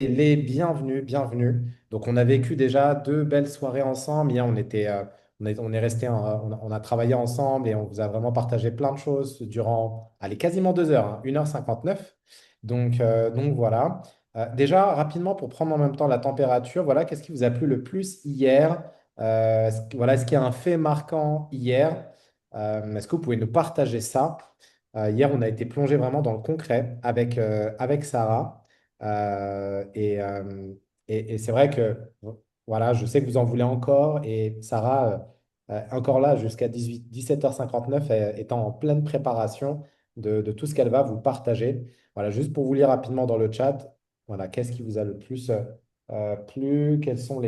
Les bienvenus, bienvenus. Donc, on a vécu déjà deux belles soirées ensemble. Hier, on est resté, on a travaillé ensemble et on vous a vraiment partagé plein de choses durant, allez, quasiment 2 heures, hein, 1h59. Donc voilà. Déjà, rapidement, pour prendre en même temps la température, voilà, qu'est-ce qui vous a plu le plus hier? Voilà, est-ce qu'il y a un fait marquant hier? Est-ce que vous pouvez nous partager ça? Hier, on a été plongé vraiment dans le concret avec Sarah. Euh, et euh, et c'est vrai que voilà, je sais que vous en voulez encore. Et Sarah, encore là jusqu'à 17h59, étant en pleine préparation de tout ce qu'elle va vous partager. Voilà, juste pour vous lire rapidement dans le chat, voilà, qu'est-ce qui vous a le plus plu? Quelles sont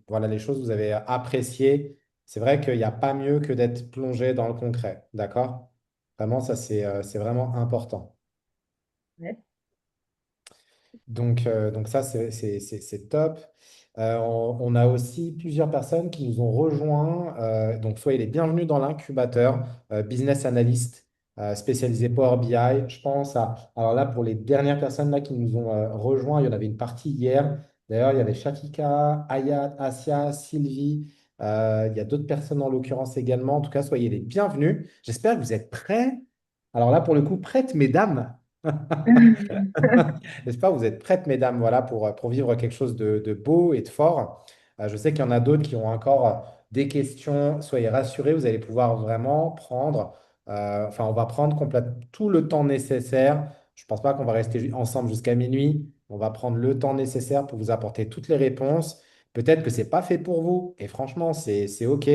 voilà, les choses que vous avez appréciées? C'est vrai qu'il n'y a pas mieux que d'être plongé dans le concret, d'accord? Vraiment, ça, c'est vraiment important. Ouais. Donc ça, c'est top. On a aussi plusieurs personnes qui nous ont rejoints. Donc, soyez les bienvenus dans l'incubateur Business Analyst spécialisé Power BI. Je pense alors là, pour les dernières personnes là qui nous ont rejoints, il y en avait une partie hier. D'ailleurs, il y avait Shafika, Ayat, Asia, Sylvie. Il y a d'autres personnes en l'occurrence également. En tout cas, soyez les bienvenus. J'espère que vous êtes prêts. Alors là, pour le coup, prêtes, mesdames. J'espère que vous êtes prêtes, mesdames, voilà, pour vivre quelque chose de beau et de fort. Je sais qu'il y en a d'autres qui ont encore des questions. Soyez rassurés, vous allez pouvoir vraiment prendre, enfin, on va prendre tout le temps nécessaire. Je ne pense pas qu'on va rester ensemble jusqu'à minuit. On va prendre le temps nécessaire pour vous apporter toutes les réponses. Peut-être que ce n'est pas fait pour vous, et franchement, c'est OK.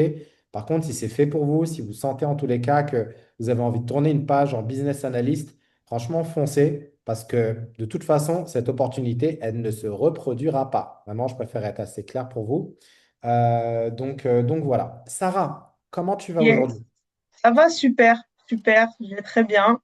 Par contre, si c'est fait pour vous, si vous sentez en tous les cas que vous avez envie de tourner une page en business analyst, franchement, foncez parce que de toute façon, cette opportunité, elle ne se reproduira pas. Vraiment, je préfère être assez clair pour vous. Donc voilà. Sarah, comment tu vas Yes, aujourd'hui? ça va super, super, je vais très bien.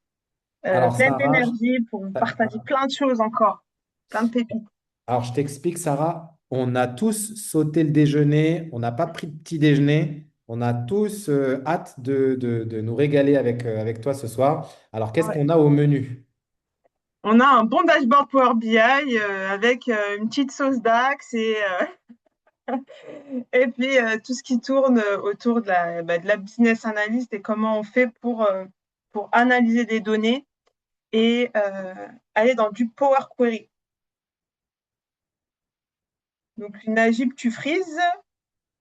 Alors, Pleine Sarah, d'énergie pour vous partager plein de choses encore, plein de pépites. alors je t'explique, Sarah, on a tous sauté le déjeuner, on n'a pas pris de petit déjeuner, on a tous hâte de nous régaler avec toi ce soir. Alors, qu'est-ce Ouais. qu'on a au menu? On a un bon dashboard Power BI avec une petite sauce DAX et puis tout ce qui tourne autour de la business analyst et comment on fait pour analyser des données et aller dans du Power Query. Donc une Agip, tu frises.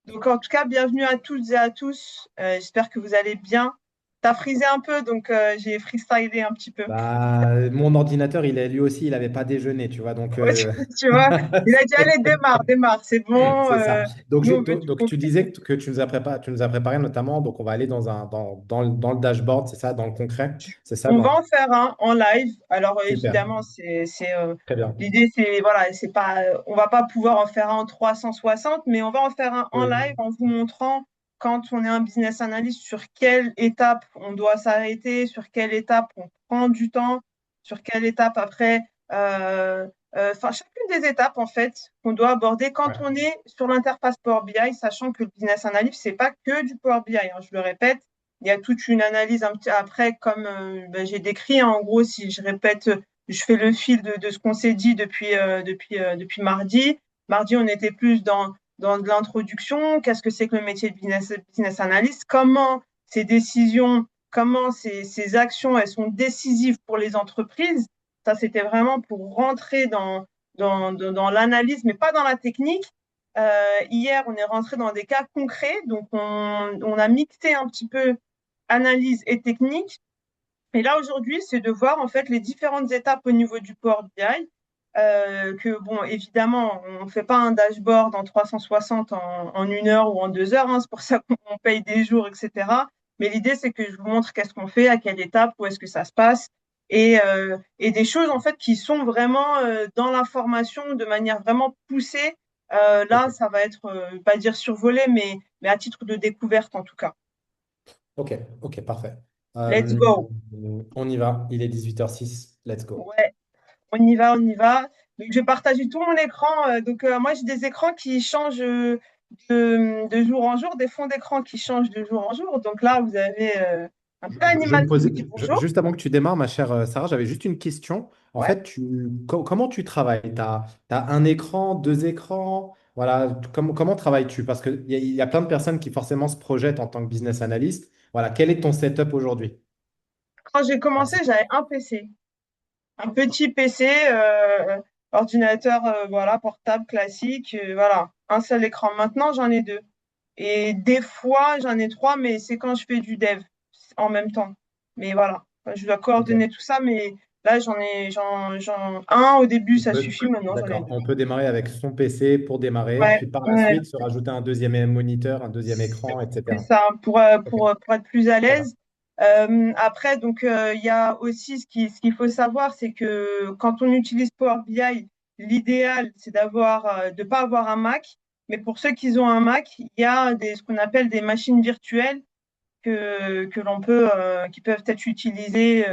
Donc, en tout cas, bienvenue à toutes et à tous. J'espère que vous allez bien. T'as frisé un peu, donc j'ai freestylé un petit peu. Bah, mon ordinateur, lui aussi, il n'avait pas déjeuné, tu vois. Donc, Ouais, tu vois, il a dit, allez, démarre, démarre, c'est bon. c'est ça. Donc, Nous, on veut du tu concret. disais que tu nous as préparé notamment, donc on va aller dans le dashboard, c'est ça, dans le concret, c'est ça, On va en faire un en live. Alors, super, évidemment, très bien. l'idée, c'est, voilà, c'est pas, on va pas pouvoir en faire un en 360, mais on va en faire un en live Oui, en vous montrant quand on est un business analyst sur quelle étape on doit s'arrêter, sur quelle étape on prend du temps, sur quelle étape après, euh, enfin, chacune des étapes, en fait, qu'on doit aborder quand ouais, on est sur l'interface Power BI, sachant que le business analyst, c'est pas que du Power BI, hein, je le répète. Il y a toute une analyse un petit après, comme ben, j'ai décrit, hein, en gros, si je répète, je fais le fil de ce qu'on s'est dit depuis mardi. Mardi, on était plus dans de l'introduction. Qu'est-ce que c'est que le métier de business analyst? Comment ces décisions, comment ces actions, elles sont décisives pour les entreprises? Ça, c'était vraiment pour rentrer dans l'analyse, mais pas dans la technique. Hier, on est rentré dans des cas concrets, donc on a mixé un petit peu analyse et technique. Et là, aujourd'hui, c'est de voir en fait les différentes étapes au niveau du Power BI. Que bon, évidemment, on ne fait pas un dashboard en 360 en 1 heure ou en 2 heures, hein, c'est pour ça qu'on paye des jours, etc. Mais l'idée, c'est que je vous montre qu'est-ce qu'on fait, à quelle étape, où est-ce que ça se passe, et des choses en fait qui sont vraiment dans l'information de manière vraiment poussée. Là, ok, ça va être, pas dire survolé, mais à titre de découverte en tout cas. ok, ok, parfait. Let's Euh, go. on y va, il est 18h06, let's go. Ouais. On y va, on y va. Donc, je vais partager tout mon écran. Donc, moi, j'ai des écrans qui changent de jour en jour, des fonds d'écran qui changent de jour en jour. Donc là, vous avez un peu Je me animatrice posais, qui dit bonjour. juste avant que tu démarres, ma chère Sarah, j'avais juste une question. En Ouais. fait, comment tu travailles? Tu as un écran, deux écrans? Voilà, comment travailles-tu? Parce qu'il y a plein de personnes qui forcément se projettent en tant que business analyst. Voilà, quel est ton setup aujourd'hui? Quand j'ai commencé, Merci. j'avais un PC, un petit PC, ordinateur, voilà, portable classique, voilà, un seul écran. Maintenant, j'en ai deux. Et des fois, j'en ai trois, mais c'est quand je fais du dev en même temps. Mais voilà, enfin, je dois coordonner Ok. tout ça, mais là, un au début, On ça peut, suffit, maintenant, j'en ai d'accord. deux. On peut démarrer avec son PC pour démarrer, Ouais, puis par la ouais. suite se rajouter un deuxième moniteur, un deuxième écran, C'est etc. ça, Ok, pour être plus à très bien. l'aise. Après, donc, il y a aussi ce qu'il faut savoir, c'est que quand on utilise Power BI, l'idéal, c'est de pas avoir un Mac. Mais pour ceux qui ont un Mac, il y a ce qu'on appelle des machines virtuelles que qui peuvent être utilisées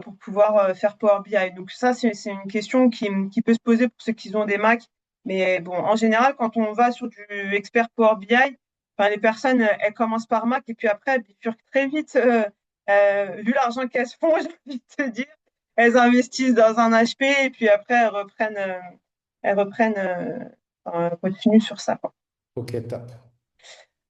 pour pouvoir faire Power BI. Donc ça, c'est une question qui peut se poser pour ceux qui ont des Mac. Mais bon, en général, quand on va sur du expert Power BI, enfin, les personnes, elles commencent par Mac et puis après, elles bifurquent très vite. Vu l'argent qu'elles se font, j'ai envie de te dire, elles investissent dans un HP et puis après, continuent sur ça, quoi. Ok, top.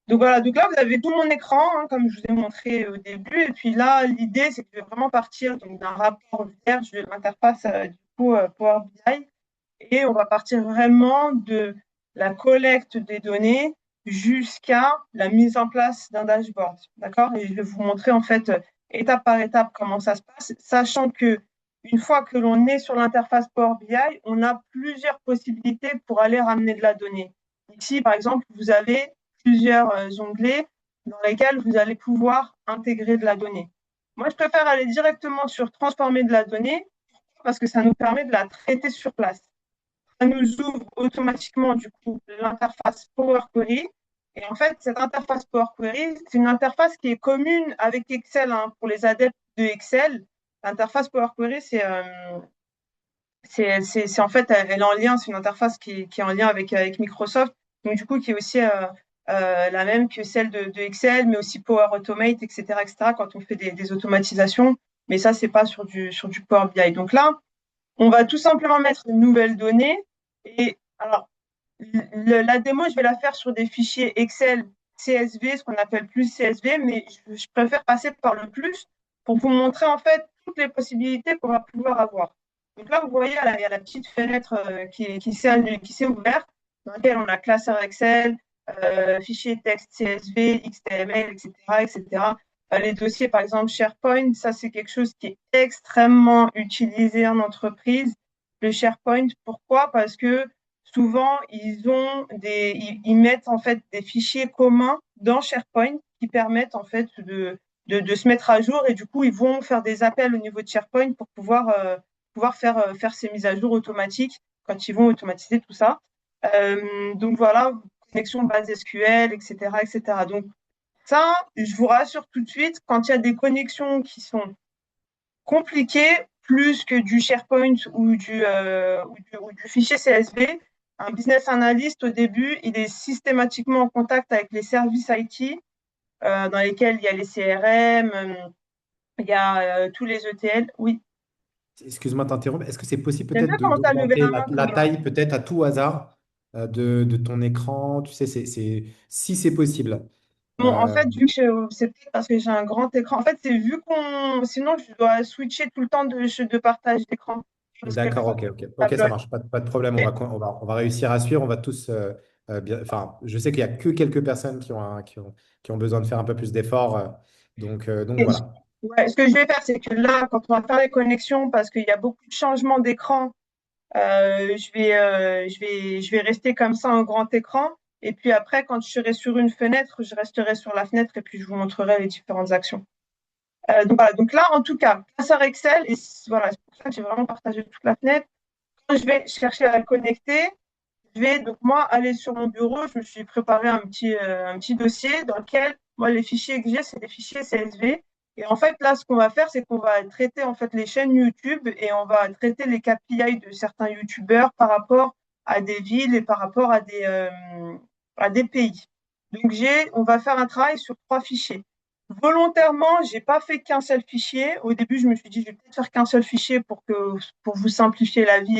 Donc voilà, donc là, vous avez tout mon écran, hein, comme je vous ai montré au début. Et puis là, l'idée, c'est que je vais vraiment partir donc, d'un rapport vierge de l'interface du coup Power BI. Et on va partir vraiment de la collecte des données jusqu'à la mise en place d'un dashboard. D'accord? Et je vais vous montrer en fait étape par étape comment ça se passe, sachant que une fois que l'on est sur l'interface Power BI, on a plusieurs possibilités pour aller ramener de la donnée. Ici, par exemple, vous avez plusieurs onglets dans lesquels vous allez pouvoir intégrer de la donnée. Moi, je préfère aller directement sur transformer de la donnée parce que ça nous permet de la traiter sur place. Ça nous ouvre automatiquement du coup l'interface Power Query. Et en fait, cette interface Power Query, c'est une interface qui est commune avec Excel, hein, pour les adeptes de Excel. L'interface Power Query, en fait, elle est en lien, c'est une interface qui est en lien avec Microsoft, donc du coup qui est aussi la même que celle de Excel, mais aussi Power Automate, etc., etc., quand on fait des automatisations. Mais ça, c'est pas sur du Power BI. Donc là, on va tout simplement mettre une nouvelle donnée. Et alors, la démo, je vais la faire sur des fichiers Excel CSV, ce qu'on appelle plus CSV, mais je préfère passer par le plus pour vous montrer en fait toutes les possibilités qu'on va pouvoir avoir. Donc là, vous voyez, là, il y a la petite fenêtre qui s'est ouverte, dans laquelle on a classeur Excel, fichier texte CSV, XML, etc., etc. Les dossiers, par exemple, SharePoint, ça, c'est quelque chose qui est extrêmement utilisé en entreprise. Le SharePoint, pourquoi? Parce que souvent, ils mettent en fait des fichiers communs dans SharePoint qui permettent en fait de se mettre à jour et du coup, ils vont faire des appels au niveau de SharePoint pour pouvoir faire ces mises à jour automatiques quand ils vont automatiser tout ça. Donc voilà, connexion base SQL, etc., etc. Donc ça, je vous rassure tout de suite, quand il y a des connexions qui sont compliquées, plus que du SharePoint ou du fichier CSV, un business analyst, au début, il est systématiquement en contact avec les services IT, dans lesquels il y a les CRM, il y a tous les ETL. Oui. Excuse-moi de t'interrompre. Est-ce que c'est possible J'aime bien peut-être comment tu as levé d'augmenter la main la comme ça. taille peut-être à tout hasard de ton écran? Tu sais, si c'est possible. Bon, en Euh, fait, c'est peut-être parce que j'ai un grand écran. En fait, c'est vu qu'on. Sinon, je dois switcher tout le temps de partage d'écran. Parce que d'accord, ok, ok. ça Ok, ça bloque. marche. Pas de problème. On va réussir à suivre. On va tous bien. Enfin, je sais qu'il y a que quelques personnes qui ont besoin de faire un peu plus d'efforts. Donc Et voilà. ouais, ce que je vais faire, c'est que là, quand on va faire les connexions, parce qu'il y a beaucoup de changements d'écran, je vais rester comme ça en grand écran. Et puis après, quand je serai sur une fenêtre, je resterai sur la fenêtre et puis je vous montrerai les différentes actions. Donc voilà, donc là, en tout cas, classeur Excel, et voilà, c'est pour ça que j'ai vraiment partagé toute la fenêtre. Quand je vais chercher à la connecter, je vais donc moi aller sur mon bureau, je me suis préparé un petit dossier dans lequel moi les fichiers que j'ai, c'est des fichiers CSV. Et en fait, là, ce qu'on va faire, c'est qu'on va traiter en fait les chaînes YouTube et on va traiter les KPI de certains YouTubeurs par rapport à des villes et par rapport à des pays. Donc on va faire un travail sur trois fichiers. Volontairement, j'ai pas fait qu'un seul fichier. Au début, je me suis dit, je vais peut-être faire qu'un seul fichier pour vous simplifier la vie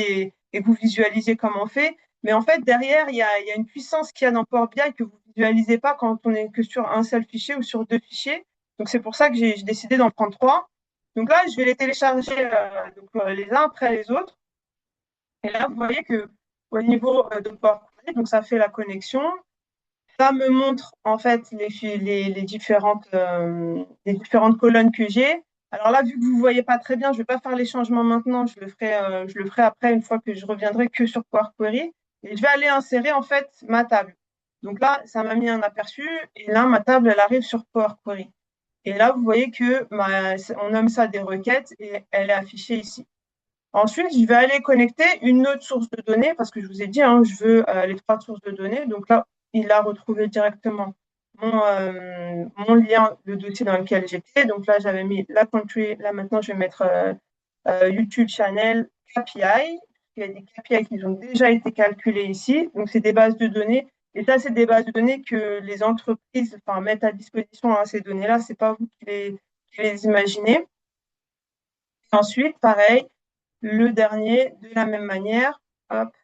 et que vous visualisiez comment on fait. Mais en fait, derrière, il y a une puissance qu'il y a dans Power BI que vous visualisez pas quand on est que sur un seul fichier ou sur deux fichiers. Donc, c'est pour ça que j'ai décidé d'en prendre trois. Donc là, je vais les télécharger les uns après les autres. Et là, vous voyez que au niveau de Power BI, donc ça fait la connexion. Ça me montre en fait les différentes colonnes que j'ai. Alors là, vu que vous ne voyez pas très bien, je ne vais pas faire les changements maintenant, je le ferai après une fois que je reviendrai que sur Power Query. Et je vais aller insérer en fait ma table. Donc là, ça m'a mis un aperçu et là, ma table, elle arrive sur Power Query. Et là, vous voyez que on nomme ça des requêtes et elle est affichée ici. Ensuite, je vais aller connecter une autre source de données parce que je vous ai dit, hein, je veux les trois sources de données. Donc là, il a retrouvé directement mon lien, le dossier dans lequel j'étais. Donc là, j'avais mis la country. Là, maintenant, je vais mettre YouTube Channel KPI. Il y a des KPI qui ont déjà été calculés ici. Donc, c'est des bases de données. Et ça, c'est des bases de données que les entreprises mettent à disposition, hein, ces données-là. Ce n'est pas vous qui les imaginez. Ensuite, pareil, le dernier, de la même manière, hop,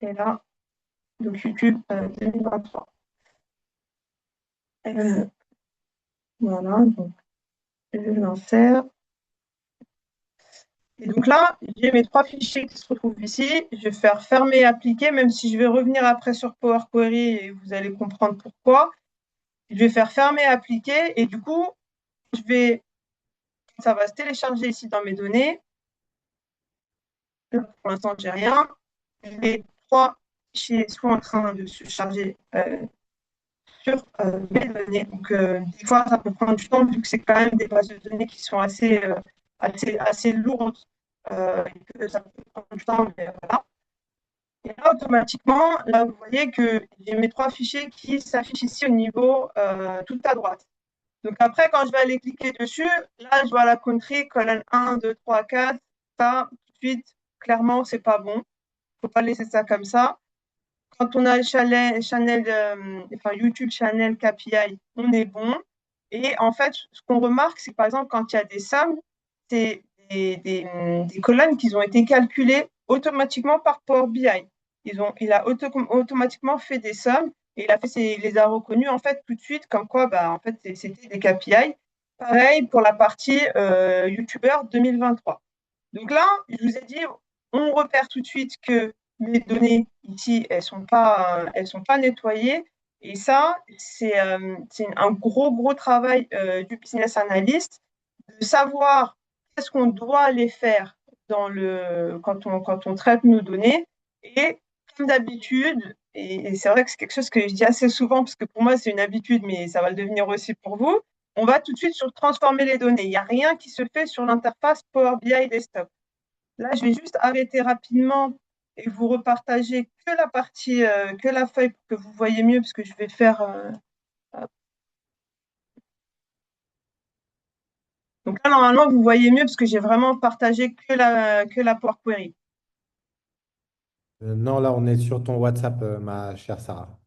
et là, donc YouTube 2023. Voilà, donc je l'insère. Et donc là, j'ai mes trois fichiers qui se retrouvent ici. Je vais faire fermer et appliquer, même si je vais revenir après sur Power Query et vous allez comprendre pourquoi. Je vais faire fermer et appliquer et du coup, ça va se télécharger ici dans mes données. Là, pour l'instant, j'ai rien. Les trois fichiers sont en train de se charger sur mes données. Donc, des fois, ça peut prendre du temps vu que c'est quand même des bases de données qui sont assez lourdes. Ça peut prendre du temps, mais voilà. Et là, automatiquement, là, vous voyez que j'ai mes trois fichiers qui s'affichent ici au niveau tout à droite. Donc après, quand je vais aller cliquer dessus, là, je vois la country, colonne 1, 2, 3, 4. Ça, tout de suite, clairement, c'est pas bon. Il ne faut pas laisser ça comme ça. Quand on a YouTube Channel KPI, on est bon. Et en fait, ce qu'on remarque, c'est que par exemple, quand il y a des sommes, c'est des colonnes qui ont été calculées automatiquement par Power BI. Il a automatiquement fait des sommes et il les a reconnus en fait tout de suite comme quoi en fait, c'était des KPI. Pareil pour la partie YouTuber 2023. Donc là, je vous ai dit, on repère tout de suite que les données ici, elles sont pas nettoyées. Et ça, c'est un gros travail du business analyst de savoir qu'est-ce qu'on doit aller faire quand on traite nos données. Et comme d'habitude, et c'est vrai que c'est quelque chose que je dis assez souvent, parce que pour moi, c'est une habitude, mais ça va le devenir aussi pour vous, on va tout de suite sur transformer les données. Il n'y a rien qui se fait sur l'interface Power BI Desktop. Là, je vais juste arrêter rapidement et vous repartager que la partie, que la feuille pour que vous voyez mieux, parce que je vais faire. Donc là, normalement, vous voyez mieux parce que j'ai vraiment partagé que la Power Query. Non, là, on est sur ton WhatsApp, ma chère Sarah.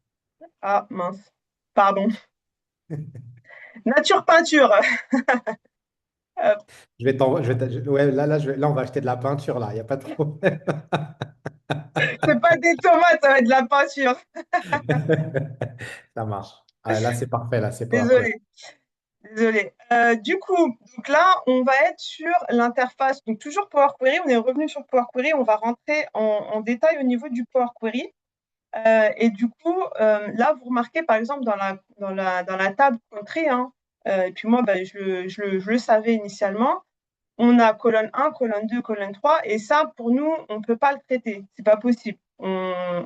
Ah, mince. Pardon. Nature peinture. Ouais, là, on va acheter de la peinture, là, il n'y a pas de problème. C'est pas des tomates, ça va être de la peinture. Ça marche. Ah, là, c'est parfait, là, c'est Power Query. Désolée. Désolée. Du coup, donc là, on va être sur l'interface. Donc, toujours Power Query. On est revenu sur Power Query. On va rentrer en détail au niveau du Power Query. Et du coup, là, vous remarquez, par exemple, dans la table country, hein, et puis moi, je le savais initialement, on a colonne 1, colonne 2, colonne 3, et ça, pour nous, on ne peut pas le traiter. C'est pas possible. On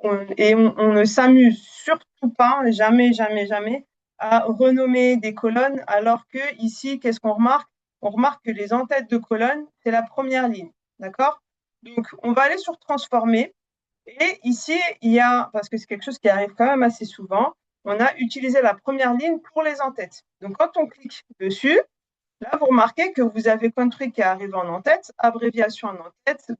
ne s'amuse surtout pas, jamais, à renommer des colonnes, alors que ici, qu'est-ce qu'on remarque? On remarque que les en-têtes de colonne, c'est la première ligne. D'accord? Donc, on va aller sur transformer. Et ici, il y a, parce que c'est quelque chose qui arrive quand même assez souvent, on a utilisé la première ligne pour les en-têtes. Donc, quand on clique dessus, là, vous remarquez que vous avez country qui arrive en en-tête, abréviation en en-tête,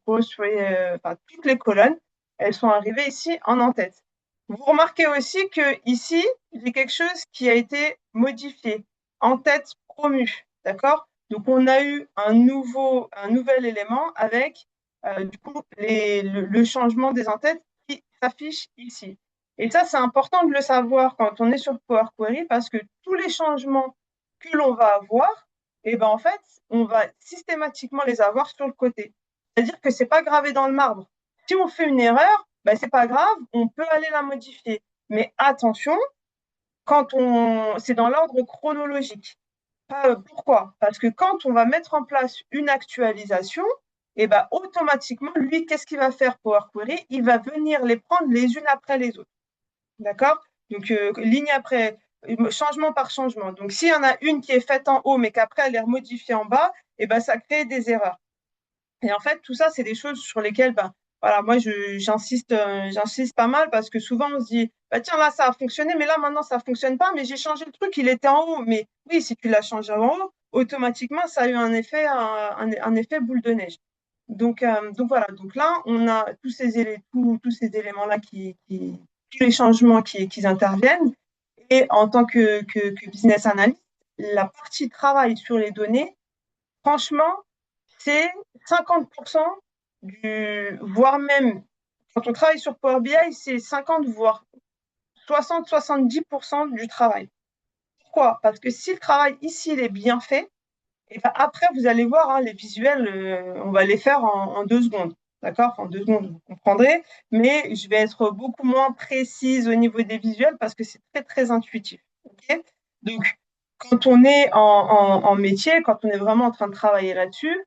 toutes les colonnes, elles sont arrivées ici en en-tête. Vous remarquez aussi que ici, j'ai quelque chose qui a été modifié, en tête promue, d'accord? Donc on a eu un nouvel élément avec du coup le changement des en-têtes qui s'affiche ici. Et ça, c'est important de le savoir quand on est sur Power Query parce que tous les changements que l'on va avoir, et ben en fait, on va systématiquement les avoir sur le côté. C'est-à-dire que c'est pas gravé dans le marbre. Si on fait une erreur, ben, c'est pas grave, on peut aller la modifier. Mais attention, c'est dans l'ordre chronologique. Pourquoi? Parce que quand on va mettre en place une actualisation, et ben, automatiquement, lui, qu'est-ce qu'il va faire Power Query? Il va venir les prendre les unes après les autres. D'accord? Donc, ligne après, changement par changement. Donc, s'il y en a une qui est faite en haut, mais qu'après elle est remodifiée en bas, et ben, ça crée des erreurs. Et en fait, tout ça, c'est des choses sur lesquelles, ben, voilà, moi, j'insiste pas mal parce que souvent, on se dit, bah, tiens, là, ça a fonctionné, mais là, maintenant, ça fonctionne pas, mais j'ai changé le truc, il était en haut. Mais oui, si tu l'as changé en haut, automatiquement, ça a eu un effet boule de neige. Donc voilà, donc là, on a tous ces éléments-là tous les changements qui interviennent. Et en tant que business analyst, la partie travail sur les données, franchement, c'est 50% voire même, quand on travaille sur Power BI, c'est 50, voire 60-70% du travail. Pourquoi? Parce que si le travail ici, il est bien fait, et ben après, vous allez voir, hein, les visuels, on va les faire en 2 secondes. D'accord? En 2 secondes, vous comprendrez, mais je vais être beaucoup moins précise au niveau des visuels parce que c'est très, très intuitif. Ok. Donc, quand on est en métier, quand on est vraiment en train de travailler là-dessus,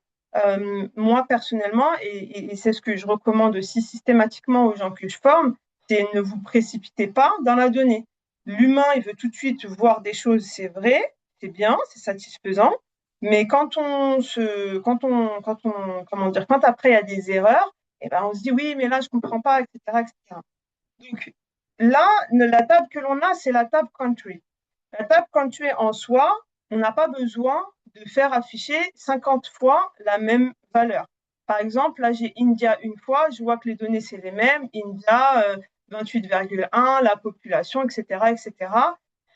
moi personnellement, et c'est ce que je recommande aussi systématiquement aux gens que je forme, c'est ne vous précipitez pas dans la donnée. L'humain, il veut tout de suite voir des choses, c'est vrai, c'est bien, c'est satisfaisant, mais comment dire, quand après il y a des erreurs, eh ben on se dit oui, mais là je comprends pas, etc., etc. Donc là, la table que l'on a, c'est la table country. La table country en soi, on n'a pas besoin de faire afficher 50 fois la même valeur. Par exemple, là j'ai India une fois, je vois que les données c'est les mêmes, India 28,1, la population, etc., etc.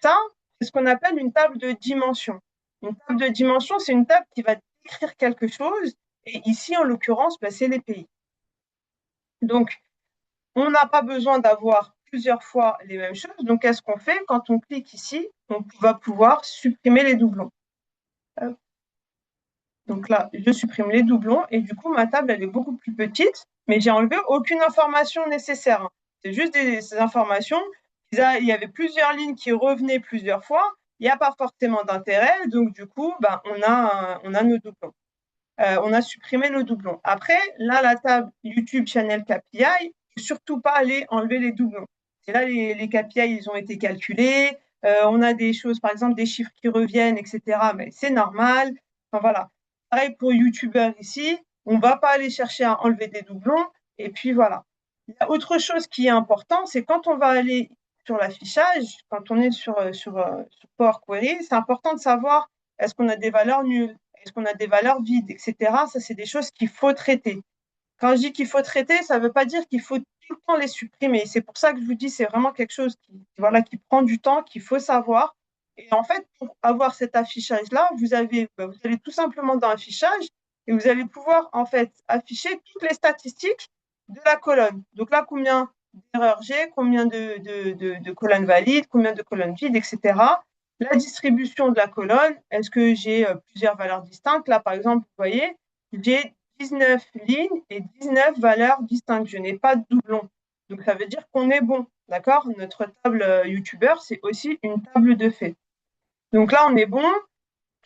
Ça, c'est ce qu'on appelle une table de dimension. Une table de dimension, c'est une table qui va décrire quelque chose, et ici, en l'occurrence, ben, c'est les pays. Donc, on n'a pas besoin d'avoir plusieurs fois les mêmes choses. Donc, qu'est-ce qu'on fait? Quand on clique ici, on va pouvoir supprimer les doublons. Donc là, je supprime les doublons et du coup, ma table, elle est beaucoup plus petite, mais j'ai enlevé aucune information nécessaire. C'est juste ces informations. Il y avait plusieurs lignes qui revenaient plusieurs fois. Il n'y a pas forcément d'intérêt. Donc, du coup, ben, on a nos doublons. On a supprimé le doublon. Après, là, la table YouTube Channel KPI, il ne faut surtout pas aller enlever les doublons. Et là, les KPI, ils ont été calculés. On a des choses, par exemple, des chiffres qui reviennent, etc. Mais c'est normal. Enfin, voilà. Pareil pour YouTubeur ici, on ne va pas aller chercher à enlever des doublons. Et puis voilà. Il y a autre chose qui est important, c'est quand on va aller sur l'affichage, quand on est sur Power Query, c'est important de savoir est-ce qu'on a des valeurs nulles, est-ce qu'on a des valeurs vides, etc. Ça, c'est des choses qu'il faut traiter. Quand je dis qu'il faut traiter, ça ne veut pas dire qu'il faut tout le temps les supprimer. C'est pour ça que je vous dis, c'est vraiment quelque chose voilà, qui prend du temps, qu'il faut savoir. Et en fait, pour avoir cet affichage-là, vous allez tout simplement dans affichage et vous allez pouvoir en fait afficher toutes les statistiques de la colonne. Donc là, combien d'erreurs j'ai, combien de colonnes valides, combien de colonnes vides, etc. La distribution de la colonne, est-ce que j'ai plusieurs valeurs distinctes? Là, par exemple, vous voyez, j'ai 19 lignes et 19 valeurs distinctes. Je n'ai pas de doublon. Donc, ça veut dire qu'on est bon. D'accord? Notre table YouTuber, c'est aussi une table de faits. Donc là, on est bon.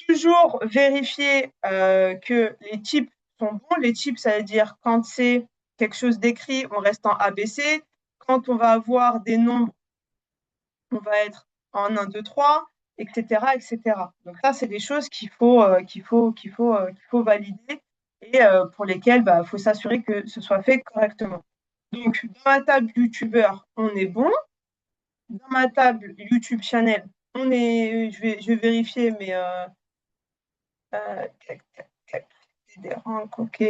Toujours vérifier que les types sont bons. Les types, ça veut dire quand c'est quelque chose d'écrit, on reste en ABC. Quand on va avoir des nombres, on va être en 1, 2, 3, etc., etc. Donc ça, c'est des choses qu'il faut valider et pour lesquelles il faut s'assurer que ce soit fait correctement. Donc, dans ma table YouTuber, on est bon. Dans ma table YouTube Channel, je vais vérifier, mais tac, tac, tac, des ranks, ok.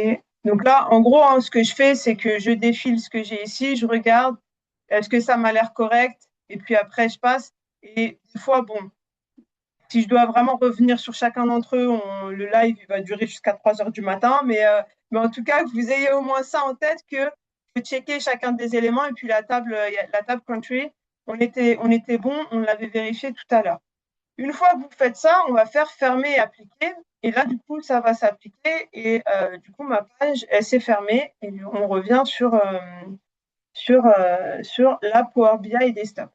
Donc là, en gros, hein, ce que je fais, c'est que je défile ce que j'ai ici, je regarde, est-ce que ça m'a l'air correct? Et puis après, je passe. Et des fois, bon, si je dois vraiment revenir sur chacun d'entre eux, le live il va durer jusqu'à 3 heures du matin. Mais en tout cas, que vous ayez au moins ça en tête, que checker chacun des éléments. Et puis la table country, on était bon, on l'avait vérifié tout à l'heure. Une fois que vous faites ça, on va faire fermer et appliquer. Et là, du coup, ça va s'appliquer. Et du coup, ma page, elle s'est fermée. Et on revient sur la Power BI Desktop.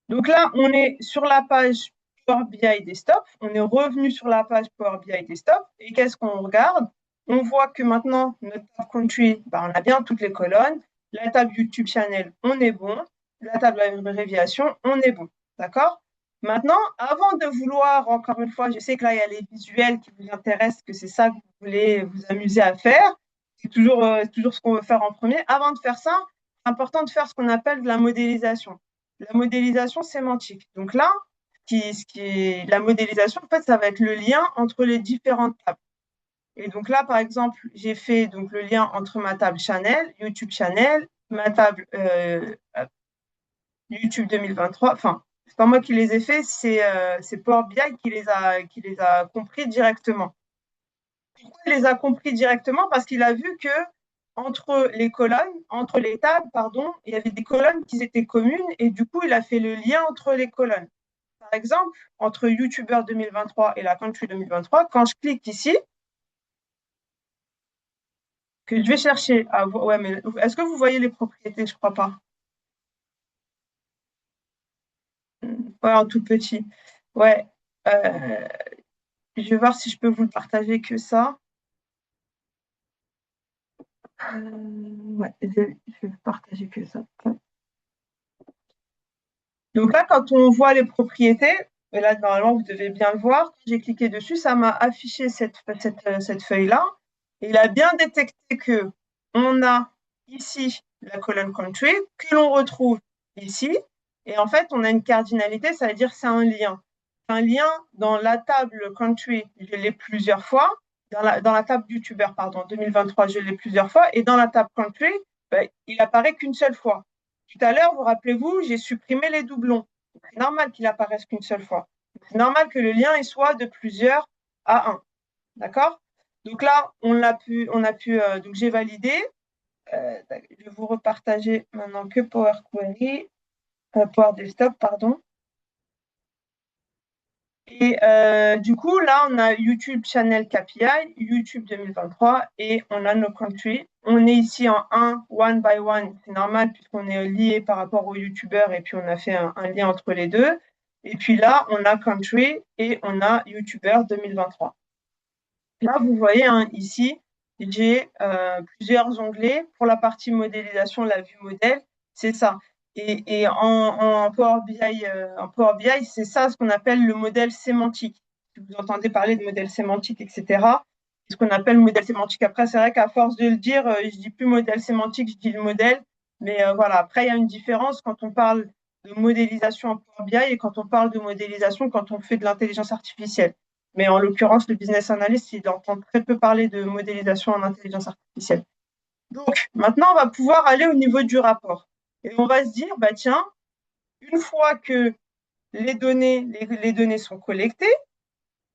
Donc là, on est sur la page Power BI Desktop. On est revenu sur la page Power BI Desktop. Et qu'est-ce qu'on regarde? On voit que maintenant, notre tab country, bah, on a bien toutes les colonnes. La table YouTube Channel, on est bon. La table abréviation, on est bon. D'accord? Maintenant, avant de vouloir, encore une fois, je sais que là, il y a les visuels qui vous intéressent, que c'est ça que vous voulez vous amuser à faire. C'est toujours ce qu'on veut faire en premier. Avant de faire ça, c'est important de faire ce qu'on appelle de la modélisation. La modélisation sémantique. Donc là, la modélisation, en fait, ça va être le lien entre les différentes tables. Et donc là, par exemple, j'ai fait donc le lien entre ma table Channel, YouTube Channel, ma table YouTube 2023. Enfin, c'est pas moi qui les ai faits, c'est Power BI qui les a compris directement. Pourquoi il les a compris directement? Parce qu'il a vu que entre les tables, pardon, il y avait des colonnes qui étaient communes et du coup, il a fait le lien entre les colonnes. Par exemple, entre YouTuber 2023 et la Country 2023, quand je clique ici, que je vais chercher à ouais, mais est-ce que vous voyez les propriétés? Je crois pas. Ouais, en tout petit. Ouais. Euh, je vais voir si je peux vous le partager que ça. Ouais, je vais partager que ça. Donc là, quand on voit les propriétés, et là, normalement, vous devez bien le voir, j'ai cliqué dessus, ça m'a affiché cette feuille-là. Et il a bien détecté que on a ici la colonne country, que l'on retrouve ici. Et en fait, on a une cardinalité, ça veut dire c'est un lien. Un lien dans la table country, je l'ai plusieurs fois. Dans la table YouTuber, pardon, 2023, je l'ai plusieurs fois. Et dans la table country, ben, il apparaît qu'une seule fois. Tout à l'heure, vous rappelez-vous, j'ai supprimé les doublons. C'est normal qu'il apparaisse qu'une seule fois. C'est normal que le lien il soit de plusieurs à un. D'accord? Donc là, donc j'ai validé. Je vais vous repartager maintenant que Power Query, Power Desktop, pardon. Et du coup, là, on a YouTube Channel KPI, YouTube 2023 et on a nos countries. On est ici en one by one. C'est normal puisqu'on est lié par rapport aux YouTubers et puis on a fait un lien entre les deux. Et puis là, on a country et on a YouTuber 2023. Là, vous voyez hein, ici, j'ai plusieurs onglets. Pour la partie modélisation, la vue modèle, c'est ça. Et en Power BI, c'est ça ce qu'on appelle le modèle sémantique. Si vous entendez parler de modèle sémantique, etc., c'est ce qu'on appelle le modèle sémantique. Après, c'est vrai qu'à force de le dire, je dis plus modèle sémantique, je dis le modèle. Mais voilà, après, il y a une différence quand on parle de modélisation en Power BI et quand on parle de modélisation quand on fait de l'intelligence artificielle. Mais en l'occurrence, le business analyst, il entend très peu parler de modélisation en intelligence artificielle. Donc, maintenant, on va pouvoir aller au niveau du rapport. Et on va se dire, bah tiens, une fois que les données sont collectées,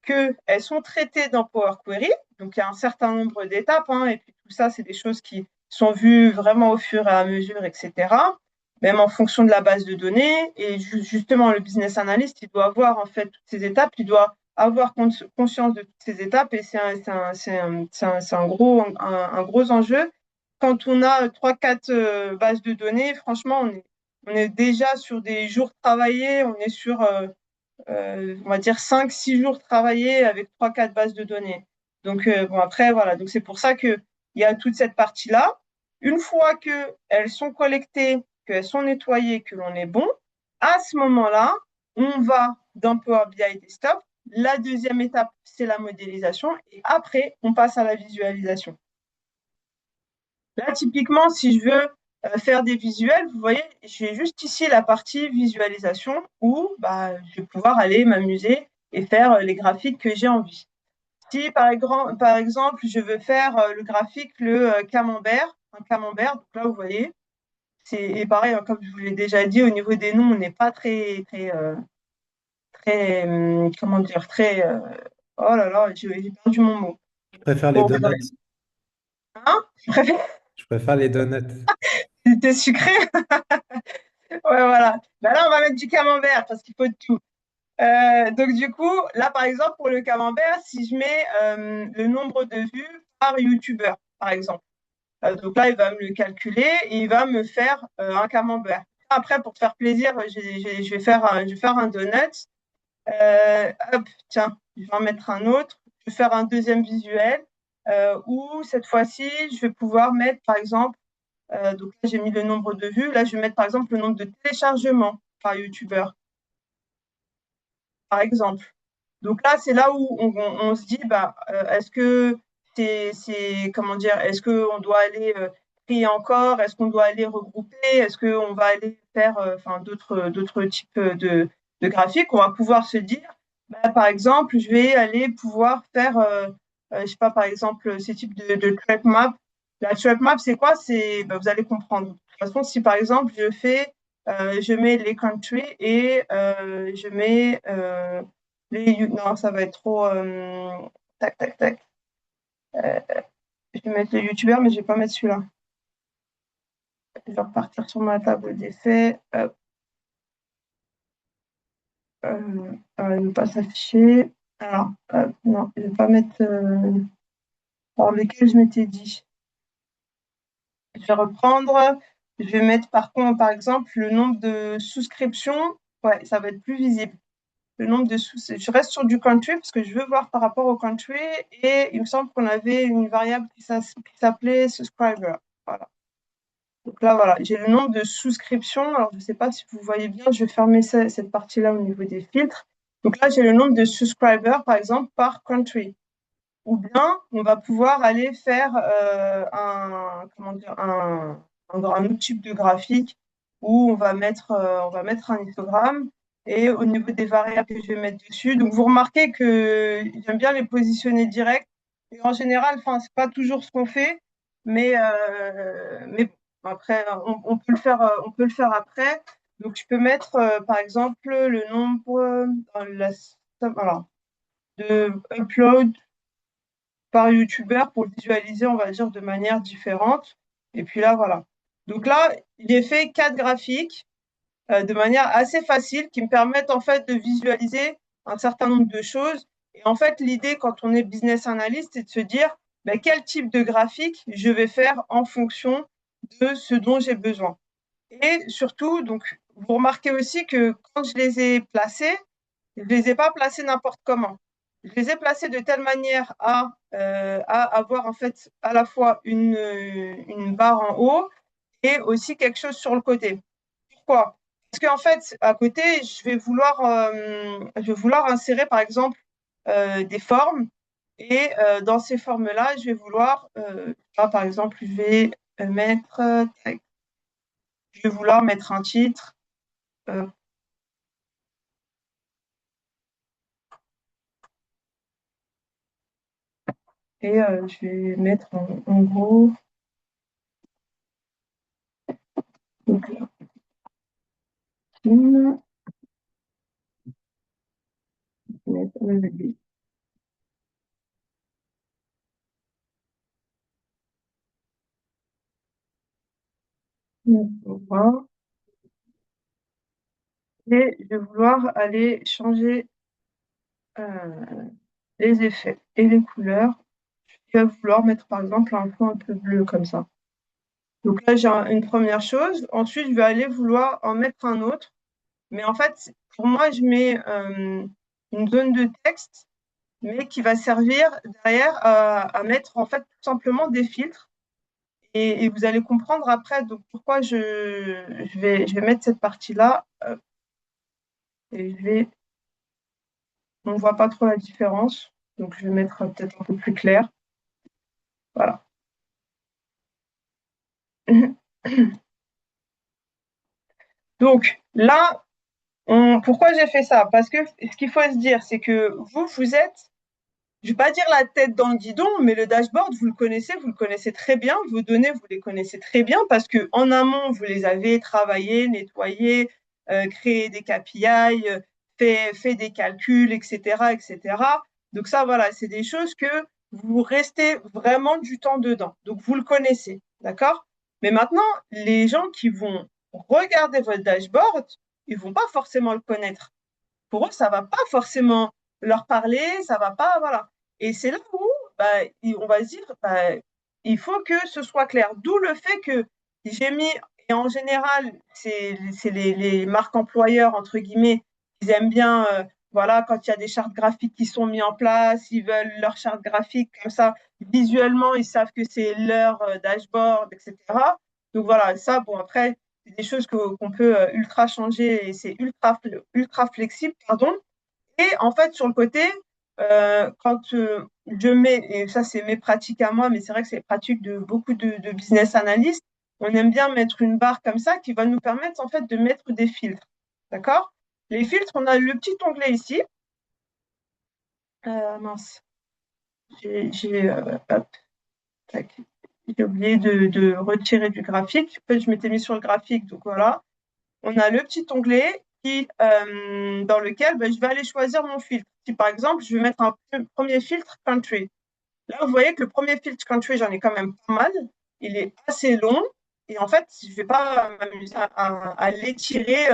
qu'elles sont traitées dans Power Query, donc il y a un certain nombre d'étapes, hein, et puis tout ça, c'est des choses qui sont vues vraiment au fur et à mesure, etc., même en fonction de la base de données. Et justement, le business analyst, il doit avoir en fait toutes ces étapes, il doit avoir conscience de toutes ces étapes, et c'est un gros enjeu. Quand on a 3-4 bases de données, franchement, on est déjà sur des jours travaillés, on est sur on va dire 5-6 jours travaillés avec 3-4 bases de données. Donc, bon, après, voilà. Donc, c'est pour ça qu'il y a toute cette partie-là. Une fois qu'elles sont collectées, qu'elles sont nettoyées, que l'on est bon, à ce moment-là, on va dans Power BI Desktop. La deuxième étape, c'est la modélisation. Et après, on passe à la visualisation. Là, typiquement, si je veux faire des visuels, vous voyez, j'ai juste ici la partie visualisation où bah, je vais pouvoir aller m'amuser et faire les graphiques que j'ai envie. Si par exemple, je veux faire le graphique, le camembert, un camembert. Donc là, vous voyez, et pareil, hein, comme je vous l'ai déjà dit, au niveau des noms, on n'est pas comment dire, oh là là, j'ai perdu mon mot. Je préfère les Bon, donuts. hein? Je préfère les donuts. C'était sucré. Ouais, voilà. Ben là, on va mettre du camembert parce qu'il faut de tout. Donc, du coup, là, par exemple, pour le camembert, si je mets le nombre de vues par YouTuber, par exemple. Donc là, il va me le calculer et il va me faire un camembert. Après, pour te faire plaisir, je vais faire un donut. Hop, tiens, je vais en mettre un autre. Je vais faire un deuxième visuel où cette fois-ci, je vais pouvoir mettre, par exemple, donc là, j'ai mis le nombre de vues. Là, je vais mettre, par exemple, le nombre de téléchargements par YouTuber, par exemple. Donc là, c'est là où on se dit, bah, est-ce que comment dire, est-ce qu'on doit aller trier encore, est-ce qu'on doit aller regrouper, est-ce qu'on va aller faire enfin, d'autres types de graphiques. On va pouvoir se dire, bah, par exemple, je vais aller pouvoir faire, je sais pas, par exemple, ces types de track map. La track map, c'est quoi? Bah, vous allez comprendre. De toute façon, si par exemple, je mets les countries et je mets non, ça va être trop. Tac, tac, tac. Euh, je vais mettre le youtubeur, mais je vais pas mettre celui-là. Je vais repartir sur ma table des faits. Hop, il ne veut pas s'afficher. Alors, hop, non, je ne vais pas mettre. Alors, lesquels je m'étais dit. Je vais reprendre. Je vais mettre par contre, par exemple, le nombre de souscriptions. Ouais, ça va être plus visible. Le nombre de sous. Je reste sur du country parce que je veux voir par rapport au country et il me semble qu'on avait une variable qui s'appelait subscriber. Voilà. Donc là, voilà, j'ai le nombre de souscriptions. Alors, je ne sais pas si vous voyez bien, je vais fermer cette partie-là au niveau des filtres. Donc là, j'ai le nombre de subscribers, par exemple, par country. Ou bien, on va pouvoir aller faire comment dire, un autre type de graphique où on va mettre un histogramme et au niveau des variables que je vais mettre dessus. Donc, vous remarquez que j'aime bien les positionner direct. Et en général, enfin, c'est pas toujours ce qu'on fait, mais bon, après, on peut le faire après. Donc, je peux mettre, par exemple, le nombre voilà, de upload par youtubeur pour le visualiser, on va dire, de manière différente. Et puis là, voilà. Donc là, j'ai fait 4 graphiques de manière assez facile qui me permettent en fait de visualiser un certain nombre de choses. Et en fait, l'idée quand on est business analyst, c'est de se dire ben, quel type de graphique je vais faire en fonction de ce dont j'ai besoin. Et surtout, donc, vous remarquez aussi que quand je les ai placés, je ne les ai pas placés n'importe comment. Je les ai placés de telle manière à avoir en fait à la fois une barre en haut et aussi quelque chose sur le côté. Pourquoi? Parce qu'en fait, à côté, je vais vouloir insérer par exemple des formes et dans ces formes-là, je vais vouloir, là, par exemple, mettre, je vais vouloir mettre un titre euh, et je vais mettre en gros. Donc, film, mettre le bébé. Voilà. Et je vais vouloir aller changer euh, les effets et les couleurs. Je vais vouloir mettre par exemple un fond un peu bleu comme ça. Donc là, j'ai une première chose. Ensuite, je vais aller vouloir en mettre un autre. Mais en fait, pour moi, je mets une zone de texte, mais qui va servir derrière à mettre en fait tout simplement des filtres. Et vous allez comprendre après donc, pourquoi je vais mettre cette partie-là. Et on ne voit pas trop la différence. Donc, je vais mettre peut-être un peu plus clair. Voilà. Donc, là, pourquoi j'ai fait ça? Parce que ce qu'il faut se dire, c'est que vous êtes je vais pas dire la tête dans le guidon, mais le dashboard, vous le connaissez très bien, vos données, vous les connaissez très bien parce que en amont, vous les avez travaillées, nettoyées, créé des KPI, fait des calculs, etc., etc. Donc ça, voilà, c'est des choses que vous restez vraiment du temps dedans. Donc vous le connaissez, d'accord? Mais maintenant, les gens qui vont regarder votre dashboard, ils vont pas forcément le connaître. Pour eux, ça va pas forcément leur parler, ça va pas, voilà. Et c'est là où bah, on va se dire, bah, il faut que ce soit clair. D'où le fait que j'ai mis, et en général, c'est les marques employeurs, entre guillemets, ils aiment bien, voilà, quand il y a des chartes graphiques qui sont mis en place, ils veulent leur charte graphique comme ça, visuellement, ils savent que c'est leur dashboard, etc. Donc voilà, ça, bon, après, c'est des choses qu'on peut ultra changer et c'est ultra flexible, pardon. Et en fait, sur le côté, quand je mets, et ça c'est mes pratiques à moi, mais c'est vrai que c'est les pratiques de beaucoup de business analysts, on aime bien mettre une barre comme ça qui va nous permettre en fait de mettre des filtres. D'accord? Les filtres, on a le petit onglet ici. Mince, hop, tac. J'ai oublié de retirer du graphique. En fait, je m'étais mis sur le graphique, donc voilà. On a le petit onglet dans lequel ben, je vais aller choisir mon filtre. Si par exemple, je vais mettre un premier filtre country. Là, vous voyez que le premier filtre country, j'en ai quand même pas mal. Il est assez long. Et en fait, je ne vais pas m'amuser à l'étirer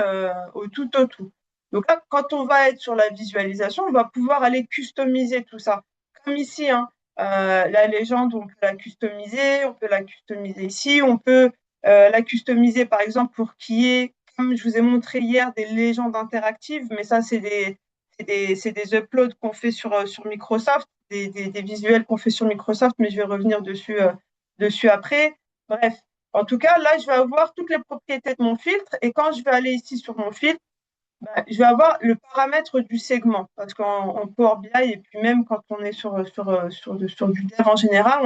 au tout au tout. Donc là, quand on va être sur la visualisation, on va pouvoir aller customiser tout ça. Comme ici, hein, la légende, on peut on peut la customiser ici, on peut la customiser par exemple pour qu'il y ait, comme je vous ai montré hier, des légendes interactives, mais ça, c'est des uploads qu'on fait sur Microsoft, des visuels qu'on fait sur Microsoft, mais je vais revenir dessus après. Bref, en tout cas, là, je vais avoir toutes les propriétés de mon filtre et quand je vais aller ici sur mon filtre, bah, je vais avoir le paramètre du segment parce qu'en Power BI et puis même quand on est sur du dev en général,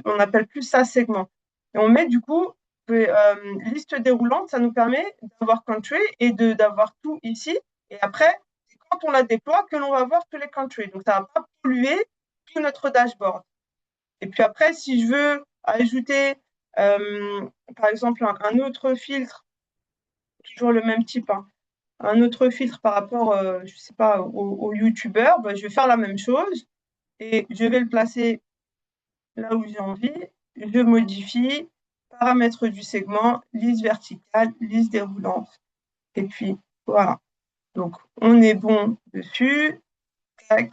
on appelle plus ça segment. Et on met du coup liste déroulante, ça nous permet d'avoir country et d'avoir tout ici. Et après, c'est quand on la déploie que l'on va voir tous les countries. Donc ça ne va pas polluer tout notre dashboard. Et puis après, si je veux ajouter par exemple un autre filtre, toujours le même type, hein, un autre filtre par rapport, je sais pas, au YouTuber, bah, je vais faire la même chose et je vais le placer là où j'ai envie. Je modifie, paramètres du segment, liste verticale, liste déroulante. Et puis, voilà. Donc, on est bon dessus. Tac.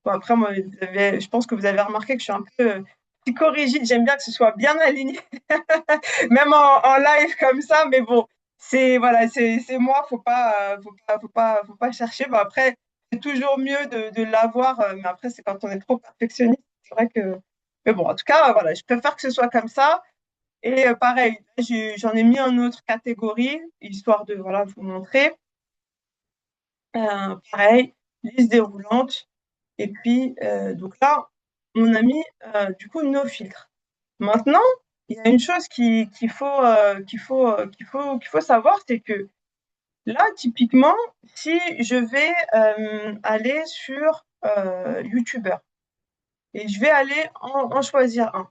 Bon, après, moi, je pense que vous avez remarqué que je suis un peu psychorigide. J'aime bien que ce soit bien aligné, même en live comme ça. Mais bon, c'est voilà, c'est moi. Faut pas chercher. Bon, après, c'est toujours mieux de l'avoir. Mais après, c'est quand on est trop perfectionniste. C'est vrai que. Mais bon, en tout cas, voilà, je préfère que ce soit comme ça. Et pareil, j'en ai mis une autre catégorie, histoire de voilà, vous montrer. Pareil, liste déroulante. Et puis, donc là, on a mis du coup nos filtres. Maintenant, il y a une chose qu'il faut savoir, c'est que là, typiquement, si je vais aller sur YouTuber et je vais aller en choisir un.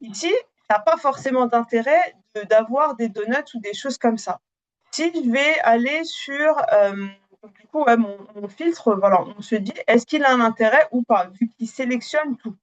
Ici, ça n'a pas forcément d'intérêt d'avoir des donuts ou des choses comme ça. Si je vais aller sur du coup, ouais, mon filtre, voilà, on se dit, est-ce qu'il a un intérêt ou pas, vu qu'il sélectionne tout.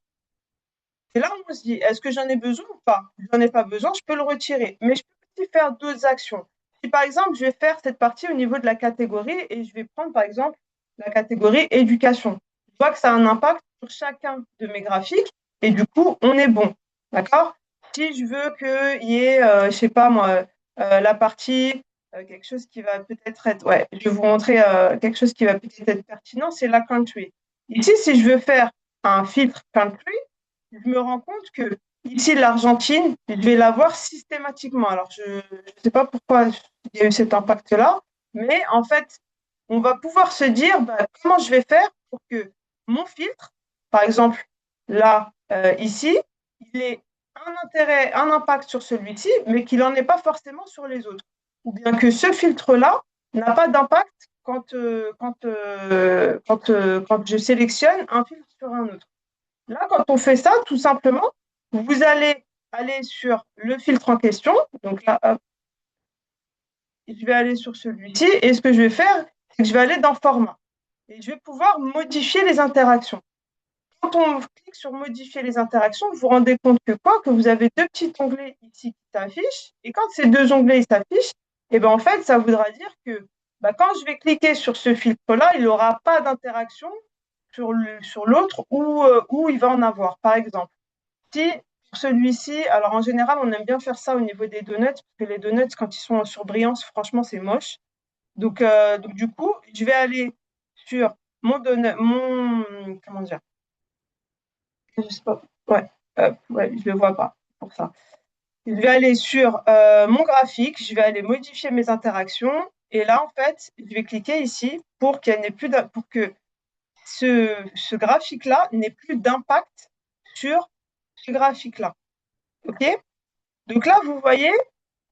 Et là, on se dit, est-ce que j'en ai besoin ou pas? J'en ai pas besoin, je peux le retirer. Mais je peux aussi faire d'autres actions. Si par exemple, je vais faire cette partie au niveau de la catégorie et je vais prendre par exemple la catégorie éducation. Je vois que ça a un impact sur chacun de mes graphiques et du coup, on est bon. D'accord? Si je veux qu'il y ait, je sais pas moi, la partie, quelque chose qui va peut-être être, ouais, je vais vous montrer quelque chose qui va peut-être être pertinent, c'est la country. Ici, si je veux faire un filtre country, je me rends compte que ici, l'Argentine, je vais l'avoir systématiquement. Alors, je ne sais pas pourquoi il y a eu cet impact-là, mais en fait, on va pouvoir se dire bah, comment je vais faire pour que mon filtre, par exemple, là, ici, il ait un intérêt, un impact sur celui-ci, mais qu'il n'en ait pas forcément sur les autres. Ou bien que ce filtre-là n'a pas d'impact quand je sélectionne un filtre sur un autre. Là, quand on fait ça, tout simplement, vous allez aller sur le filtre en question. Donc là, hop, je vais aller sur celui-ci et ce que je vais faire, c'est que je vais aller dans Format et je vais pouvoir modifier les interactions. Quand on clique sur modifier les interactions, vous vous rendez compte que quoi? Que vous avez deux petits onglets ici qui s'affichent. Et quand ces deux onglets s'affichent, et ben en fait, ça voudra dire que bah, quand je vais cliquer sur ce filtre-là, il n'aura pas d'interaction sur l'autre où il va en avoir. Par exemple, si pour celui-ci, alors en général, on aime bien faire ça au niveau des donuts, parce que les donuts, quand ils sont en surbrillance, franchement, c'est moche. Donc du coup, je vais aller sur mon donut, comment dire, je sais pas. Ouais, ouais, je le vois pas pour ça. Je vais aller sur mon graphique, je vais aller modifier mes interactions et là en fait, je vais cliquer ici pour qu'il n'ait plus pour que ce graphique-là n'ait plus d'impact sur ce graphique-là. OK? Donc là, vous voyez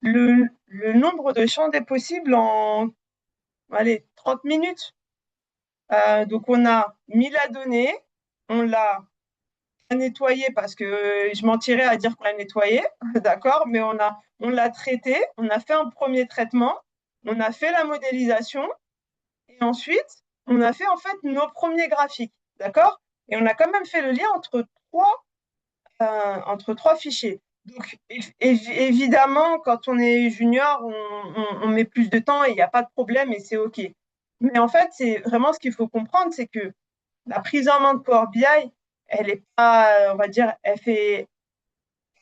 le nombre de champs des possibles en allez, 30 minutes. Donc on a mis la donnée, on l'a nettoyé parce que je mentirais à dire qu'on l'a nettoyé, d'accord, mais on l'a traité, on a fait un premier traitement, on a fait la modélisation et ensuite on a fait en fait nos premiers graphiques, d'accord, et on a quand même fait le lien entre trois fichiers. Donc évidemment, quand on est junior, on met plus de temps et il n'y a pas de problème et c'est OK. Mais en fait, c'est vraiment ce qu'il faut comprendre, c'est que la prise en main de Power BI, elle est pas, on va dire, elle fait,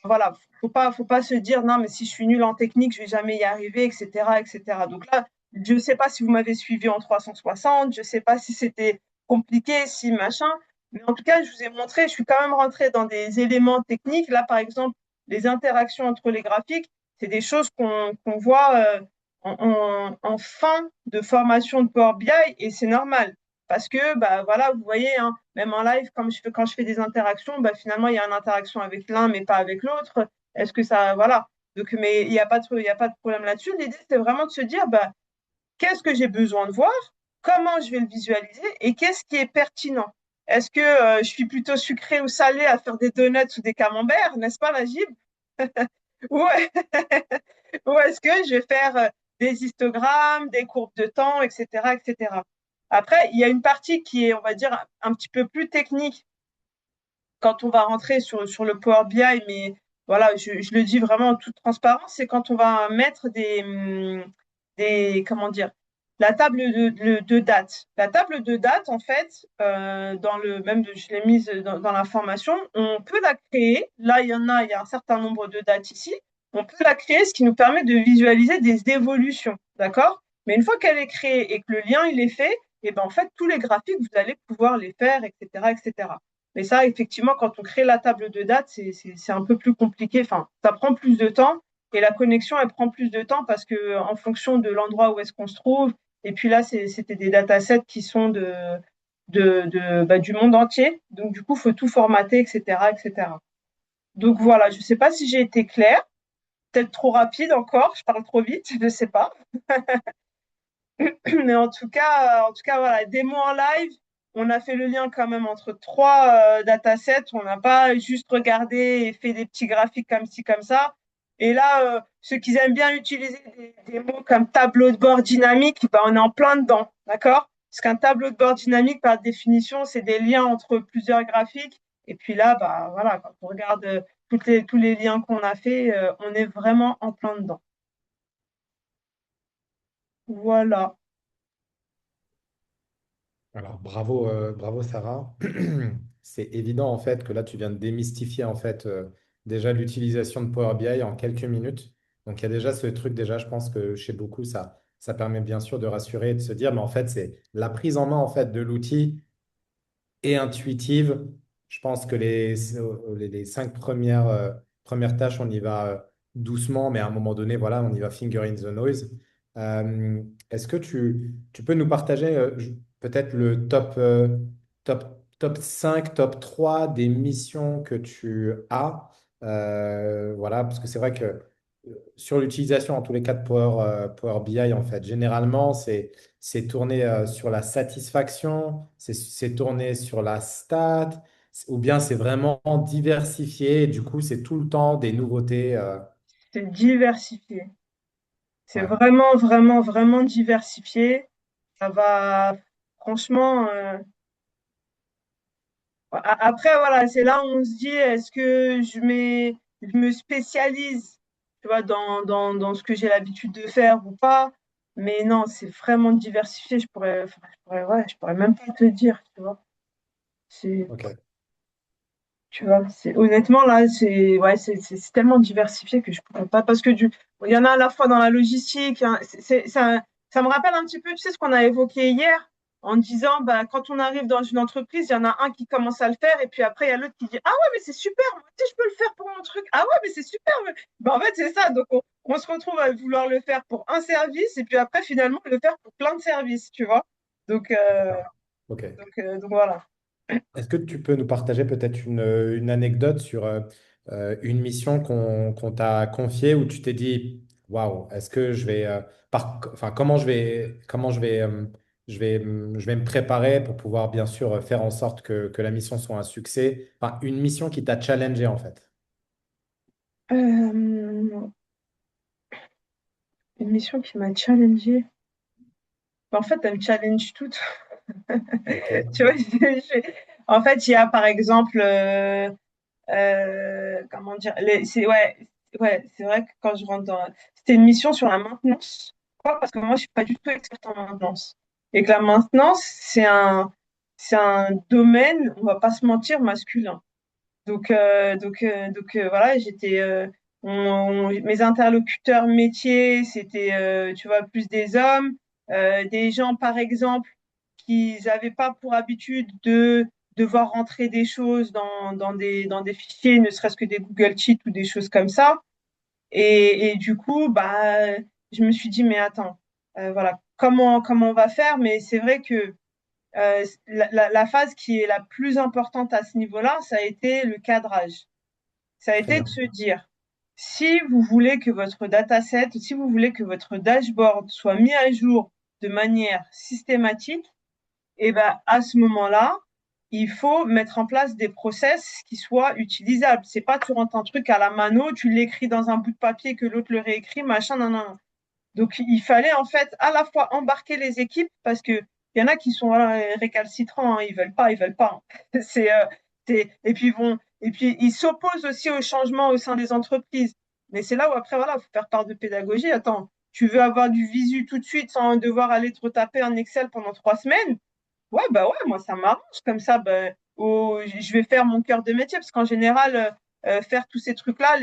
voilà, faut pas se dire non, mais si je suis nul en technique, je vais jamais y arriver, etc., etc. Donc là, je ne sais pas si vous m'avez suivi en 360, je ne sais pas si c'était compliqué, si machin, mais en tout cas, je vous ai montré, je suis quand même rentrée dans des éléments techniques. Là, par exemple, les interactions entre les graphiques, c'est des choses qu'on voit en fin de formation de Power BI et c'est normal. Parce que, bah, voilà, vous voyez, hein, même en live, quand je fais des interactions, bah, finalement, il y a une interaction avec l'un, mais pas avec l'autre. Est-ce que ça, voilà. Donc, mais il y a pas de problème là-dessus. L'idée, c'est vraiment de se dire, bah, qu'est-ce que j'ai besoin de voir, comment je vais le visualiser et qu'est-ce qui est pertinent. Est-ce que je suis plutôt sucré ou salé à faire des donuts ou des camemberts, n'est-ce pas, Najib? Ou, ou est-ce que je vais faire des histogrammes, des courbes de temps, etc., etc. Après, il y a une partie qui est, on va dire, un petit peu plus technique quand on va rentrer sur le Power BI, mais voilà, je le dis vraiment en toute transparence, c'est quand on va mettre comment dire, la table de date. La table de date, en fait, je l'ai mise dans l'information, on peut la créer. Là, il y a un certain nombre de dates ici. On peut la créer, ce qui nous permet de visualiser des évolutions, d'accord? Mais une fois qu'elle est créée et que le lien il est fait, et ben en fait tous les graphiques vous allez pouvoir les faire, etc., etc. Mais ça, effectivement, quand on crée la table de date, c'est un peu plus compliqué. Enfin, ça prend plus de temps et la connexion, elle prend plus de temps parce que en fonction de l'endroit où est-ce qu'on se trouve, et puis là, c'était des datasets qui sont du monde entier. Donc, du coup, il faut tout formater, etc., etc. Donc, voilà, je ne sais pas si j'ai été claire, peut-être trop rapide encore, je parle trop vite, je ne sais pas. Mais en tout cas, voilà, démo en live, on a fait le lien quand même entre trois datasets. On n'a pas juste regardé et fait des petits graphiques comme ci, comme ça. Et là, ceux qui aiment bien utiliser des mots comme tableau de bord dynamique, ben, on est en plein dedans, d'accord? Parce qu'un tableau de bord dynamique, par définition, c'est des liens entre plusieurs graphiques. Et puis là, bah, voilà, quand on regarde tous les liens qu'on a fait, on est vraiment en plein dedans. Voilà. Alors, bravo Sarah. C'est évident en fait que là, tu viens de démystifier en fait déjà l'utilisation de Power BI en quelques minutes. Donc, il y a déjà ce truc, déjà, je pense que chez beaucoup, ça permet bien sûr de rassurer et de se dire, mais en fait, c'est la prise en main en fait de l'outil et intuitive. Je pense que les cinq premières tâches, on y va doucement, mais à un moment donné, voilà, on y va finger in the noise. Est-ce que tu peux nous partager peut-être le top 5, top 3 des missions que tu as? Voilà, parce que c'est vrai que sur l'utilisation, en tous les cas, de Power BI, en fait, généralement, c'est tourné sur la satisfaction, c'est tourné sur la stat, Ou bien c'est vraiment diversifié et du coup, c'est tout le temps des nouveautés. C'est diversifié. C'est Ouais, vraiment, vraiment, vraiment diversifié. Ça va, franchement. Après, voilà, c'est là où on se dit, est-ce que je me spécialise, tu vois, dans ce que j'ai l'habitude de faire ou pas? Mais non, c'est vraiment diversifié. Enfin, ouais, je pourrais même pas te dire, tu vois. C'est, ok. tu vois, honnêtement, là, ouais, c'est tellement diversifié que je pourrais pas, parce que il y en a à la fois dans la logistique, hein, ça me rappelle un petit peu, tu sais, ce qu'on a évoqué hier, en disant, bah, quand on arrive dans une entreprise, il y en a un qui commence à le faire, et puis après, il y a l'autre qui dit, ah ouais, mais c'est super, moi aussi, je peux le faire pour mon truc. Ah ouais, mais c'est super. Bah, en fait, c'est ça. Donc, on se retrouve à vouloir le faire pour un service, et puis après, finalement, le faire pour plein de services, tu vois. Donc, D'accord. Ok. donc voilà. Est-ce que tu peux nous partager peut-être une anecdote sur une mission qu'on t'a confiée où tu t'es dit, waouh, est-ce que je vais, enfin, je vais me préparer pour pouvoir bien sûr faire en sorte que la mission soit un succès. Enfin, une mission qui t'a challengé en fait. Euh, Une mission qui m'a challengée. En fait, elle me challenge toute. Ok. Tu vois, en fait, il y a par exemple, comment dire, c'est vrai que quand je rentre dans, c'était une mission sur la maintenance. Pourquoi? Parce que moi, je suis pas du tout experte en maintenance. Et que la maintenance, c'est un domaine, on va pas se mentir, masculin. Voilà, mes interlocuteurs métiers, c'était, tu vois, plus des hommes, des gens, par exemple, qui n'avaient pas pour habitude de devoir rentrer des choses dans des fichiers, ne serait-ce que des Google Sheets ou des choses comme ça. Et du coup, bah, je me suis dit, mais attends, voilà, comment on va faire? Mais c'est vrai que la phase qui est la plus importante à ce niveau-là, ça a été le cadrage. Ça a Très été de bien. se dire, si vous voulez que votre dataset, si vous voulez que votre dashboard soit mis à jour de manière systématique, et ben à ce moment-là, il faut mettre en place des process qui soient utilisables. C'est pas tu rentres un truc à la mano, tu l'écris dans un bout de papier que l'autre le réécrit, machin, non, non. Donc il fallait en fait à la fois embarquer les équipes parce que il y en a qui sont voilà, récalcitrants, hein, ils veulent pas. Hein. Et puis et puis ils s'opposent aussi au changement au sein des entreprises. Mais c'est là où après voilà, faut faire part de pédagogie. Attends, tu veux avoir du visu tout de suite sans devoir aller te retaper un Excel pendant 3 semaines? Ouais, bah ouais, moi ça m'arrange comme ça. Bah, je vais faire mon cœur de métier parce qu'en général, faire tous ces trucs-là,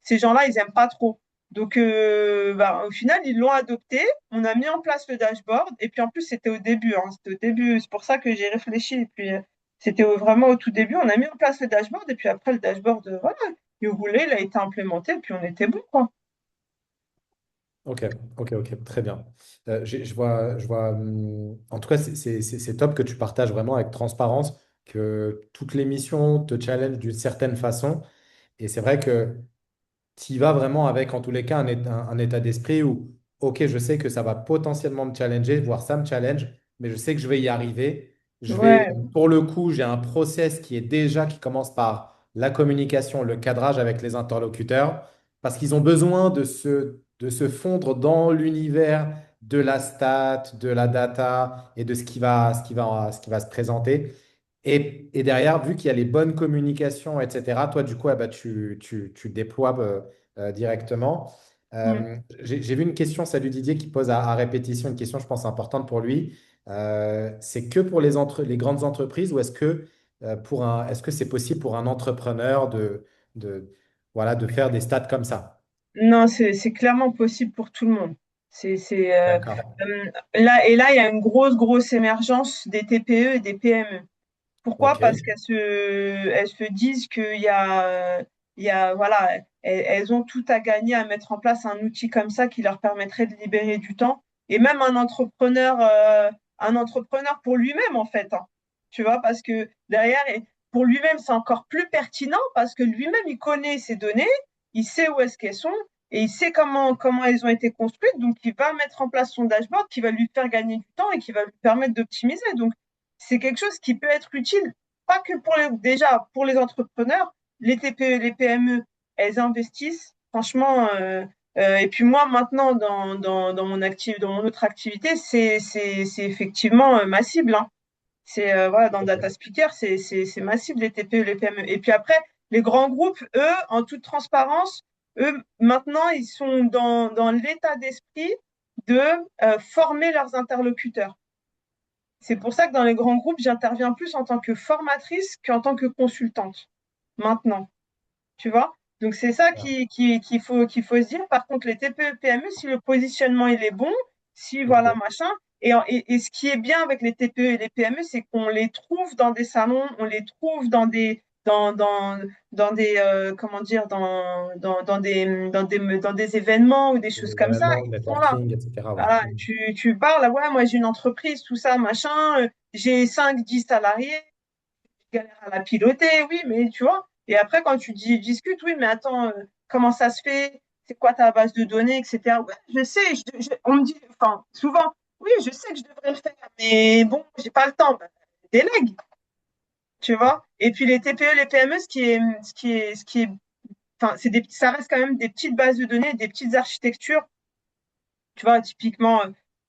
ces gens-là, ils aiment pas trop. Donc, bah, au final, ils l'ont adopté. On a mis en place le dashboard. Et puis en plus, c'était au début. Hein, c'était au début. C'est pour ça que j'ai réfléchi. Et puis, c'était vraiment au tout début. On a mis en place le dashboard. Et puis après, le dashboard, voilà, il roulait, il a été implémenté. Et puis on était bon, quoi. Ok, ok, très bien. Je vois, en tout cas, c'est top que tu partages vraiment avec transparence que toutes les missions te challengent d'une certaine façon. Et c'est vrai que tu y vas vraiment avec, en tous les cas, un état d'esprit où, ok, je sais que ça va potentiellement me challenger, voire ça me challenge, mais je sais que je vais y arriver. Ouais. Pour le coup, j'ai un process qui est déjà, qui commence par la communication, le cadrage avec les interlocuteurs, parce qu'ils ont besoin de se fondre dans l'univers de la stat, de la data et de ce qui va se présenter. Et derrière, vu qu'il y a les bonnes communications, etc., toi, du coup, eh ben, tu déploies directement. Mm. J'ai vu une question, salut Didier, qui pose à répétition une question, je pense, importante pour lui. C'est que pour les grandes entreprises ou est-ce que c'est possible pour un entrepreneur de, voilà, de faire des stats comme ça? Non, c'est clairement possible pour tout le monde. D'accord. Là, il y a une grosse émergence des TPE et des PME. Pourquoi? OK. Parce elles se disent voilà, elles ont tout à gagner à mettre en place un outil comme ça qui leur permettrait de libérer du temps. Et même un entrepreneur pour lui-même, en fait, hein. Tu vois, parce que derrière, et pour lui-même, c'est encore plus pertinent parce que lui-même, il connaît ses données, il sait où est-ce qu'elles sont et il sait comment elles ont été construites. Donc, il va mettre en place son dashboard qui va lui faire gagner du temps et qui va lui permettre d'optimiser. Donc, c'est quelque chose qui peut être utile. pas que déjà pour les entrepreneurs, les TPE, les PME, elles investissent, franchement. Et puis moi, maintenant, dans mon autre activité, c'est effectivement ma cible, hein. C'est voilà, dans Data Speaker, c'est ma cible, les TPE, les PME. Et puis après, les grands groupes, eux, en toute transparence, eux, maintenant, ils sont dans l'état d'esprit de former leurs interlocuteurs. C'est pour ça que dans les grands groupes, j'interviens plus en tant que formatrice qu'en tant que consultante, maintenant, tu vois. Donc c'est ça qu'il faut se dire. Par contre, les TPE, PME, si le positionnement il est bon, si voilà, Ok. machin. Et ce qui est bien avec les TPE et les PME, c'est qu'on les trouve dans des salons, on les trouve dans des comment dire, dans des événements ou des choses Des comme ça, événements, ils sont là. networking, etc. Ouais. Voilà, tu parles, ah ouais, moi j'ai une entreprise, tout ça, machin, j'ai 5 10 salariés, je galère à la piloter, oui, mais tu vois. Et après, quand discutes, oui, mais attends, comment ça se fait? C'est quoi ta base de données, etc. Ouais, je sais, on me dit, enfin, souvent, oui, je sais que je devrais le faire, mais bon, j'ai pas le temps. Ben, délègue, tu vois. Et puis les TPE, les PME, enfin, ça reste quand même des petites bases de données, des petites architectures. Tu vois, typiquement,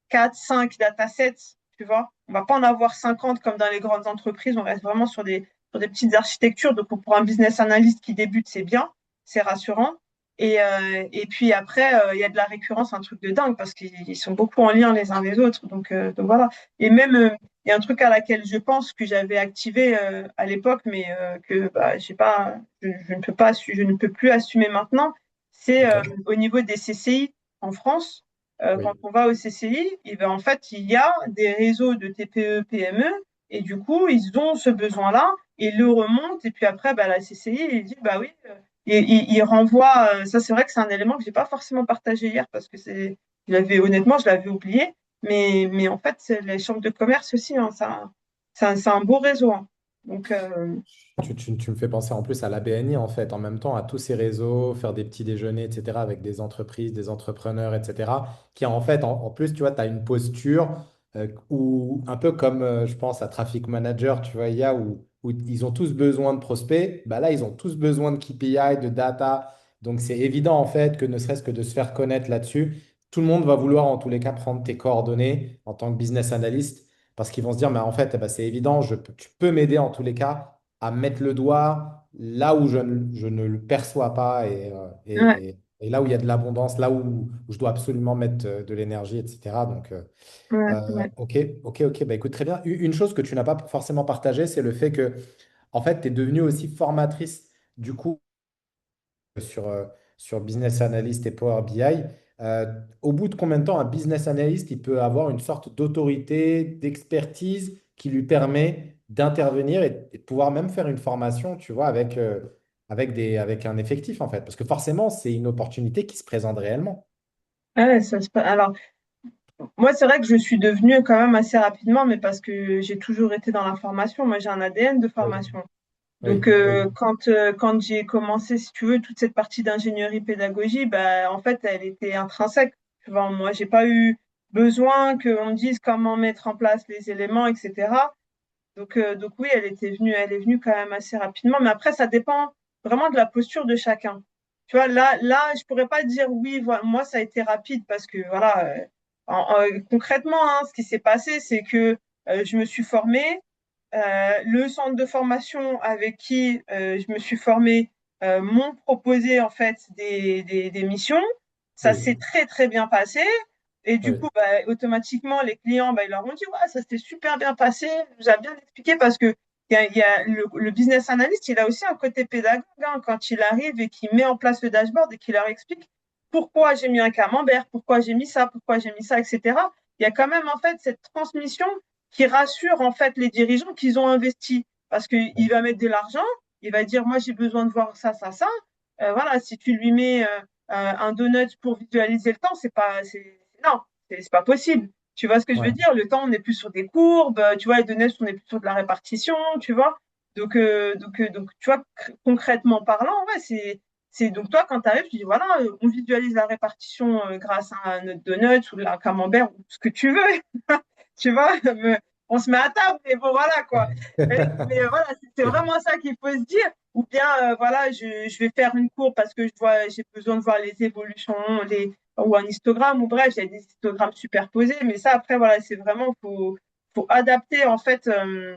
4, 5 datasets, tu vois. On va pas en avoir 50 comme dans les grandes entreprises. On reste vraiment sur des petites architectures. Donc, pour un business analyst qui débute, c'est bien, c'est rassurant. Et puis après, il y a de la récurrence, un truc de dingue, parce qu'ils sont beaucoup en lien les uns les autres. Donc voilà. Et même, il y a un truc à laquelle je pense que j'avais activé à l'époque, mais que bah, j'ai pas, je ne peux pas, je ne peux plus assumer maintenant. C'est Ok. au niveau des CCI en France. Quand Oui. on va au CCI, et ben, en fait, il y a des réseaux de TPE, PME, et du coup, ils ont ce besoin-là, et ils le remontent, et puis après, bah, la CCI, il dit, bah oui, il renvoie, ça c'est vrai que c'est un élément que j'ai pas forcément partagé hier, parce que honnêtement, je l'avais oublié, mais en fait, c'est les chambres de commerce aussi, hein, c'est un beau réseau, hein. Donc, Tu me fais penser en plus à la BNI, en fait, en même temps à tous ces réseaux, faire des petits déjeuners, etc., avec des entreprises, des entrepreneurs, etc., qui en fait, en plus, tu vois, tu as une posture où, un peu comme, je pense, à Traffic Manager, tu vois, il y a où ils ont tous besoin de prospects, bah là, ils ont tous besoin de KPI, de data. Donc, c'est évident, en fait, que ne serait-ce que de se faire connaître là-dessus, tout le monde va vouloir, en tous les cas, prendre tes coordonnées en tant que business analyst, parce qu'ils vont se dire, mais en fait, eh ben, c'est évident, tu peux m'aider en tous les cas à mettre le doigt là où je ne le perçois pas ouais, et là où il y a de l'abondance, là où je dois absolument mettre de l'énergie, etc. Donc, ouais, ouais. ok, ok. Bah, écoute, très bien. Une chose que tu n'as pas forcément partagée, c'est le fait que, en fait, tu es devenue aussi formatrice, du coup, sur, sur Business Analyst et Power BI. Au bout de combien de temps un business analyst il peut avoir une sorte d'autorité, d'expertise qui lui permet d'intervenir et de pouvoir même faire une formation, tu vois, avec un effectif en fait. Parce que forcément, c'est une opportunité qui se présente réellement. Ouais, alors, moi, c'est vrai que je suis devenue quand même assez rapidement, mais parce que j'ai toujours été dans la formation. Moi, j'ai un ADN de Oui, formation. Donc, oui, oui. quand j'ai commencé, si tu veux, toute cette partie d'ingénierie pédagogie, bah, en fait, elle était intrinsèque. Tu vois, moi, j'ai pas eu besoin qu'on me dise comment mettre en place les éléments, etc. Donc oui, elle est venue quand même assez rapidement. Mais après, ça dépend vraiment de la posture de chacun. Tu vois, là, je pourrais pas dire oui, voilà, moi, ça a été rapide parce que voilà, concrètement, hein, ce qui s'est passé, c'est que je me suis formée. Le centre de formation avec qui je me suis formée m'ont proposé en fait des missions. Ça s'est Oui, très très bien passé. Et du coup, oui, bah, automatiquement, les clients, bah, ils leur ont dit, ouais, ça s'était super bien passé, nous a bien expliqué parce que il y a le business analyst, il a aussi un côté pédagogue hein, quand il arrive et qu'il met en place le dashboard et qu'il leur explique pourquoi j'ai mis un camembert, pourquoi j'ai mis ça, pourquoi j'ai mis ça, etc. Il y a quand même en fait cette transmission qui rassure en fait les dirigeants qu'ils ont investi parce qu'il va mettre de l'argent, il va dire, moi j'ai besoin de voir ça, ça, ça. Voilà, si tu lui mets un donut pour visualiser le temps, non, c'est pas possible. Tu vois ce que je veux ouais, dire? Le temps, on n'est plus sur des courbes, tu vois, les données, on n'est plus sur de la répartition, tu vois. Donc, tu vois, concrètement parlant, ouais, donc toi, quand tu arrives, tu dis, voilà, on visualise la répartition grâce à notre donut ou la camembert ou ce que tu veux, tu vois. on se met à table, et bon, voilà, quoi. Mais voilà, c'est vraiment ça qu'il faut se dire. Ou bien, voilà, je vais faire une courbe parce que j'ai besoin de voir les évolutions, ou un histogramme, ou bref, il y a des histogrammes superposés. Mais ça, après, voilà, c'est vraiment, faut adapter, en fait, le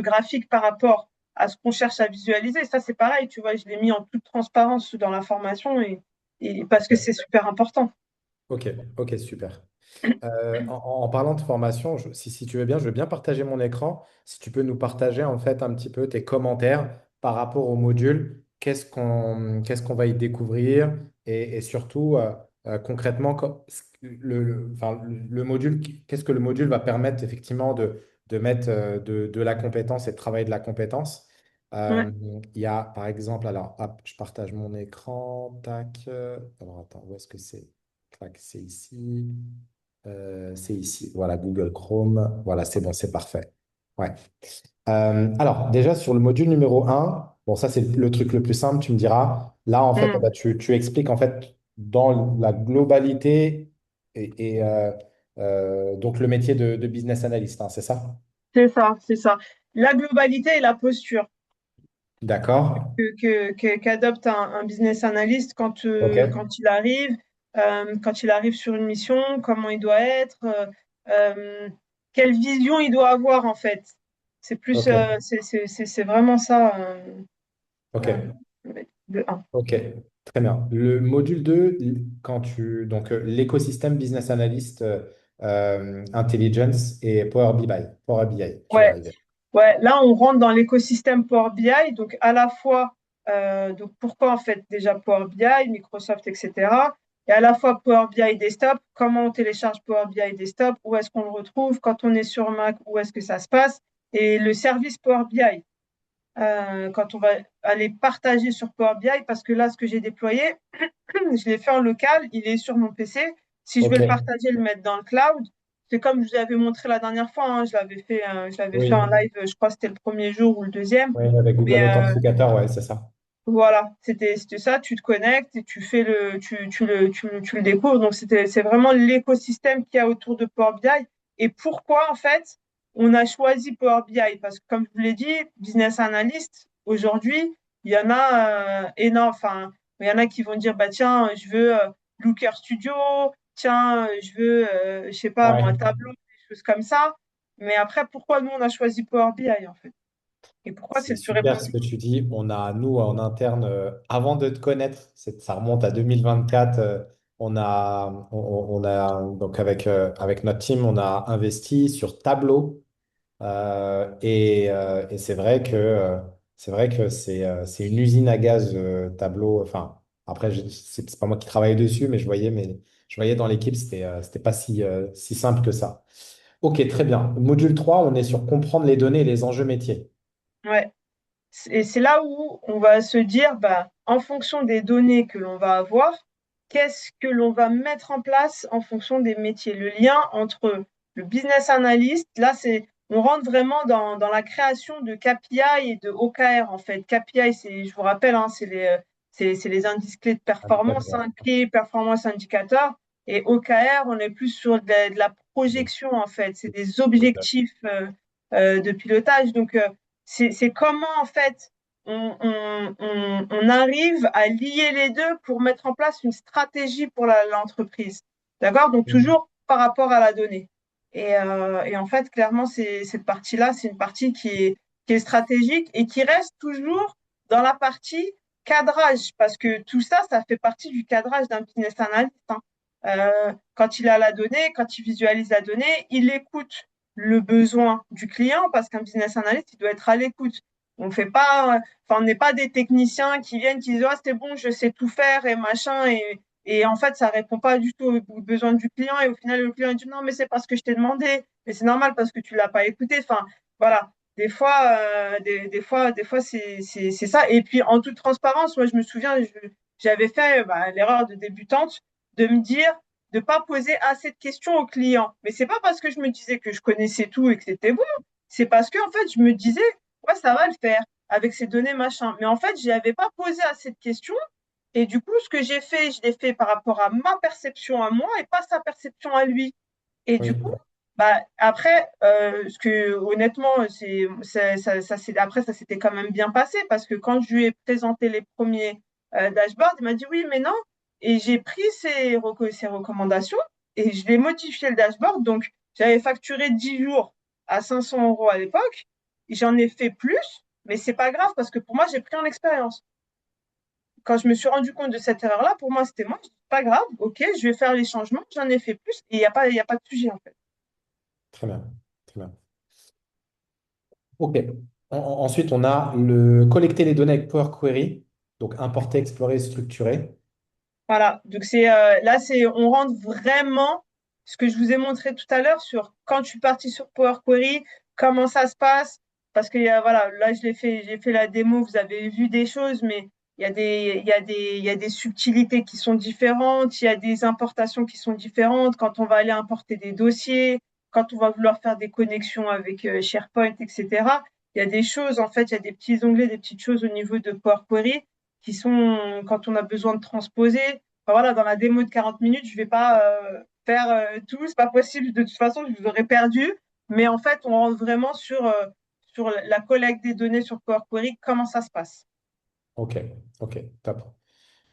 graphique par rapport à ce qu'on cherche à visualiser. Ça, c'est pareil, tu vois, je l'ai mis en toute transparence dans la formation et parce que c'est super important. Ok, ok, super. En parlant de formation, si tu veux bien, je veux bien partager mon écran. Si tu peux nous partager en fait un petit peu tes commentaires par rapport au module, qu'est-ce qu'on va y découvrir et surtout concrètement enfin, le module, qu'est-ce que le module va permettre effectivement de mettre de la compétence et de travailler de la compétence. Ouais. Euh, il y a par exemple, alors hop, je partage mon écran, tac. Alors attends, où est-ce que c'est? Tac, c'est ici. C'est ici. Voilà, Google Chrome. Voilà, c'est bon, c'est parfait. Ouais. Alors, déjà, sur le module numéro un, bon, ça, c'est le truc le plus simple, tu me diras. Là, en fait, Mm. bah, tu expliques, en fait, dans la globalité donc le métier de business analyst, hein, c'est ça? C'est ça, c'est ça. La globalité et la posture D'accord. qu'adopte un business analyst OK. quand il arrive sur une mission, comment il doit être, euh, quelle vision il doit avoir en fait. C'est plus, OK. c'est vraiment ça, euh, OK. le un. OK. Très bien. Le module 2, donc l'écosystème business analyst intelligence et Power BI. Power BI, je vais y Ouais, arriver. ouais, là, on rentre dans l'écosystème Power BI, donc à la fois, donc pourquoi en fait déjà Power BI, Microsoft, etc. Et à la fois Power BI Desktop, comment on télécharge Power BI Desktop, où est-ce qu'on le retrouve, quand on est sur Mac, où est-ce que ça se passe, et le service Power BI, quand on va aller partager sur Power BI, parce que là, ce que j'ai déployé, je l'ai fait en local, il est sur mon PC. Si je veux le OK. partager, le mettre dans le cloud, c'est comme je vous avais montré la dernière fois, hein, je l'avais fait en Oui. live, je crois que c'était le premier jour ou le deuxième. Oui, avec Mais Google Authenticator, ouais, c'est ça. voilà, c'était ça, tu te connectes et tu le découvres. Donc c'est vraiment l'écosystème qu'il y a autour de Power BI. Et pourquoi en fait on a choisi Power BI? Parce que comme je vous l'ai dit, business analyst, aujourd'hui, il y en a énorme. Enfin, il y en a qui vont dire, bah tiens, je veux Looker Studio, tiens, je veux, je sais pas, moi, Ouais. Tableau, des choses comme ça. Mais après, pourquoi nous on a choisi Power BI en fait? Et pourquoi c'est C'est le plus super ce répandu? que tu dis. Nous, en interne, avant de te connaître, ça remonte à 2024, donc avec notre team, on a investi sur Tableau. Et c'est vrai que c'est une usine à gaz, Tableau. Enfin, après, c'est pas moi qui travaillais dessus, mais je voyais dans l'équipe, c'était pas si simple que ça. Ok, très bien. Module 3, on est sur comprendre les données et les enjeux métiers. Ouais. Et c'est là où on va se dire, bah, en fonction des données que l'on va avoir, qu'est-ce que l'on va mettre en place en fonction des métiers? Le lien entre le business analyst, là, on rentre vraiment dans la création de KPI et de OKR, en fait. KPI, je vous rappelle, hein, c'est les indices clés de performance, Indicateur. hein, clés, performance, indicateurs. Et OKR, on est plus sur de la projection, en fait. C'est des objectifs de pilotage. Donc, c'est comment en fait on arrive à lier les deux pour mettre en place une stratégie pour l'entreprise. D'accord? Donc toujours par rapport à la donnée. Et en fait, clairement, cette partie-là, c'est une partie qui est stratégique et qui reste toujours dans la partie cadrage, parce que tout ça, ça fait partie du cadrage d'un business analyst, hein. Quand il a la donnée, quand il visualise la donnée, il écoute le besoin du client parce qu'un business analyst, il doit être à l'écoute. On fait pas, enfin, on n'est pas des techniciens qui viennent, qui disent, ah, c'est bon, je sais tout faire et machin. Et en fait, ça répond pas du tout aux besoins du client. Et au final, le client il dit, non, mais c'est parce que je t'ai demandé. Mais c'est normal parce que tu l'as pas écouté. Enfin, voilà. Des fois, c'est ça. Et puis, en toute transparence, moi, je me souviens, j'avais fait bah, l'erreur de débutante de me dire, de pas poser assez de questions aux clients. Mais c'est pas parce que je me disais que je connaissais tout et que c'était bon. C'est parce que, en fait, je me disais, ouais, ça va le faire avec ces données, machin. Mais en fait, je n'avais pas posé assez de questions. Et du coup, ce que j'ai fait, je l'ai fait par rapport à ma perception à moi et pas sa perception à lui. Et du coup, Oui. Bah, après, honnêtement, après, ça s'était quand même bien passé parce que quand je lui ai présenté les premiers dashboards, il m'a dit oui, mais non. Et j'ai pris ses recommandations et je l'ai modifié le dashboard. Donc, j'avais facturé 10 jours à 500 euros à l'époque. J'en ai fait plus, mais c'est pas grave parce que pour moi, j'ai pris en expérience. Quand je me suis rendu compte de cette erreur-là, pour moi, c'était moi. Je dis, pas grave, ok, je vais faire les changements. J'en ai fait plus et il y a pas de sujet en fait. Très bien. Très bien. OK. Ensuite, on a le collecter les données avec Power Query. Donc, importer, explorer, structurer. Voilà, donc là, on rentre vraiment ce que je vous ai montré tout à l'heure sur quand je suis partie sur Power Query, comment ça se passe, parce que voilà, là, j'ai fait la démo, vous avez vu des choses, mais il y a des subtilités qui sont différentes, il y a des importations qui sont différentes quand on va aller importer des dossiers, quand on va vouloir faire des connexions avec SharePoint, etc. Il y a des choses, en fait, il y a des petits onglets, des petites choses au niveau de Power Query qui sont, quand on a besoin de transposer, enfin, voilà, dans la démo de 40 minutes, je vais pas faire tout, c'est pas possible. De toute façon, je vous aurais perdu. Mais en fait, on rentre vraiment sur la collecte des données sur Power Query, comment ça se passe. OK. OK. Top.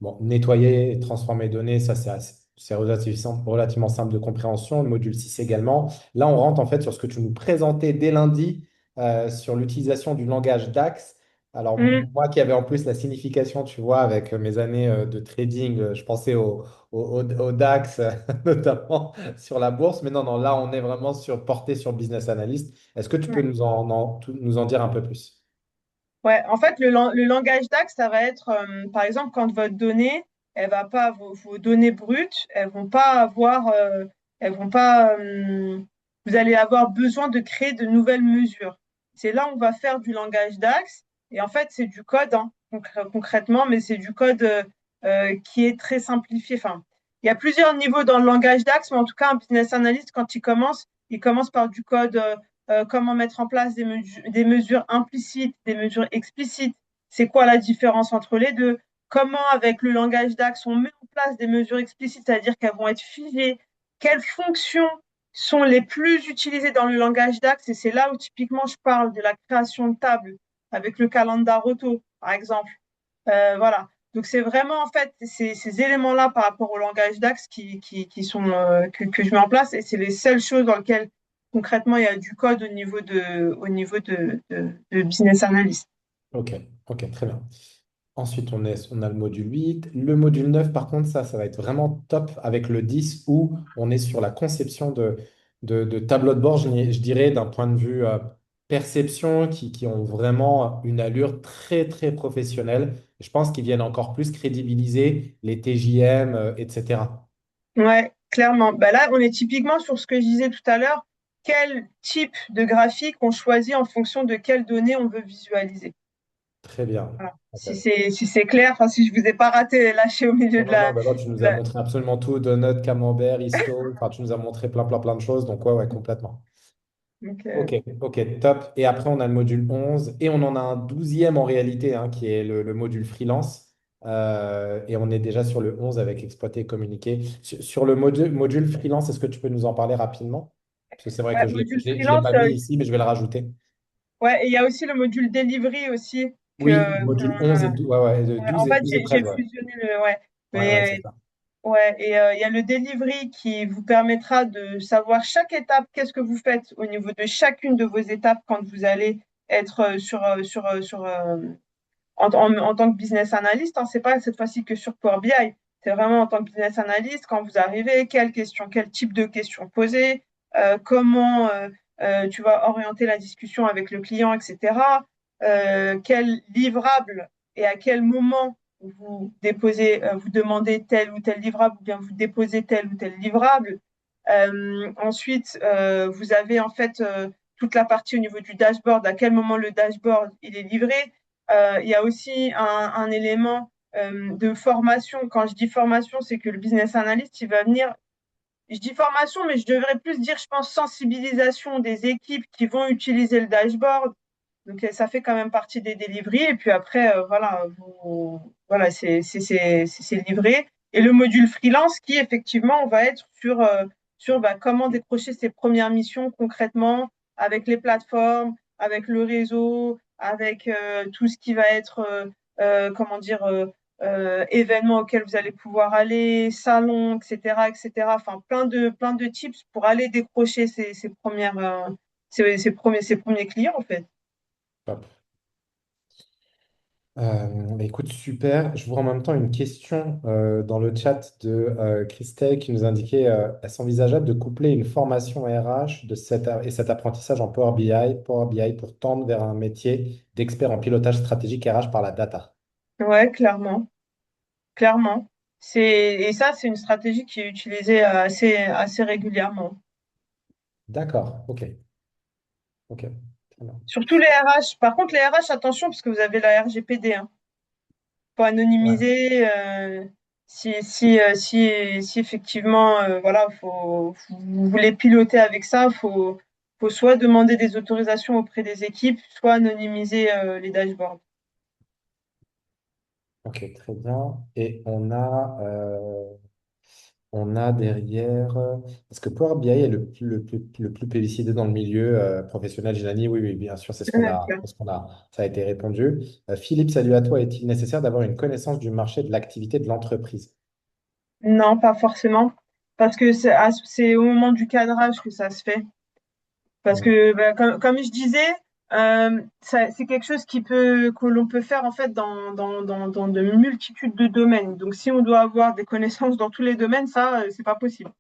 Bon, nettoyer et transformer les données, ça c'est relativement simple de compréhension. Le module 6 également. Là, on rentre en fait sur ce que tu nous présentais dès lundi sur l'utilisation du langage DAX. Alors, Mm. moi qui avais en plus la signification, tu vois, avec mes années de trading, je pensais au DAX, notamment sur la bourse. Mais non, non, là, on est vraiment porté sur Business Analyst. Est-ce que tu peux Ouais. nous en dire un peu plus? Ouais, en fait, le langage DAX, ça va être, par exemple, quand votre donnée, elle va pas, vos données brutes, elles vont pas, vous allez avoir besoin de créer de nouvelles mesures. C'est là où on va faire du langage DAX. Et en fait, c'est du code, hein, concrètement, mais c'est du code qui est très simplifié. Enfin, il y a plusieurs niveaux dans le langage DAX, mais en tout cas, un business analyst, quand il commence par du code. Comment mettre en place des mesures implicites, des mesures explicites. C'est quoi la différence entre les deux? Comment, avec le langage DAX, on met en place des mesures explicites, c'est-à-dire qu'elles vont être figées? Quelles fonctions sont les plus utilisées dans le langage DAX? Et c'est là où typiquement je parle de la création de tables avec le calendar auto, par exemple. Voilà. Donc c'est vraiment en fait ces éléments-là par rapport au langage DAX qui sont que je mets en place et c'est les seules choses dans lesquelles concrètement il y a du code au niveau de business analyst. OK. OK, très bien. Ensuite, on a le module 8. Le module 9, par contre, ça va être vraiment top avec le 10 où on est sur la conception de tableaux de bord, je dirais, d'un point de vue perception, qui ont vraiment une allure très, très professionnelle. Je pense qu'ils viennent encore plus crédibiliser les TJM, etc. Ouais, clairement. Bah là, on est typiquement sur ce que je disais tout à l'heure. Quel type de graphique on choisit en fonction de quelles données on veut visualiser. Très bien. Voilà. OK. Si c'est clair, enfin si je vous ai pas raté lâché au milieu Non, de non, non, la, bah là, tu nous de as la- montré absolument tout, donuts, camembert, histo, enfin, tu nous as montré plein, plein, plein de choses. Donc, ouais, ouais, complètement. Donc, Ok, ok, top. Et après, on a le module 11 et on en a un douzième en réalité, hein, qui est le module freelance. Et on est déjà sur le 11 avec exploiter et communiquer. Sur le module freelance, est-ce que tu peux nous en parler rapidement? Parce que c'est vrai ouais, que module je l'ai freelance, pas mis ici, mais je vais le rajouter. ouais, et il y a aussi le module delivery aussi Oui, que module l'on 11 et a. 12, ouais, ouais, Ouais, en fait, 12 et j'ai 13, ouais. fusionné le. Ouais. Ouais, ouais, Mais c'est ça. ouais, et il y a le delivery qui vous permettra de savoir chaque étape, qu'est-ce que vous faites au niveau de chacune de vos étapes quand vous allez être en tant que business analyst. Hein, c'est pas cette fois-ci que sur Power BI. C'est vraiment en tant que business analyst, quand vous arrivez, quelles questions, quel type de questions poser, comment tu vas orienter la discussion avec le client, etc. Quel livrable et à quel moment vous déposez, vous demandez tel ou tel livrable ou bien vous déposez tel ou tel livrable. Ensuite, vous avez en fait toute la partie au niveau du dashboard, à quel moment le dashboard il est livré. Il y a aussi un élément de formation. Quand je dis formation, c'est que le business analyst, il va venir. Je dis formation, mais je devrais plus dire, je pense, sensibilisation des équipes qui vont utiliser le dashboard. Donc, ça fait quand même partie des deliveries. Et puis après, voilà, voilà, c'est livré. Et le module freelance qui, effectivement, on va être sur sur comment décrocher ses premières missions concrètement avec les plateformes, avec le réseau, avec tout ce qui va être, comment dire, événements auxquels vous allez pouvoir aller, salons, etc., etc. Enfin, plein de tips pour aller décrocher ces premières, ces premiers clients, en fait. Top. Bah, écoute, super. Je vois en même temps une question dans le chat de Christelle qui nous indiquait est-ce envisageable de coupler une formation RH et cet apprentissage en Power BI pour tendre vers un métier d'expert en pilotage stratégique RH par la data? Ouais, clairement, clairement. Et ça, c'est une stratégie qui est utilisée assez régulièrement. D'accord, ok, ok. Très bien. Surtout les RH. Par contre, les RH, attention, parce que vous avez la RGPD, hein. Faut Ouais, anonymiser. Si effectivement, voilà, vous voulez piloter avec ça, faut soit demander des autorisations auprès des équipes, soit anonymiser les dashboards. ok, très bien. Et on a derrière, parce que Power BI est le plus plébiscité dans le milieu professionnel, Gilani. Oui, oui, bien sûr, ça a été répondu. Philippe, salut à toi. Est-il nécessaire d'avoir une connaissance du marché de l'activité de l'entreprise? Non, pas forcément, parce que c'est au moment du cadrage que ça se fait. Parce Mm. que, comme je disais, c'est quelque chose que l'on peut faire en fait dans de multitudes de domaines. Donc, si on doit avoir des connaissances dans tous les domaines, ça, c'est pas possible.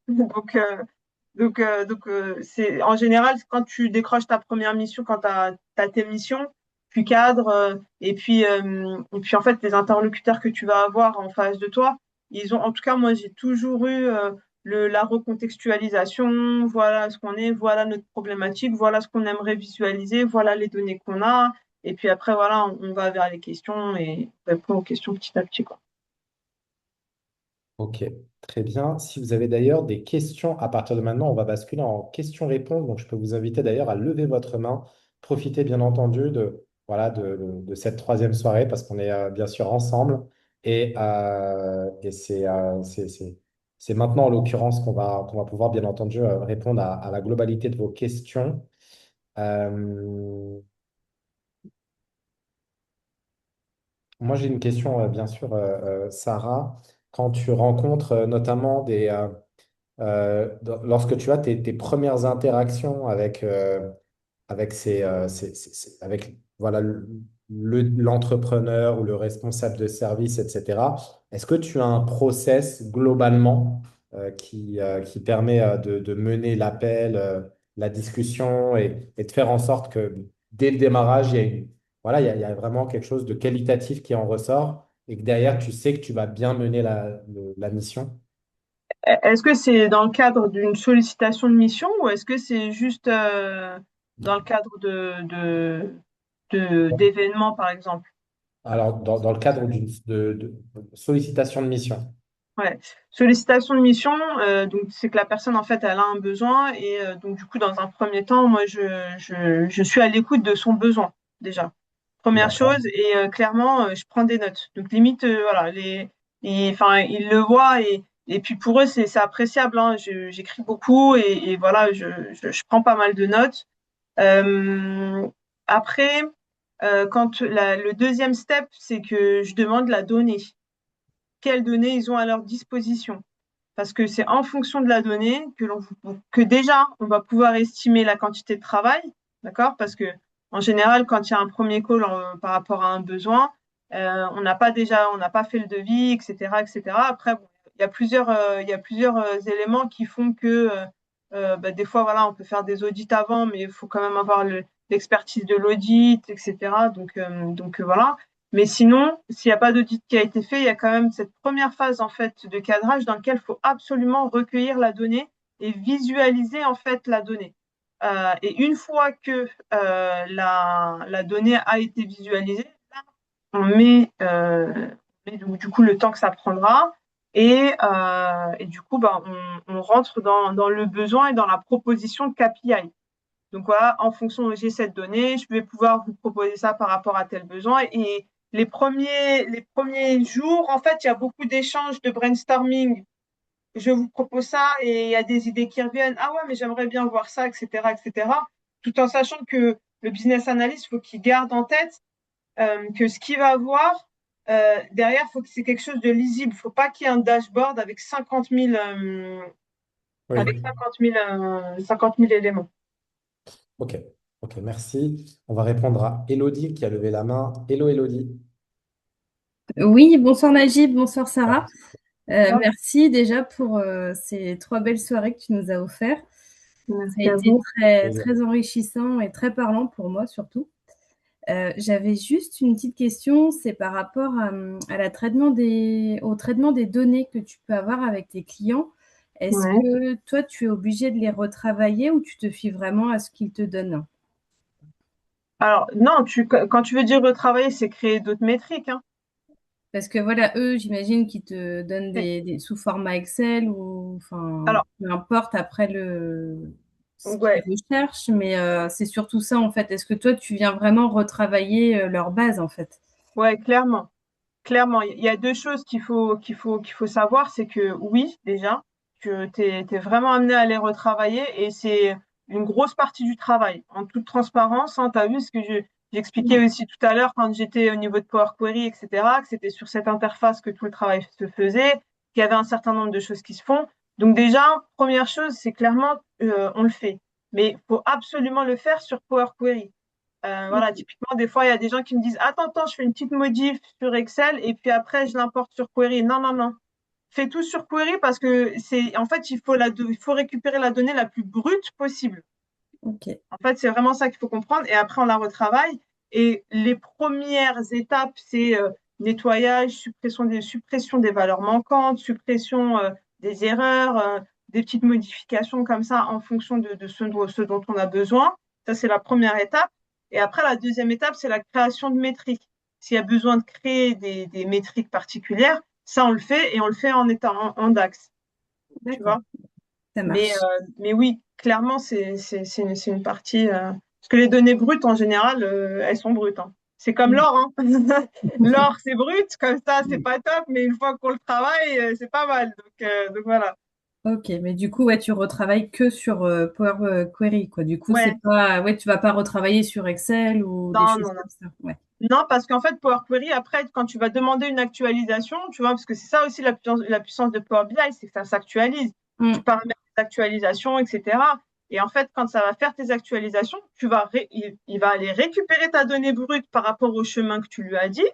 C'est en général quand tu décroches ta première mission, quand tu as tes missions, tu cadres et puis en fait les interlocuteurs que tu vas avoir en face de toi, ils ont en tout cas moi j'ai toujours eu la recontextualisation, voilà ce qu'on est, voilà notre problématique, voilà ce qu'on aimerait visualiser, voilà les données qu'on a et puis après voilà on va vers les questions et on répond aux questions petit à petit quoi. Ok, très bien. Si vous avez d'ailleurs des questions à partir de maintenant, on va basculer en questions-réponses. Donc, je peux vous inviter d'ailleurs à lever votre main. Profitez bien entendu voilà, de cette troisième soirée parce qu'on est bien sûr ensemble. Et c'est maintenant, en l'occurrence, qu'on va pouvoir bien entendu répondre à la globalité de vos questions. Euh, Moi, j'ai une question, bien sûr, Sarah. Quand tu rencontres notamment lorsque tu as tes premières interactions avec avec voilà, l'entrepreneur ou le responsable de service, etc., est-ce que tu as un process globalement qui permet de mener l'appel, la discussion et de faire en sorte que dès le démarrage, il y a vraiment quelque chose de qualitatif qui en ressort et que derrière, tu sais que tu vas bien mener la mission? Est-ce que c'est dans le cadre d'une sollicitation de mission ou est-ce que c'est juste dans le cadre d'événements, par exemple? Alors, dans le cadre de sollicitation de mission. Ouais. Sollicitation de mission, donc c'est que la personne, en fait, elle a un besoin et donc, du coup, dans un premier temps, moi, je suis à l'écoute de son besoin, déjà. Première D'accord. chose, et clairement, je prends des notes. Donc, limite, voilà, enfin, ils le voient et puis pour eux, c'est appréciable, hein. J'écris beaucoup et voilà, je prends pas mal de notes. Euh, après, le deuxième step, c'est que je demande la donnée. Quelles données ils ont à leur disposition? Parce que c'est en fonction de la donnée que déjà, on va pouvoir estimer la quantité de travail, d'accord? Parce que en général, quand il y a un premier call par rapport à un besoin, on n'a pas fait le devis, etc., etc. Après, bon, il y a plusieurs éléments qui font que des fois, voilà, on peut faire des audits avant, mais il faut quand même avoir l'expertise de l'audit, etc. Voilà. Mais sinon, s'il n'y a pas d'audit qui a été fait, il y a quand même cette première phase en fait de cadrage dans laquelle il faut absolument recueillir la donnée et visualiser en fait la donnée. Et une fois que la donnée a été visualisée, là, on met du coup le temps que ça prendra et du coup on rentre dans le besoin et dans la proposition de KPI. Donc voilà, en fonction de j'ai cette donnée, je vais pouvoir vous proposer ça par rapport à tel besoin. Et les premiers jours, en fait, il y a beaucoup d'échanges, de brainstorming je vous propose ça et il y a des idées qui reviennent. Ah ouais, mais j'aimerais bien voir ça, etc., etc. Tout en sachant que le business analyst, faut qu'il garde en tête que ce qu'il va avoir derrière, faut que c'est quelque chose de lisible. Faut pas qu'il y ait un dashboard avec Oui. 50 000 éléments. Ok. Ok, merci. On va répondre à Elodie qui a levé la main. Hello, Elodie. Oui, bonsoir Najib, bonsoir Ah, Sarah. Ah, Merci déjà pour ces trois belles soirées que tu nous as offertes. Ça a merci à été vous. très, plaisir. très enrichissant et très parlant pour moi surtout. J'avais juste une petite question, c'est par rapport au traitement des données que tu peux avoir avec tes clients. Est-ce Ouais. que toi, tu es obligé de les retravailler ou tu te fies vraiment à ce qu'ils te donnent? Alors, non, quand tu veux dire retravailler, c'est créer d'autres métriques, hein. Parce que voilà, eux, j'imagine qu'ils te donnent C'est- sous format Excel ou enfin, Alors, peu importe après ce qu'ils ouais, recherchent, mais c'est surtout ça en fait. Est-ce que toi, tu viens vraiment retravailler leur base en fait? ouais, clairement. Clairement, il y a deux choses qu'il faut savoir, c'est que oui, déjà, que tu es vraiment amené à les retravailler et c'est une grosse partie du travail. En toute transparence, hein, tu as vu ce que j'expliquais aussi tout à l'heure quand j'étais au niveau de Power Query, etc., que c'était sur cette interface que tout le travail se faisait, qu'il y avait un certain nombre de choses qui se font. Donc déjà, première chose, c'est clairement, on le fait. Mais il faut absolument le faire sur Power Query. Voilà, typiquement, des fois, il y a des gens qui me disent, attends, attends, je fais une petite modif sur Excel et puis après, je l'importe sur Query. Non, non, non. Fais tout sur Query parce que en fait, il faut récupérer la donnée la plus brute possible. Ok, En fait, c'est vraiment ça qu'il faut comprendre et après, on la retravaille. Et les premières étapes, c'est nettoyage, suppression des valeurs manquantes, suppression des erreurs, des petites modifications comme ça en fonction de ce dont on a besoin. Ça, c'est la première étape. Et après, la deuxième étape, c'est la création de métriques. S'il y a besoin de créer des métriques particulières, ça, on le fait et on le fait en étant en DAX, tu d'accord, vois. ça Mais, marche. oui, clairement, c'est une partie. Parce que les données brutes, en général, elles sont brutes, hein. C'est comme l'or, hein. L'or, c'est brut, comme ça, c'est pas top, mais une fois qu'on le travaille, c'est pas mal. Donc voilà. Ok, mais du coup, ouais, tu retravailles que sur Power Query, quoi. Du coup, c'est Ouais, pas, ouais, tu vas pas retravailler sur Excel ou des non, choses non, non. comme ça. Ouais. Non, parce qu'en fait, Power Query, après, quand tu vas demander une actualisation, tu vois, parce que c'est ça aussi la puissance de Power BI, c'est que ça s'actualise. Tu Mm. paramètres tes actualisations, etc. Et en fait, quand ça va faire tes actualisations, il va aller récupérer ta donnée brute par rapport au chemin que tu lui as dit.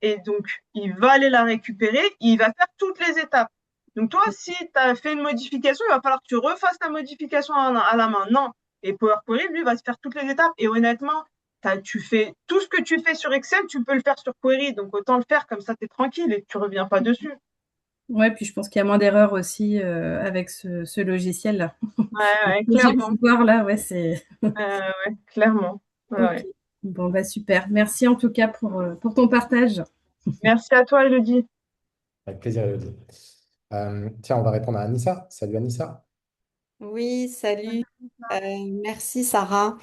Et donc, il va aller la récupérer, il va faire toutes les étapes. Donc, toi, si tu as fait une modification, il va falloir que tu refasses la modification à la main. Non. Et Power Query, lui, va se faire toutes les étapes. Et honnêtement, tu fais tout ce que tu fais sur Excel, tu peux le faire sur Query. Donc, autant le faire comme ça, tu es tranquille et tu reviens pas dessus. Ouais, puis je pense qu'il y a moins d'erreurs aussi avec ce logiciel-là. Ouais, ouais, Que j'ai clairement. pu voir là, ouais, c'est Ouais, clairement. Ouais, ok. ouais. Bon, bah super. Merci en tout cas pour ton partage. Merci à toi, Elodie. Avec plaisir, Elodie. Tiens, on va répondre à Anissa. Salut, Anissa. Oui, salut. Merci Sarah.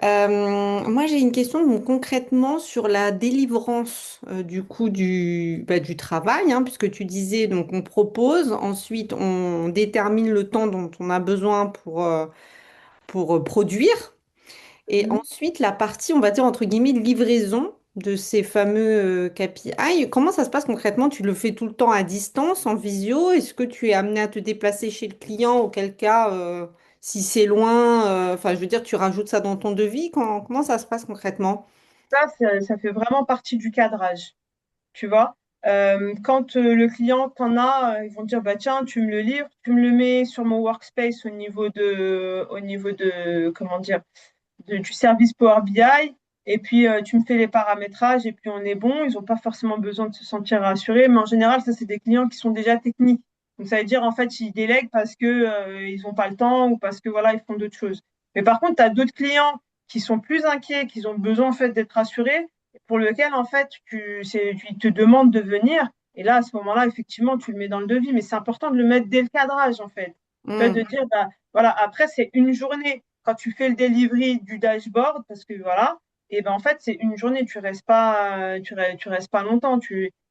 Moi j'ai une question donc, concrètement sur la délivrance du coup du travail, hein, puisque tu disais donc on propose, ensuite on détermine le temps dont on a besoin pour produire. Et Mhm. ensuite, la partie, on va dire, entre guillemets, livraison de ces fameux KPI, comment ça se passe concrètement? Tu le fais tout le temps à distance, en visio? Est-ce que tu es amené à te déplacer chez le client? Auquel cas, si c'est loin, enfin, je veux dire, tu rajoutes ça dans ton devis? Comment ça se passe concrètement? Ça fait vraiment partie du cadrage. Tu vois. Quand le client t'en a, ils vont te dire, bah tiens, tu me le livres, tu me le mets sur mon workspace comment dire, du service Power BI, et puis tu me fais les paramétrages, et puis on est bon. Ils n'ont pas forcément besoin de se sentir rassurés, mais en général, ça, c'est des clients qui sont déjà techniques. Donc ça veut dire, en fait, ils délèguent parce que ils n'ont pas le temps ou parce que voilà, ils font d'autres choses. Mais par contre, tu as d'autres clients qui sont plus inquiets, qui ont besoin en fait d'être rassurés, pour lequel en fait, ils te demandent de venir. Et là, à ce moment-là, effectivement, tu le mets dans le devis, mais c'est important de le mettre dès le cadrage, en fait. Tu vois, Hmm. de dire, bah, voilà, après, c'est une journée. Quand tu fais le delivery du dashboard, parce que voilà, et ben en fait, c'est une journée. Tu restes pas longtemps.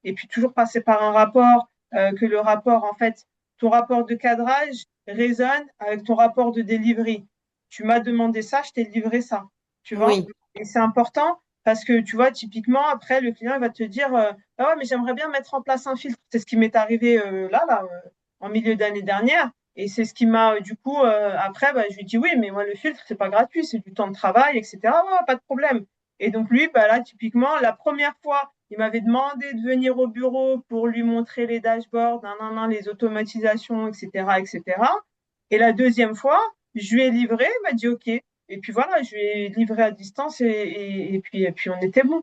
Et puis toujours passer par un rapport, que le rapport, en fait, ton rapport de cadrage résonne avec ton rapport de delivery. Tu m'as demandé ça, je t'ai livré ça. Tu vois? Oui, Et c'est important parce que, tu vois, typiquement, après, le client il va te dire, ah ouais, mais j'aimerais bien mettre en place un filtre. C'est ce qui m'est arrivé en milieu d'année dernière. Et c'est ce qui m'a, du coup, après, bah, je lui dis, oui, mais moi, le filtre, c'est pas gratuit, c'est du temps de travail, etc. Ouais, pas de problème. Et donc, lui, bah, là, typiquement, la première fois, il m'avait demandé de venir au bureau pour lui montrer les dashboards, les automatisations, etc., etc. Et cetera. Et la deuxième fois, je lui ai livré, il m'a dit OK. Et puis voilà, je lui ai livré à distance et puis on était bon.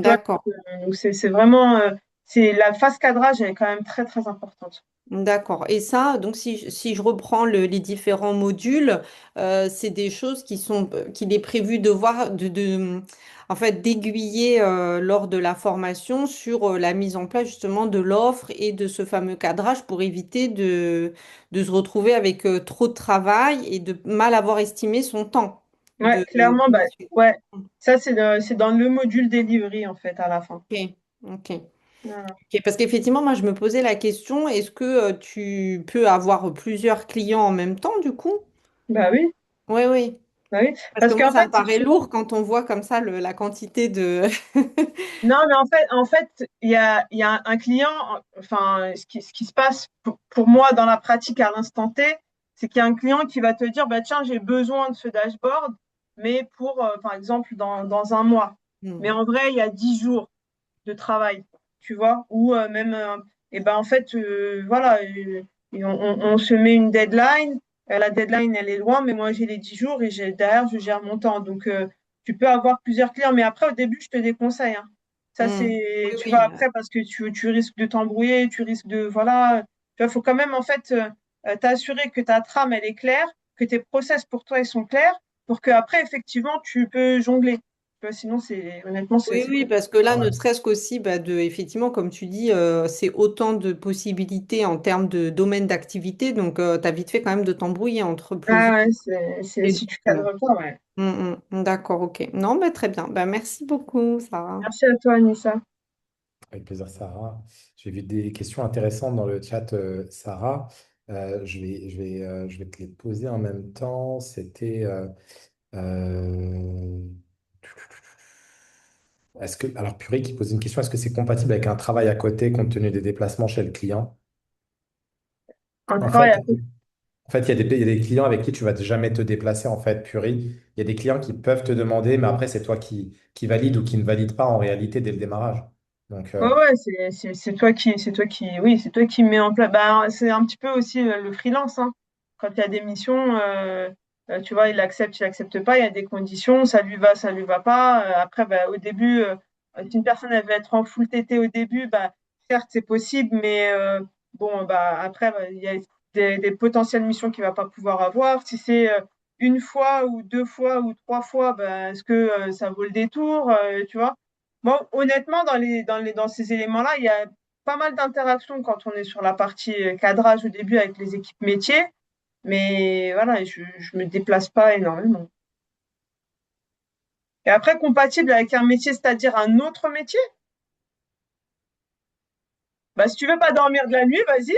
Tu vois, d'accord. donc c'est vraiment, c'est la phase cadrage, elle est quand même très, très importante. D'accord. Et ça, donc si je reprends les différents modules, c'est des choses qu'il est prévu de voir, en fait, d'aiguiller lors de la formation sur la mise en place justement de l'offre et de ce fameux cadrage pour éviter de se retrouver avec trop de travail et de mal avoir estimé son temps Ouais, de clairement, bah, mission. ouais. Ça, c'est dans le module delivery, en fait, à la fin. Ok, ok. Voilà. Ok, parce qu'effectivement, moi, je me posais la question, est-ce que tu peux avoir plusieurs clients en même temps, du coup? Bah oui, Oui, oui. bah oui. Parce que Parce moi, qu'en ça fait, me si paraît tu lourd quand on voit comme ça la quantité de... Non, mais en fait, il y a un client, enfin, ce qui se passe pour moi dans la pratique à l'instant T, c'est qu'il y a un client qui va te dire, bah, tiens, j'ai besoin de ce dashboard, mais pour, par exemple, dans un mois. Mais Hmm. en vrai, il y a 10 jours de travail, tu vois, ou même, et ben, en fait, voilà, et on se met une deadline. La deadline, elle est loin, mais moi, j'ai les 10 jours et derrière, je gère mon temps. Donc, tu peux avoir plusieurs clients, mais après, au début, je te déconseille, hein. Ça, Hmm. c'est, Oui, tu vois, oui. après, parce que tu risques de t'embrouiller, tu risques de, voilà, tu vois, faut quand même, en fait, t'assurer que ta trame, elle est claire, que tes process pour toi, ils sont clairs, pour que après, effectivement, tu peux jongler. Tu vois, sinon, honnêtement, Oui, c'est oui, pas. parce que là, Ah ouais. ne serait-ce qu'aussi, bah, effectivement, comme tu dis, c'est autant de possibilités en termes de domaine d'activité, donc tu as vite fait quand même de t'embrouiller entre Ah plusieurs. ouais, Et si donc, tu cadres pas, ouais. d'accord, ok. Non, mais très bien. Bah, merci beaucoup, Sarah. Merci à toi, Anissa. Avec plaisir, Sarah. J'ai vu des questions intéressantes dans le chat, Sarah. Je vais te les poser en même temps. C'était euh, alors Purée qui pose une question, est-ce que c'est compatible avec un travail à côté compte tenu des déplacements chez le client? Un En travail fait, à côté. il y a des clients avec qui tu vas jamais te déplacer, en fait, Puri. Il y a des clients qui peuvent te demander, mais après, c'est toi qui valide ou qui ne valide pas en réalité dès le démarrage. Donc, Ouais, ouais, oui, c'est toi qui mets en place. Bah, c'est un petit peu aussi le freelance, hein. Quand il y a des missions, tu vois, il accepte pas, il y a des conditions, ça lui va pas. Après, bah, au début, si une personne elle veut être en full TT au début, bah, certes, c'est possible, mais bon, bah, après, bah, il y a des potentielles missions qu'il va pas pouvoir avoir. Si c'est une fois ou deux fois ou trois fois, bah, est-ce que ça vaut le détour, tu vois? Bon, honnêtement, dans ces éléments-là, il y a pas mal d'interactions quand on est sur la partie cadrage au début avec les équipes métiers, mais voilà, je me déplace pas énormément. Et après, compatible avec un métier, c'est-à-dire un autre métier, bah, si tu veux pas dormir de la nuit, vas-y,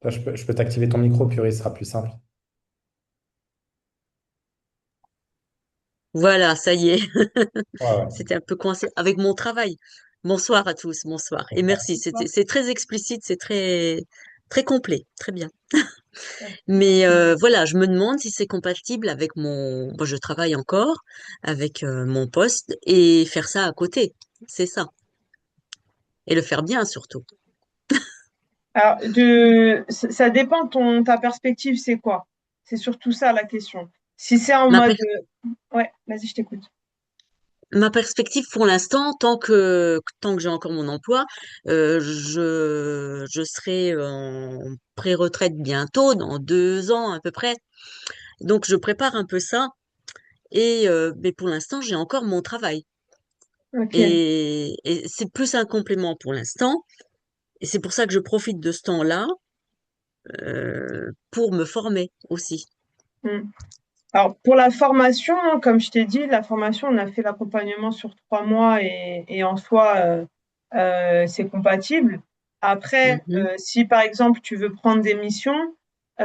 là, je peux t'activer ton micro, Purée, ce sera plus simple. Voilà, ça y est, Ouais, ouais. c'était un peu coincé avec mon travail. Bonsoir à tous, bonsoir. Et merci, hein. c'est très explicite, c'est très, très complet, très bien. Ouais. Mais voilà, je me demande si c'est compatible avec bon, je travaille encore avec mon poste et faire ça à côté, c'est ça. Et le faire bien surtout. Alors, ça dépend, ta perspective, c'est quoi? C'est surtout ça la question. Si c'est en Ma, mode. per- Ouais, vas-y, je t'écoute. Ma perspective pour l'instant, tant que j'ai encore mon emploi, je serai en pré-retraite bientôt, dans 2 ans à peu près. Donc je prépare un peu ça et mais pour l'instant j'ai encore mon travail Ok. et c'est plus un complément pour l'instant et c'est pour ça que je profite de ce temps-là pour me former aussi. Hmm. Alors, pour la formation, hein, comme je t'ai dit, la formation, on a fait l'accompagnement sur 3 mois et en soi, c'est compatible. Après, Mhm. si par exemple tu veux prendre des missions,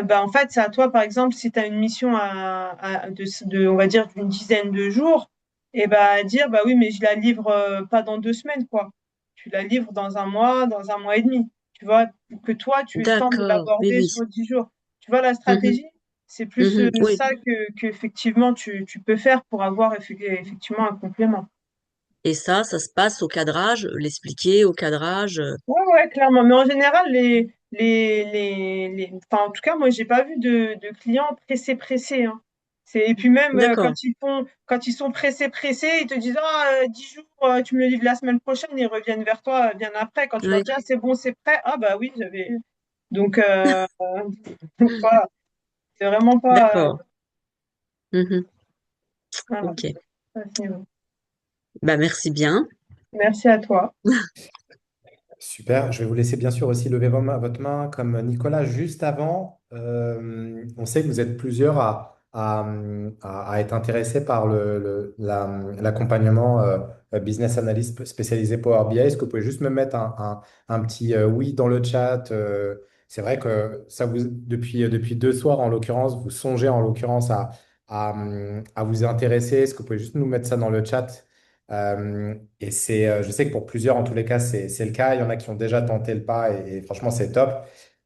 bah, en fait, c'est à toi, par exemple, si tu as une mission on va dire, d'une dizaine de jours, et bah, dire, bah oui, mais je la livre pas dans 2 semaines, quoi. Tu la livres dans un mois, dans un mois et demi. Tu vois, pour que toi, tu aies le temps de D'accord, oui, l'aborder oui. sur 10 jours. Tu vois la Mhm. stratégie? C'est plus Mhm. Oui. ça que effectivement tu peux faire pour avoir effectivement un complément. Et ça se passe au cadrage, l'expliquer au cadrage. Ouais, ouais, clairement. Mais en général, enfin, en tout cas, moi, j'ai pas vu de clients pressés, hein. Et puis même D'accord. quand ils sont pressés, ils te disent, 10 jours, tu me le livres la semaine prochaine, ils reviennent vers toi bien après. Quand tu leur Oui. dis, ah, c'est bon, c'est prêt, ah, bah oui, j'avais. Donc, donc voilà, c'est vraiment pas. D'accord. Mhm. Voilà, Ok. à ce niveau. Bah, merci bien. Merci à toi. Super. Je vais vous laisser bien sûr aussi lever votre main comme Nicolas juste avant. On sait que vous êtes plusieurs à être intéressés par l'accompagnement business analyst spécialisé Power BI. Est-ce que vous pouvez juste me mettre un petit oui dans le chat? C'est vrai que ça depuis 2 soirs, en l'occurrence, vous songez en l'occurrence à vous intéresser. Est-ce que vous pouvez juste nous mettre ça dans le chat? Et je sais que pour plusieurs, en tous les cas, c'est le cas. Il y en a qui ont déjà tenté le pas et franchement, c'est top.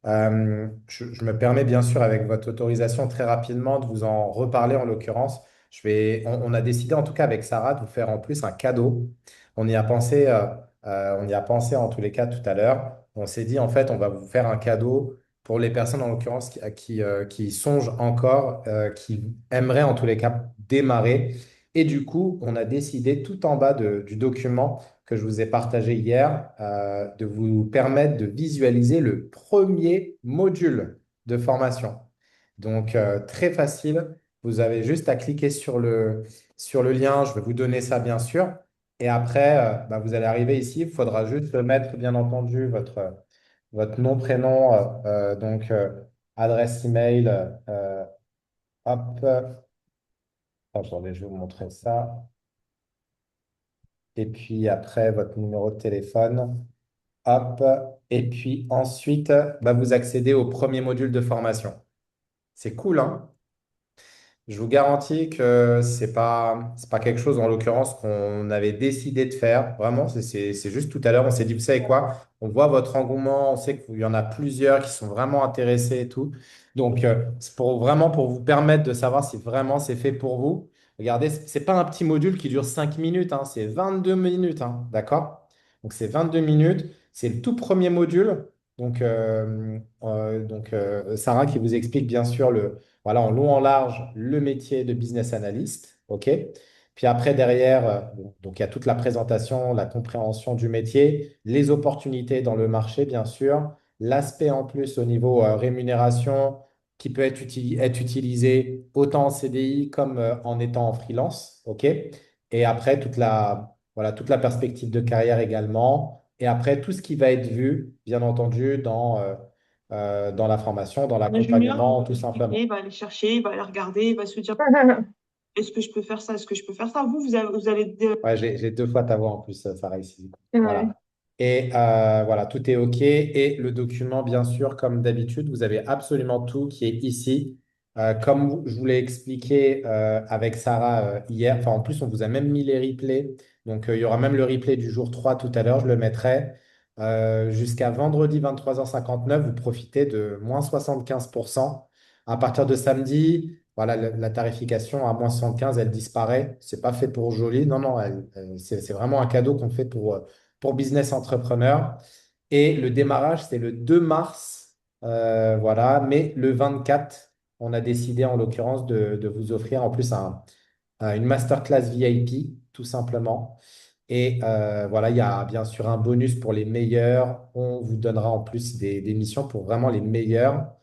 Je me permets bien sûr, avec votre autorisation, très rapidement de vous en reparler en l'occurrence. On a décidé en tout cas avec Sarah de vous faire en plus un cadeau. On y a pensé en tous les cas tout à l'heure. On s'est dit en fait, on va vous faire un cadeau pour les personnes en l'occurrence qui songent encore, qui aimeraient en tous les cas démarrer. Et du coup, on a décidé tout en bas du document que je vous ai partagé hier, de vous permettre de visualiser le premier module de formation. Donc, très facile. Vous avez juste à cliquer sur le lien. Je vais vous donner ça, bien sûr. Et après, bah, vous allez arriver ici. Il faudra juste mettre, bien entendu, votre nom, prénom, adresse email. Hop. Attendez, je vais vous montrer ça. Et puis après, votre numéro de téléphone. Hop. Et puis ensuite, bah, vous accédez au premier module de formation. C'est cool, hein? Je vous garantis que c'est pas quelque chose, en l'occurrence, qu'on avait décidé de faire. Vraiment, c'est juste tout à l'heure, on s'est dit, vous savez quoi? On voit votre engouement, on sait qu'il y en a plusieurs qui sont vraiment intéressés et tout. Donc, c'est vraiment pour vous permettre de savoir si vraiment c'est fait pour vous. Regardez, c'est pas un petit module qui dure 5 minutes, hein, c'est 22 minutes, hein, d'accord? Donc, c'est 22 minutes. C'est le tout premier module. Sarah qui vous explique bien sûr voilà, en long, en large, le métier de business analyst. OK? Puis après, derrière, donc il y a toute la présentation, la compréhension du métier, les opportunités dans le marché, bien sûr, l'aspect en plus au niveau rémunération qui peut être utilisé autant en CDI comme en étant en freelance. OK? Et après, toute la perspective de carrière également. Et après, tout ce qui va être vu, bien entendu, dans la formation, dans Un junior, il l'accompagnement, va tout cliquer, simplement. il va aller chercher, il va aller regarder, il va se dire, est-ce que je peux faire ça? Est-ce que je peux faire ça? Vous allez. Ouais, j'ai 2 fois ta voix en plus, Sarah, ici. Ouais. Voilà. Et voilà, tout est OK. Et le document, bien sûr, comme d'habitude, vous avez absolument tout qui est ici. Comme je vous l'ai expliqué avec Sarah hier, enfin, en plus, on vous a même mis les replays. Donc, il y aura même le replay du jour 3 tout à l'heure, je le mettrai. Jusqu'à vendredi 23h59, vous profitez de moins 75%. À partir de samedi, voilà, la tarification à moins 75, elle disparaît. C'est pas fait pour joli. Non, non, c'est vraiment un cadeau qu'on fait pour business entrepreneur. Et le démarrage, c'est le 2 mars. Voilà. Mais le 24, on a décidé en l'occurrence de vous offrir en plus une masterclass VIP, tout simplement. Et voilà, il y a bien sûr un bonus pour les meilleurs. On vous donnera en plus des missions pour vraiment les meilleurs.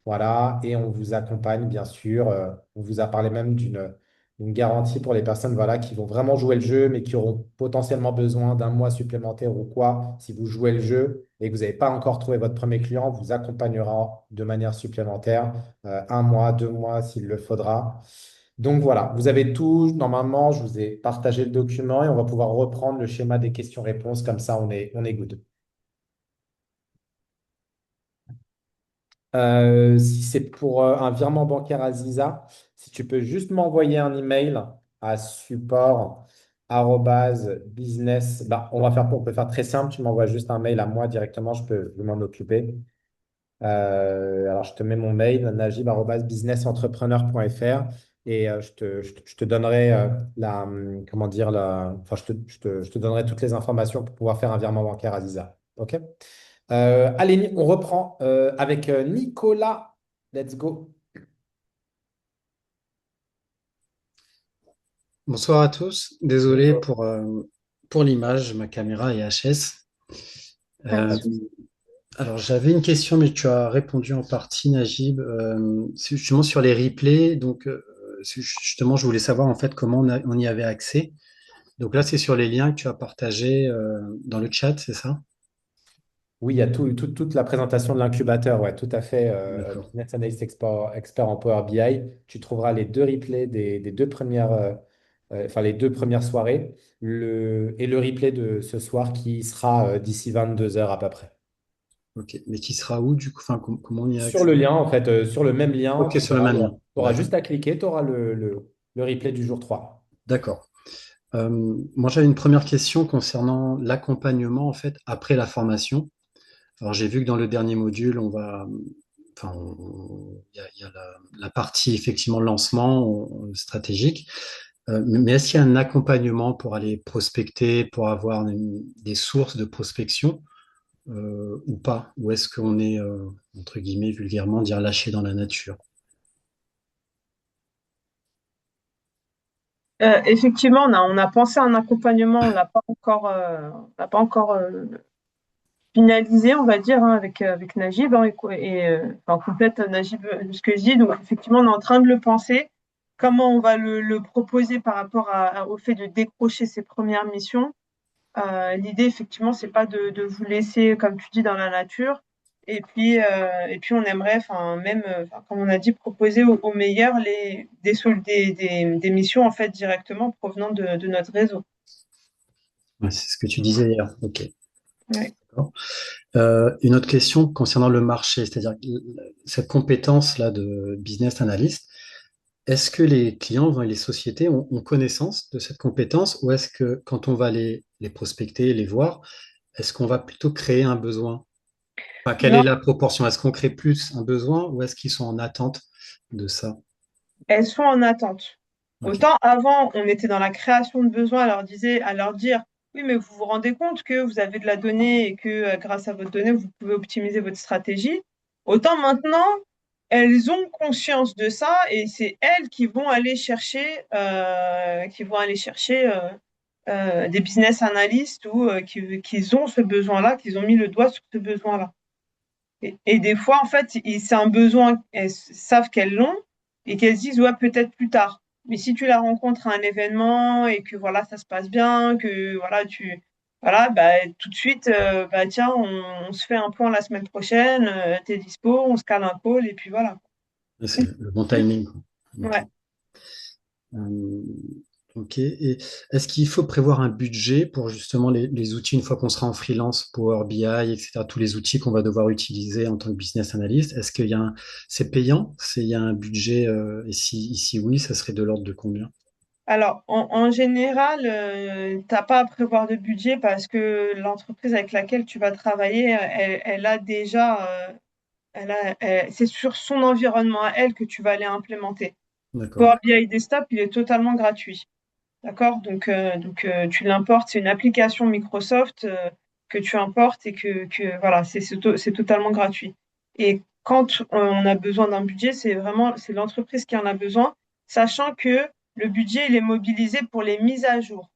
Voilà, et on vous accompagne, bien sûr. On vous a parlé même d'une garantie pour les personnes voilà, qui vont vraiment jouer le jeu, mais qui auront potentiellement besoin d'un mois supplémentaire ou quoi. Si vous jouez le jeu et que vous n'avez pas encore trouvé votre premier client, on vous accompagnera de manière supplémentaire, 1 mois, 2 mois s'il le faudra. Donc voilà, vous avez tout. Normalement, je vous ai partagé le document et on va pouvoir reprendre le schéma des questions-réponses. Comme ça, on est good. Si c'est pour un virement bancaire à Ziza, si tu peux juste m'envoyer un email à support@business. Bah, on peut faire très simple. Tu m'envoies juste un mail à moi directement. Je peux m'en occuper. Alors, je te mets mon mail, najib@businessentrepreneur.fr et je te donnerai comment dire, enfin, je te donnerai toutes les informations pour pouvoir faire un virement bancaire à Ziza. OK? Allez, on reprend avec Nicolas. Let's go. Bonsoir à tous. Désolé pour l'image, ma caméra est HS. Pas de Euh, souci. alors, j'avais une question, mais tu as répondu en partie, Najib. C'est justement sur les replays. Donc, justement, je voulais savoir en fait comment on y avait accès. Donc là, c'est sur les liens que tu as partagés dans le chat, c'est ça? Oui, il y a toute la présentation de l'incubateur, ouais, tout à fait. D'accord. Business Analyst expert en Power BI. Tu trouveras les deux replays des deux premières, enfin les deux premières soirées, et le replay de ce soir qui sera d'ici 22 heures à peu près. Ok. Mais qui sera où du coup? Enfin, comment on y a Sur accès? le lien, en fait, sur le même lien, Ok, sur le même lien. tu auras D'accord. juste à cliquer, tu auras le replay du jour 3. D'accord. Moi, j'avais une première question concernant l'accompagnement en fait après la formation. Alors, j'ai vu que dans le dernier module, enfin, il y a la partie effectivement lancement stratégique. Mais est-ce qu'il y a un accompagnement pour aller prospecter, pour avoir des sources de prospection ou pas? Ou est-ce qu'on est, entre guillemets, vulgairement, dire lâché dans la nature? Effectivement, on a pensé à un accompagnement, on l'a pas encore finalisé, on va dire, hein, avec Najib, hein, enfin, complète Najib ce que je dis. Donc, effectivement, on est en train de le penser. Comment on va le proposer par rapport au fait de décrocher ses premières missions. L'idée, effectivement, c'est pas de vous laisser, comme tu dis, dans la nature. Et puis on aimerait, enfin, même, enfin, comme on a dit, proposer aux meilleurs des missions, en fait, directement provenant de notre réseau. Ouais, c'est ce que tu disais hier. Ok. Ouais. D'accord. Une autre question concernant le marché, c'est-à-dire cette compétence-là de business analyst. Est-ce que les clients, les sociétés ont connaissance de cette compétence ou est-ce que quand on va les prospecter, les voir, est-ce qu'on va plutôt créer un besoin? Enfin, quelle est Non, la proportion? Est-ce qu'on crée plus un besoin ou est-ce qu'ils sont en attente de ça? elles sont en attente. Ok. Autant avant, on était dans la création de besoins, à leur dire, oui, mais vous vous rendez compte que vous avez de la donnée et que grâce à votre donnée, vous pouvez optimiser votre stratégie. Autant maintenant, elles ont conscience de ça et c'est elles qui vont aller chercher des business analysts ou qui ont ce besoin-là, qu'ils ont mis le doigt sur ce besoin-là. Et des fois, en fait, c'est un besoin, elles savent qu'elles l'ont et qu'elles se disent, ouais, peut-être plus tard. Mais si tu la rencontres à un événement et que voilà, ça se passe bien, que voilà, voilà, bah, tout de suite, bah, tiens, on se fait un point la semaine prochaine, t'es dispo, on se cale un call et puis voilà. C'est le bon timing, quoi. Ok. Ouais. Euh, ok. Et est-ce qu'il faut prévoir un budget pour justement les outils une fois qu'on sera en freelance, Power BI, etc., tous les outils qu'on va devoir utiliser en tant que business analyst? Est-ce qu'il y a c'est payant? Il y a un budget, et si oui, ça serait de l'ordre de combien? Alors, en général, t'as pas à prévoir de budget parce que l'entreprise avec laquelle tu vas travailler, elle a déjà, c'est sur son environnement à elle que tu vas aller implémenter. D'accord. Power BI Desktop, il est totalement gratuit. D'accord? Donc, tu l'importes, c'est une application Microsoft que tu importes et voilà, c'est totalement gratuit. Et quand on a besoin d'un budget, c'est l'entreprise qui en a besoin, sachant que le budget, il est mobilisé pour les mises à jour.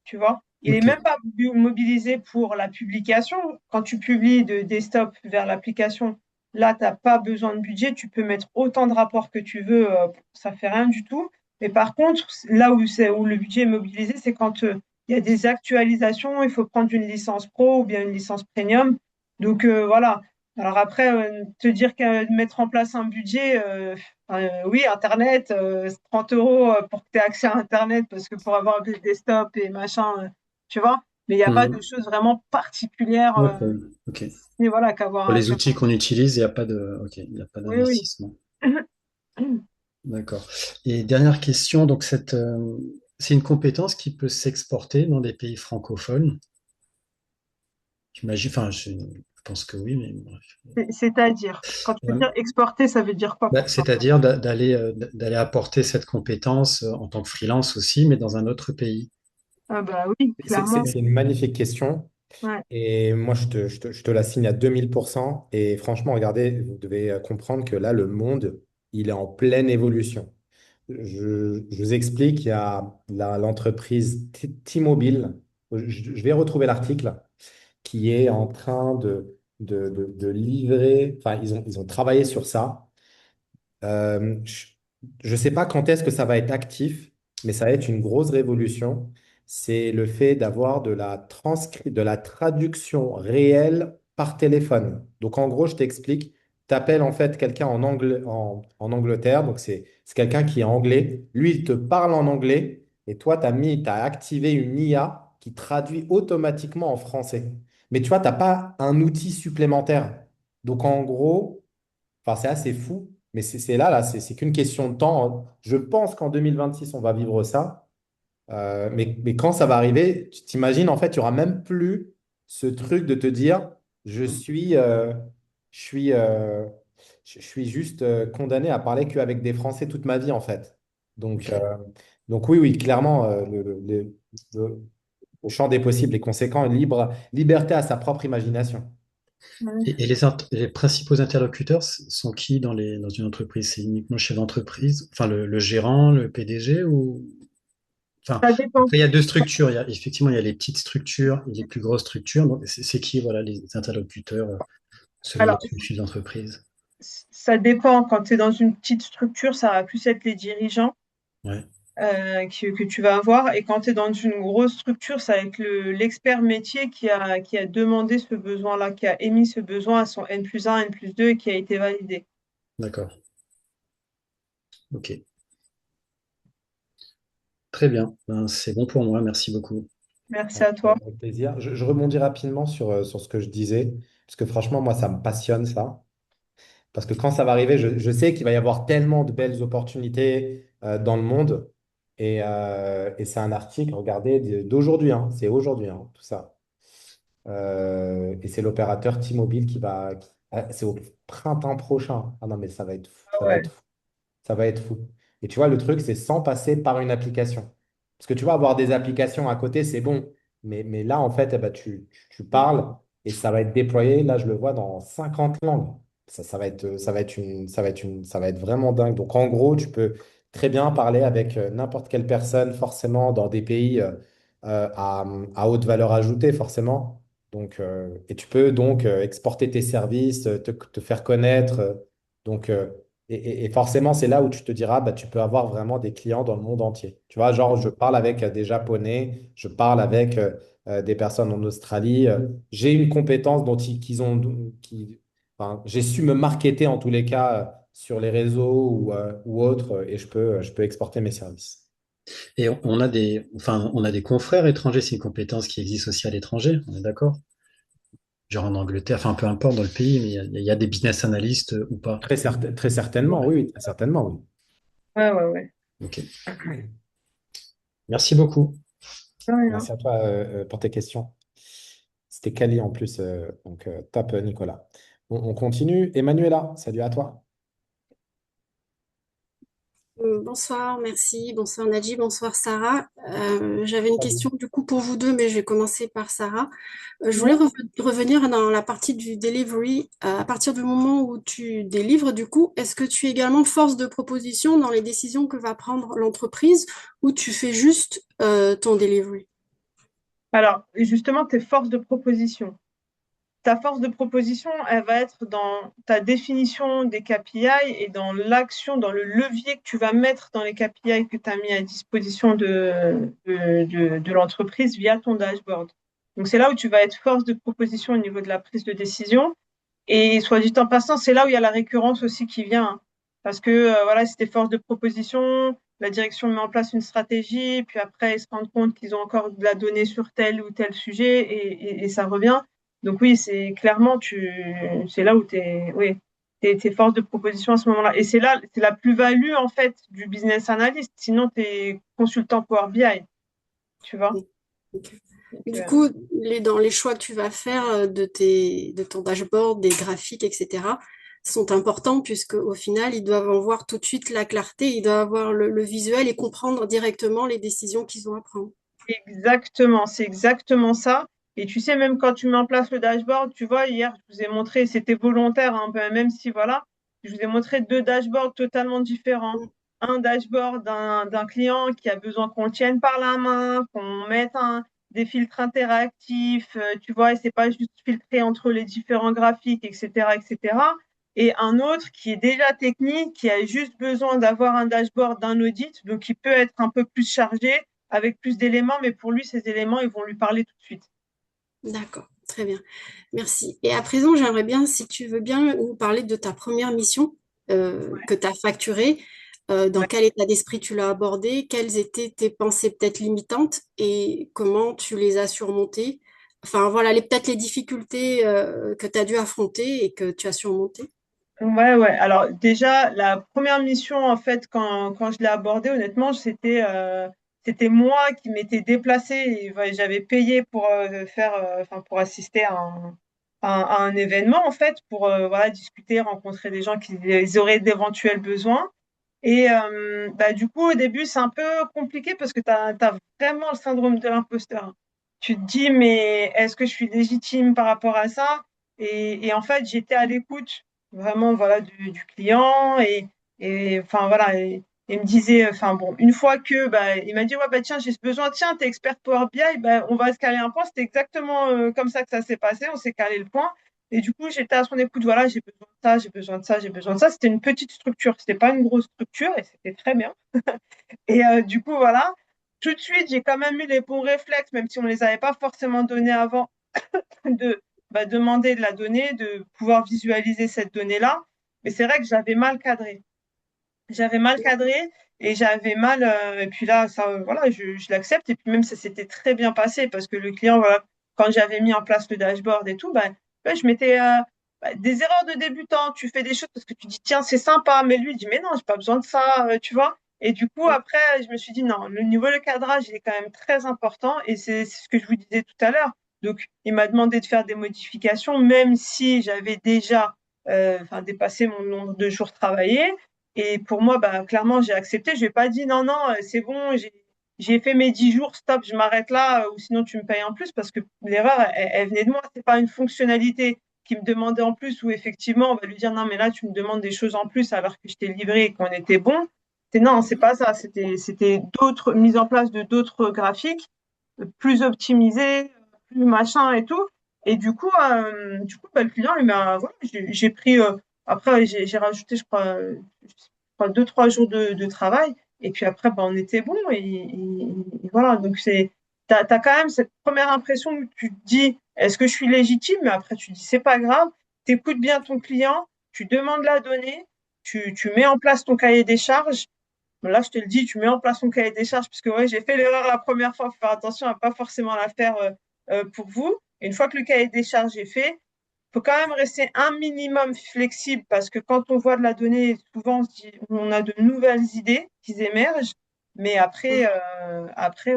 Tu vois? Il n'est Ok. même pas mobilisé pour la publication. Quand tu publies de desktop vers l'application, là, tu n'as pas besoin de budget. Tu peux mettre autant de rapports que tu veux. Ça fait rien du tout. Mais par contre, là où le budget est mobilisé, c'est quand il y a des actualisations, il faut prendre une licence pro ou bien une licence premium. Donc voilà, Alors après, te dire qu'à mettre en place un budget, oui, Internet, 30 euros pour que tu aies accès à Internet, parce que pour avoir des desktop et machin, tu vois, mais il n'y a pas de Mhm. choses vraiment particulières, D'accord. Ok. mais voilà, qu'avoir Pour les outils qu'avoir. qu'on utilise, il n'y a pas de, ok, il n'y a pas Oui, oui. d'investissement. D'accord. Et dernière question, donc c'est une compétence qui peut s'exporter dans des pays francophones. J'imagine, enfin, je pense que oui, mais bref. C'est-à-dire, quand tu veux Ouais. dire exporter, ça veut dire quoi Bah, pour toi? c'est-à-dire d'aller apporter cette compétence en tant que freelance aussi, mais dans un autre pays. Ah bah oui, clairement. C'est une magnifique question. Ouais. Et moi, je te la signe à 2000%. Et franchement, regardez, vous devez comprendre que là, le monde, il est en pleine évolution. Je vous explique, il y a l'entreprise T-Mobile, je vais retrouver l'article, qui est en train de livrer, enfin, ils ont travaillé sur ça. Je ne sais pas quand est-ce que ça va être actif, mais ça va être une grosse révolution. C'est le fait d'avoir de la traduction réelle par téléphone. Donc, en gros, je t'explique. Tu appelles en fait quelqu'un en Angleterre, donc c'est quelqu'un qui est anglais. Lui, il te parle en anglais et toi, tu as activé une IA qui traduit automatiquement en français. Mais tu vois, tu n'as pas un outil supplémentaire. Donc, en gros, enfin, c'est assez fou, mais là, c'est qu'une question de temps. Je pense qu'en 2026 on va vivre ça. Mais quand ça va arriver, tu t'imagines, en fait, il n'y aura même plus ce truc de te dire, je suis, je suis, euh, je suis juste condamné à parler qu'avec des Français toute ma vie, en fait. Donc, Ok. donc oui, oui, clairement, le champ des possibles est conséquent et liberté à sa propre imagination. Et les principaux interlocuteurs sont qui dans une entreprise? C'est uniquement le chef d'entreprise, enfin le gérant, le PDG ou... Enfin, Ça dépend. après, il y a deux structures. Effectivement, il y a les petites structures et les plus grosses structures. Donc, c'est qui, voilà, les interlocuteurs selon Alors, votre type d'entreprise? ça dépend. Quand tu es dans une petite structure, ça va plus être les dirigeants Ouais, que tu vas avoir. Et quand tu es dans une grosse structure, ça va être l'expert métier qui a demandé ce besoin-là, qui a émis ce besoin à son N+1, N+2 et qui a été validé. d'accord. Ok, très bien. Ben, c'est bon pour moi. Merci beaucoup. Merci à toi. Avec plaisir. Je rebondis rapidement sur ce que je disais, parce que franchement, moi, ça me passionne ça. Parce que quand ça va arriver, je sais qu'il va y avoir tellement de belles opportunités dans le monde. Et c'est un article, regardez, d'aujourd'hui, hein. C'est aujourd'hui, hein, tout ça. Et c'est l'opérateur T-Mobile c'est au printemps prochain. Ah non, mais ça va être fou. Ah Ça va ouais. être fou. Ça va être fou. Et tu vois, le truc, c'est sans passer par une application. Parce que tu vois, avoir des applications à côté, c'est bon. Mais là, en fait, eh ben, tu parles et ça va être déployé. Là, je le vois dans 50 langues. Ça va être vraiment dingue. Donc, en gros, tu peux très bien parler avec n'importe quelle personne, forcément, dans des pays à haute valeur ajoutée, forcément. Donc, et tu peux donc exporter tes services, te faire connaître. Donc, et forcément, c'est là où tu te diras, bah, tu peux avoir vraiment des clients dans le monde entier. Tu vois, genre, je parle avec des Japonais, je parle avec des personnes en Australie. J'ai une compétence qu'ils ont, enfin, j'ai su me marketer en tous les cas sur les réseaux ou autres, et je peux exporter mes services. Et on a des confrères étrangers. C'est une compétence qui existe aussi à l'étranger. On est d'accord? Genre en Angleterre, enfin peu importe dans le pays, mais il y a des business analysts ou pas. Très certainement, oui, oui, très certainement, oui. Ouais, ouais, ouais. Ok. Merci beaucoup. De rien. Merci à toi pour tes questions. C'était quali en plus, donc top Nicolas. On continue. Emmanuela, salut à toi. Bonsoir, merci. Bonsoir Nadji, bonsoir Sarah. J'avais une Salut. question du coup pour vous deux, mais je vais commencer par Sarah. Je Ouais. voulais revenir dans la partie du delivery. À partir du moment où tu délivres, du coup, est-ce que tu es également force de proposition dans les décisions que va prendre l'entreprise ou tu fais juste ton delivery? Alors, justement, tes forces de proposition. Ta force de proposition, elle va être dans ta définition des KPI et dans l'action, dans le levier que tu vas mettre dans les KPI que tu as mis à disposition de l'entreprise via ton dashboard. Donc, c'est là où tu vas être force de proposition au niveau de la prise de décision. Et soit dit en passant, c'est là où il y a la récurrence aussi qui vient, hein. Parce que voilà, c'était force de proposition, la direction met en place une stratégie, puis après ils se rendent compte qu'ils ont encore de la donnée sur tel ou tel sujet et ça revient. Donc oui, c'est clairement c'est là où oui, t'es force de proposition à ce moment-là. Et c'est là, c'est la plus-value en fait du business analyst. Sinon, t'es consultant Power BI, tu vois. Ok. Donc, Du coup, dans les choix que tu vas faire de ton dashboard, des graphiques, etc., sont importants puisque au final, ils doivent en voir tout de suite la clarté, ils doivent avoir le visuel et comprendre directement les décisions qu'ils ont à prendre. exactement, c'est exactement ça. Et tu sais, même quand tu mets en place le dashboard, tu vois, hier, je vous ai montré, c'était volontaire, hein, même si, voilà, je vous ai montré deux dashboards totalement différents. Un dashboard d'un client qui a besoin qu'on le tienne par la main, qu'on mette des filtres interactifs, tu vois, et c'est pas juste filtré entre les différents graphiques, etc., etc. Et un autre qui est déjà technique, qui a juste besoin d'avoir un dashboard d'un audit, donc qui peut être un peu plus chargé avec plus d'éléments, mais pour lui, ces éléments, ils vont lui parler tout de suite. D'accord, très bien. Merci. Et à présent, j'aimerais bien, si tu veux bien, nous parler de ta première mission que tu as facturée. Dans Ouais. quel état d'esprit tu l'as abordée? Quelles étaient tes pensées peut-être limitantes et comment tu les as surmontées? Enfin, voilà, peut-être les difficultés que tu as dû affronter et que tu as surmontées. Ouais, ouais. Alors déjà, la première mission, en fait, quand je l'ai abordée, honnêtement, c'était moi qui m'étais déplacée et ouais, j'avais payé pour enfin, pour assister à un événement, en fait, pour voilà, discuter, rencontrer des gens qui ils auraient d'éventuels besoins. Et bah, du coup, au début, c'est un peu compliqué parce que tu as vraiment le syndrome de l'imposteur. Tu te dis, mais est-ce que je suis légitime par rapport à ça? Et en fait, j'étais à l'écoute vraiment voilà, du client et enfin voilà. Et il me disait, enfin bon, une fois que bah, il m'a dit, ouais, bah tiens, j'ai ce besoin, tiens, t'es expert Power BI, bah, on va se caler un point. C'était exactement comme ça que ça s'est passé. On s'est calé le point. Et du coup, j'étais à son écoute. Voilà, j'ai besoin de ça, j'ai besoin de ça, j'ai besoin de ça. C'était une petite structure, c'était pas une grosse structure et c'était très bien. Et du coup, voilà, tout de suite, j'ai quand même eu les bons réflexes, même si on ne les avait pas forcément donnés avant, de demander de la donnée, de pouvoir visualiser cette donnée-là. Mais c'est vrai que j'avais mal cadré. J'avais mal cadré et j'avais mal. Et puis là, ça, voilà, je l'accepte. Et puis même, ça s'était très bien passé parce que le client, voilà, quand j'avais mis en place le dashboard et tout, ouais, je mettais des erreurs de débutant. Tu fais des choses parce que tu dis, tiens, c'est sympa. Mais lui, il dit, mais non, j'ai pas besoin de ça, tu vois. Et du coup, après, je me suis dit, non, le niveau de cadrage, il est quand même très important. Et c'est ce que je vous disais tout à l'heure. Donc, il m'a demandé de faire des modifications, même si j'avais déjà enfin, dépassé mon nombre de jours travaillés. Et pour moi, bah, clairement, j'ai accepté. Je n'ai pas dit non, non, c'est bon, j'ai fait mes 10 jours, stop, je m'arrête là, ou sinon tu me payes en plus, parce que l'erreur, elle venait de moi. C'est pas une fonctionnalité qui me demandait en plus, où effectivement, on va lui dire non, mais là, tu me demandes des choses en plus alors que je t'ai livré et qu'on était bon. Non, c'est pas ça. C'était d'autres, mise en place de d'autres graphiques, plus optimisés, plus machin et tout. Et du coup bah, le client, voilà, j'ai pris, après, j'ai rajouté, je crois, 2, 3 jours de travail. Et puis après, bah, on était bon. Et voilà, donc t'as quand même cette première impression où tu te dis, est-ce que je suis légitime? Mais après, tu te dis, c'est pas grave. Tu écoutes bien ton client, tu demandes la donnée, tu mets en place ton cahier des charges. Là, je te le dis, tu mets en place ton cahier des charges, parce que ouais, j'ai fait l'erreur la première fois, faut faire attention à pas forcément la faire pour vous. Et une fois que le cahier des charges est fait, il faut quand même rester un minimum flexible, parce que quand on voit de la donnée, souvent on a de nouvelles idées qui émergent, mais après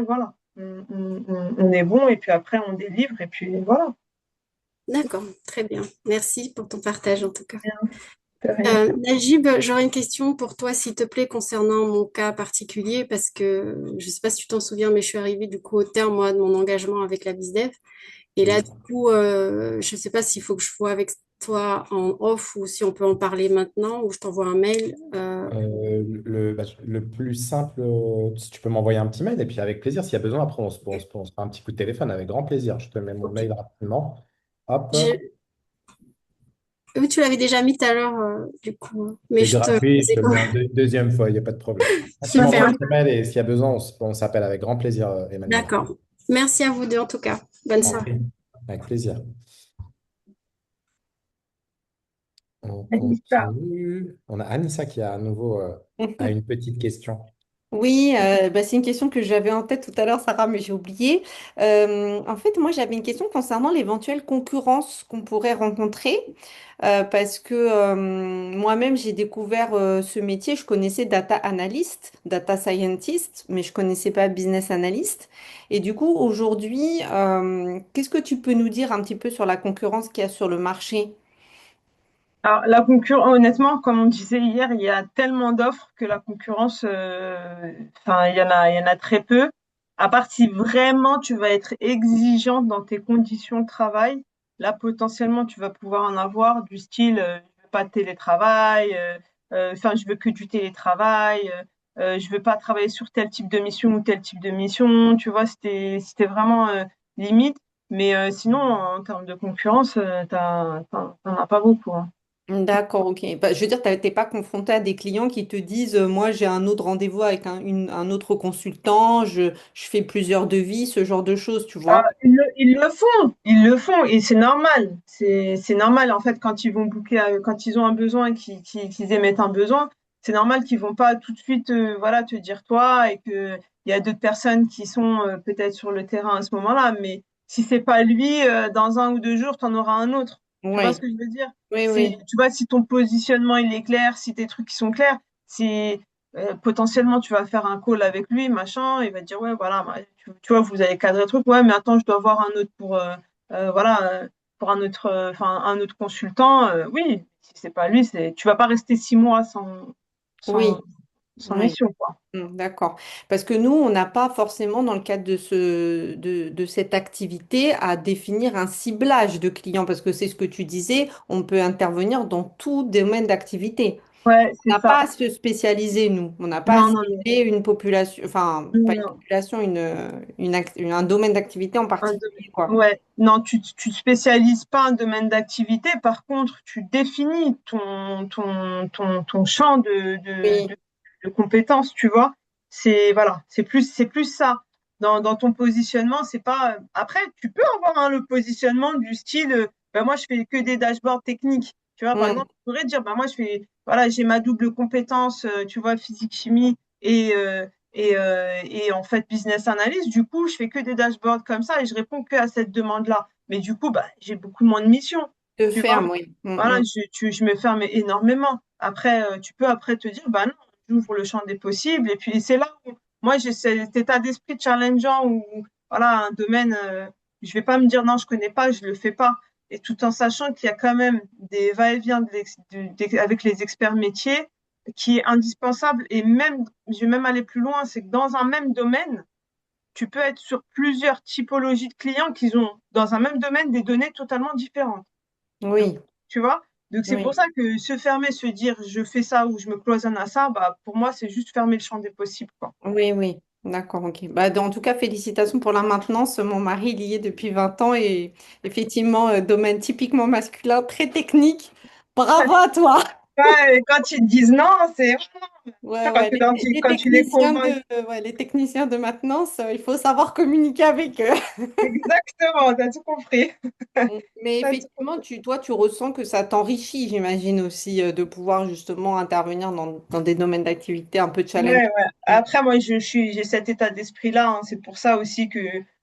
voilà, on est bon, et puis après on délivre, et puis voilà. D'accord, très bien. Merci pour ton partage en tout cas. De rien. Najib, j'aurais une question pour toi, s'il te plaît, concernant mon cas particulier, parce que je ne sais pas si tu t'en souviens, mais je suis arrivée du coup au terme, moi, de mon engagement avec la BizDev. Et là, Oui. du coup, je ne sais pas s'il faut que je vois avec toi en off ou si on peut en parler maintenant ou je t'envoie un mail. Le plus simple, si tu peux m'envoyer un petit mail, et puis avec plaisir, s'il y a besoin, après on se fait un petit coup de téléphone avec grand plaisir. Je te mets mon Ok. mail rapidement. Hop, Oui, tu l'avais déjà mis tout à l'heure, du coup, mais c'est je te gratuit, je faisais te le quoi? mets une deuxième fois, il n'y a pas de problème. Tu Super. m'envoies un petit mail et s'il y a besoin, on s'appelle avec grand plaisir, Emmanuel. D'accord. Merci à vous deux en tout cas. Bonne En soirée. prie, avec plaisir. On Anissa. continue. On a Anissa qui a à nouveau a une petite question. Oui, bah, c'est une question que j'avais en tête tout à l'heure, Sarah, mais j'ai oublié. En fait, moi, j'avais une question concernant l'éventuelle concurrence qu'on pourrait rencontrer, parce que moi-même, j'ai découvert ce métier. Je connaissais data analyst, data scientist, mais je connaissais pas business analyst. Et du coup, aujourd'hui, qu'est-ce que tu peux nous dire un petit peu sur la concurrence qu'il y a sur le marché? Alors, la concurrence, honnêtement, comme on disait hier, il y a tellement d'offres que la concurrence, enfin, il y en a très peu. À part si vraiment tu vas être exigeante dans tes conditions de travail, là, potentiellement, tu vas pouvoir en avoir du style, je veux pas de télétravail, enfin, je veux que du télétravail, je veux pas travailler sur tel type de mission ou tel type de mission, tu vois, c'était vraiment limite. Mais sinon, en termes de concurrence, t'en as pas beaucoup, hein. D'accord, ok. Bah, je veux dire, t'es pas confronté à des clients qui te disent, moi j'ai un autre rendez-vous avec un autre consultant, je fais plusieurs devis, ce genre de choses, tu Ah, vois. ils le font et c'est normal. C'est normal en fait quand ils vont booker, quand ils ont un besoin, qu'ils émettent un besoin, c'est normal qu'ils vont pas tout de suite, voilà, te dire toi et que il y a d'autres personnes qui sont peut-être sur le terrain à ce moment-là. Mais si c'est pas lui, dans un ou deux jours, tu en auras un autre. Tu vois ce Oui, que je veux dire? oui, C'est, oui. tu vois, si ton positionnement il est clair, si tes trucs qui sont clairs, c'est potentiellement, tu vas faire un call avec lui, machin, il va te dire, ouais, voilà, bah, tu vois, vous avez cadré le truc, ouais, mais attends, je dois voir un autre pour, voilà, pour un autre, enfin, un autre consultant. Oui, si c'est pas lui, tu vas pas rester 6 mois sans, Oui, sans oui. mission, quoi. D'accord. Parce que nous, on n'a pas forcément, dans le cadre de cette activité, à définir un ciblage de clients, parce que c'est ce que tu disais, on peut intervenir dans tout domaine d'activité. Ouais, c'est On n'a ça. pas à se spécialiser, nous. On n'a pas à Non, non, non. cibler une population, enfin, pas une Non. population, un domaine d'activité en Un domaine. particulier, quoi. Ouais, non, tu spécialises pas un domaine d'activité. Par contre, tu définis ton champ Oui, de compétences, tu vois. Voilà, c'est plus ça. Dans ton positionnement, c'est pas. Après, tu peux avoir hein, le positionnement du style, ben moi, je fais que des dashboards techniques. Tu vois, par mm, exemple, tu pourrais dire, ben moi, voilà, j'ai ma double compétence, tu vois, physique-chimie et en fait, business analyst, du coup, je fais que des dashboards comme ça et je réponds que à cette demande-là. Mais du coup, bah, j'ai beaucoup moins de missions. de Tu vois, ferme, oui. voilà, je me ferme énormément. Après, tu peux après te dire, bah non, j'ouvre le champ des possibles. Et puis, c'est là où moi, j'ai cet état d'esprit challengeant où, voilà, un domaine, je vais pas me dire non, je connais pas, je le fais pas. Et tout en sachant qu'il y a quand même des va-et-vient avec les experts métiers qui est indispensable. Et même, je vais même aller plus loin, c'est que dans un même domaine, tu peux être sur plusieurs typologies de clients qui ont, dans un même domaine, des données totalement différentes. Donc, Oui, tu vois? Donc, c'est pour oui, ça que se fermer, se dire je fais ça ou je me cloisonne à ça, bah, pour moi, c'est juste fermer le champ des possibles, quoi. oui, oui. D'accord, ok. Bah, en tout cas, félicitations pour la maintenance. Mon mari, il y est depuis 20 ans et effectivement, domaine typiquement masculin, très technique. Bravo à toi! Ouais, et quand ils te disent non, c'est Ouais, quand ouais, quand tu les convaincs. ouais, les techniciens de maintenance, il faut savoir communiquer avec eux. Exactement, t'as tout compris. Mais T'as tout effectivement, toi, tu ressens que ça t'enrichit, j'imagine aussi, de pouvoir justement intervenir dans des domaines d'activité un peu Ouais, challenge. ouais. Après, moi, j'ai cet état d'esprit-là, hein. C'est pour ça aussi que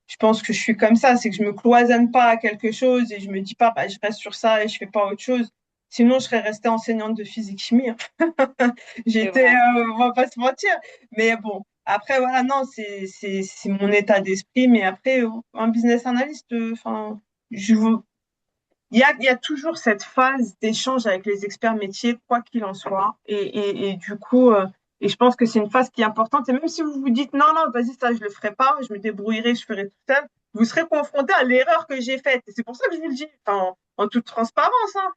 je pense que je suis comme ça. C'est que je me cloisonne pas à quelque chose et je me dis pas, bah, je reste sur ça et je fais pas autre chose. Sinon, je serais restée enseignante de physique-chimie, hein. C'est J'étais, vrai. on va pas se mentir. Mais bon, après, voilà, non, c'est mon état d'esprit. Mais après, un business analyst, enfin, je, il y a toujours cette phase d'échange avec les experts métiers, quoi qu'il en soit. Et du coup, et je pense que c'est une phase qui est importante. Et même si vous vous dites, non, non, vas-y, ça, je le ferai pas, je me débrouillerai, je ferai tout seul, vous serez confronté à l'erreur que j'ai faite. Et c'est pour ça que je vous le dis, enfin, en toute transparence, hein.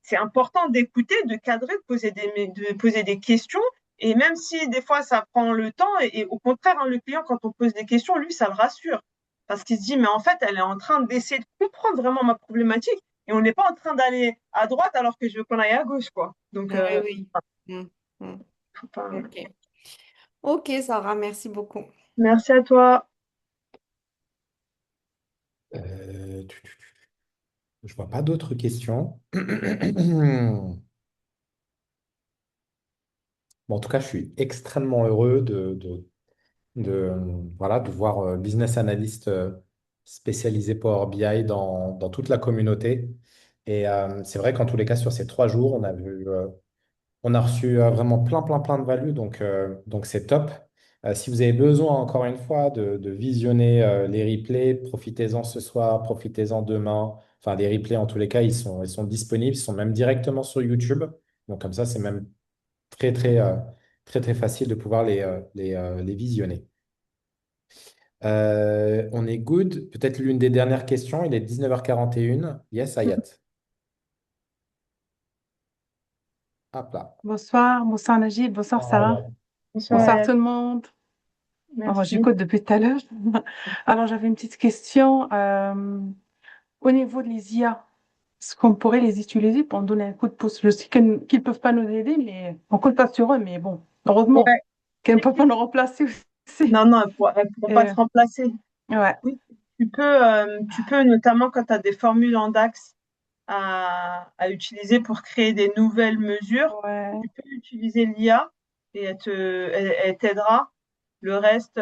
C'est important d'écouter, de cadrer, de poser des questions. Et même si des fois ça prend le temps, et au contraire, hein, le client, quand on pose des questions, lui, ça le rassure. Parce qu'il se dit, mais en fait, elle est en train d'essayer de comprendre vraiment ma problématique. Et on n'est pas en train d'aller à droite alors que je veux qu'on aille à gauche, quoi. Donc, Oui, oui. Mm, mm. faut pas... Ok. Ok, Sarah, merci beaucoup. Merci à toi. Euh, Je vois pas d'autres questions. Bon, en tout cas, je suis extrêmement heureux de, voilà, de voir business analyst spécialisé Power BI dans toute la communauté. Et c'est vrai qu'en tous les cas, sur ces 3 jours, on a reçu vraiment plein de value, donc c'est top. Si vous avez besoin, encore une fois, de visionner les replays, profitez-en ce soir, profitez-en demain. Enfin, les replays, en tous les cas, ils sont disponibles, ils sont même directement sur YouTube. Donc, comme ça, c'est même très facile de pouvoir les visionner. On est good. Peut-être l'une des dernières questions. Il est 19h41. Yes, Ayat. Hop là. Bonsoir, bonsoir Najib, bonsoir Oh, Sarah, Ayat. Bonsoir, bonsoir Ayat. tout le monde. Alors, Merci. j'écoute depuis tout à l'heure. Alors, j'avais une petite question. Au niveau des IA, est-ce qu'on pourrait les utiliser pour nous donner un coup de pouce? Je sais qu'ils ne peuvent pas nous aider, mais on compte pas sur eux, mais bon, heureusement Ouais. qu'ils ne peuvent pas nous remplacer aussi. Non, non, elles pourront pas te Euh, remplacer. ouais, Oui, tu peux notamment quand tu as des formules en DAX à utiliser pour créer des nouvelles mesures, ouais, tu peux utiliser l'IA et elle t'aidera. Le reste,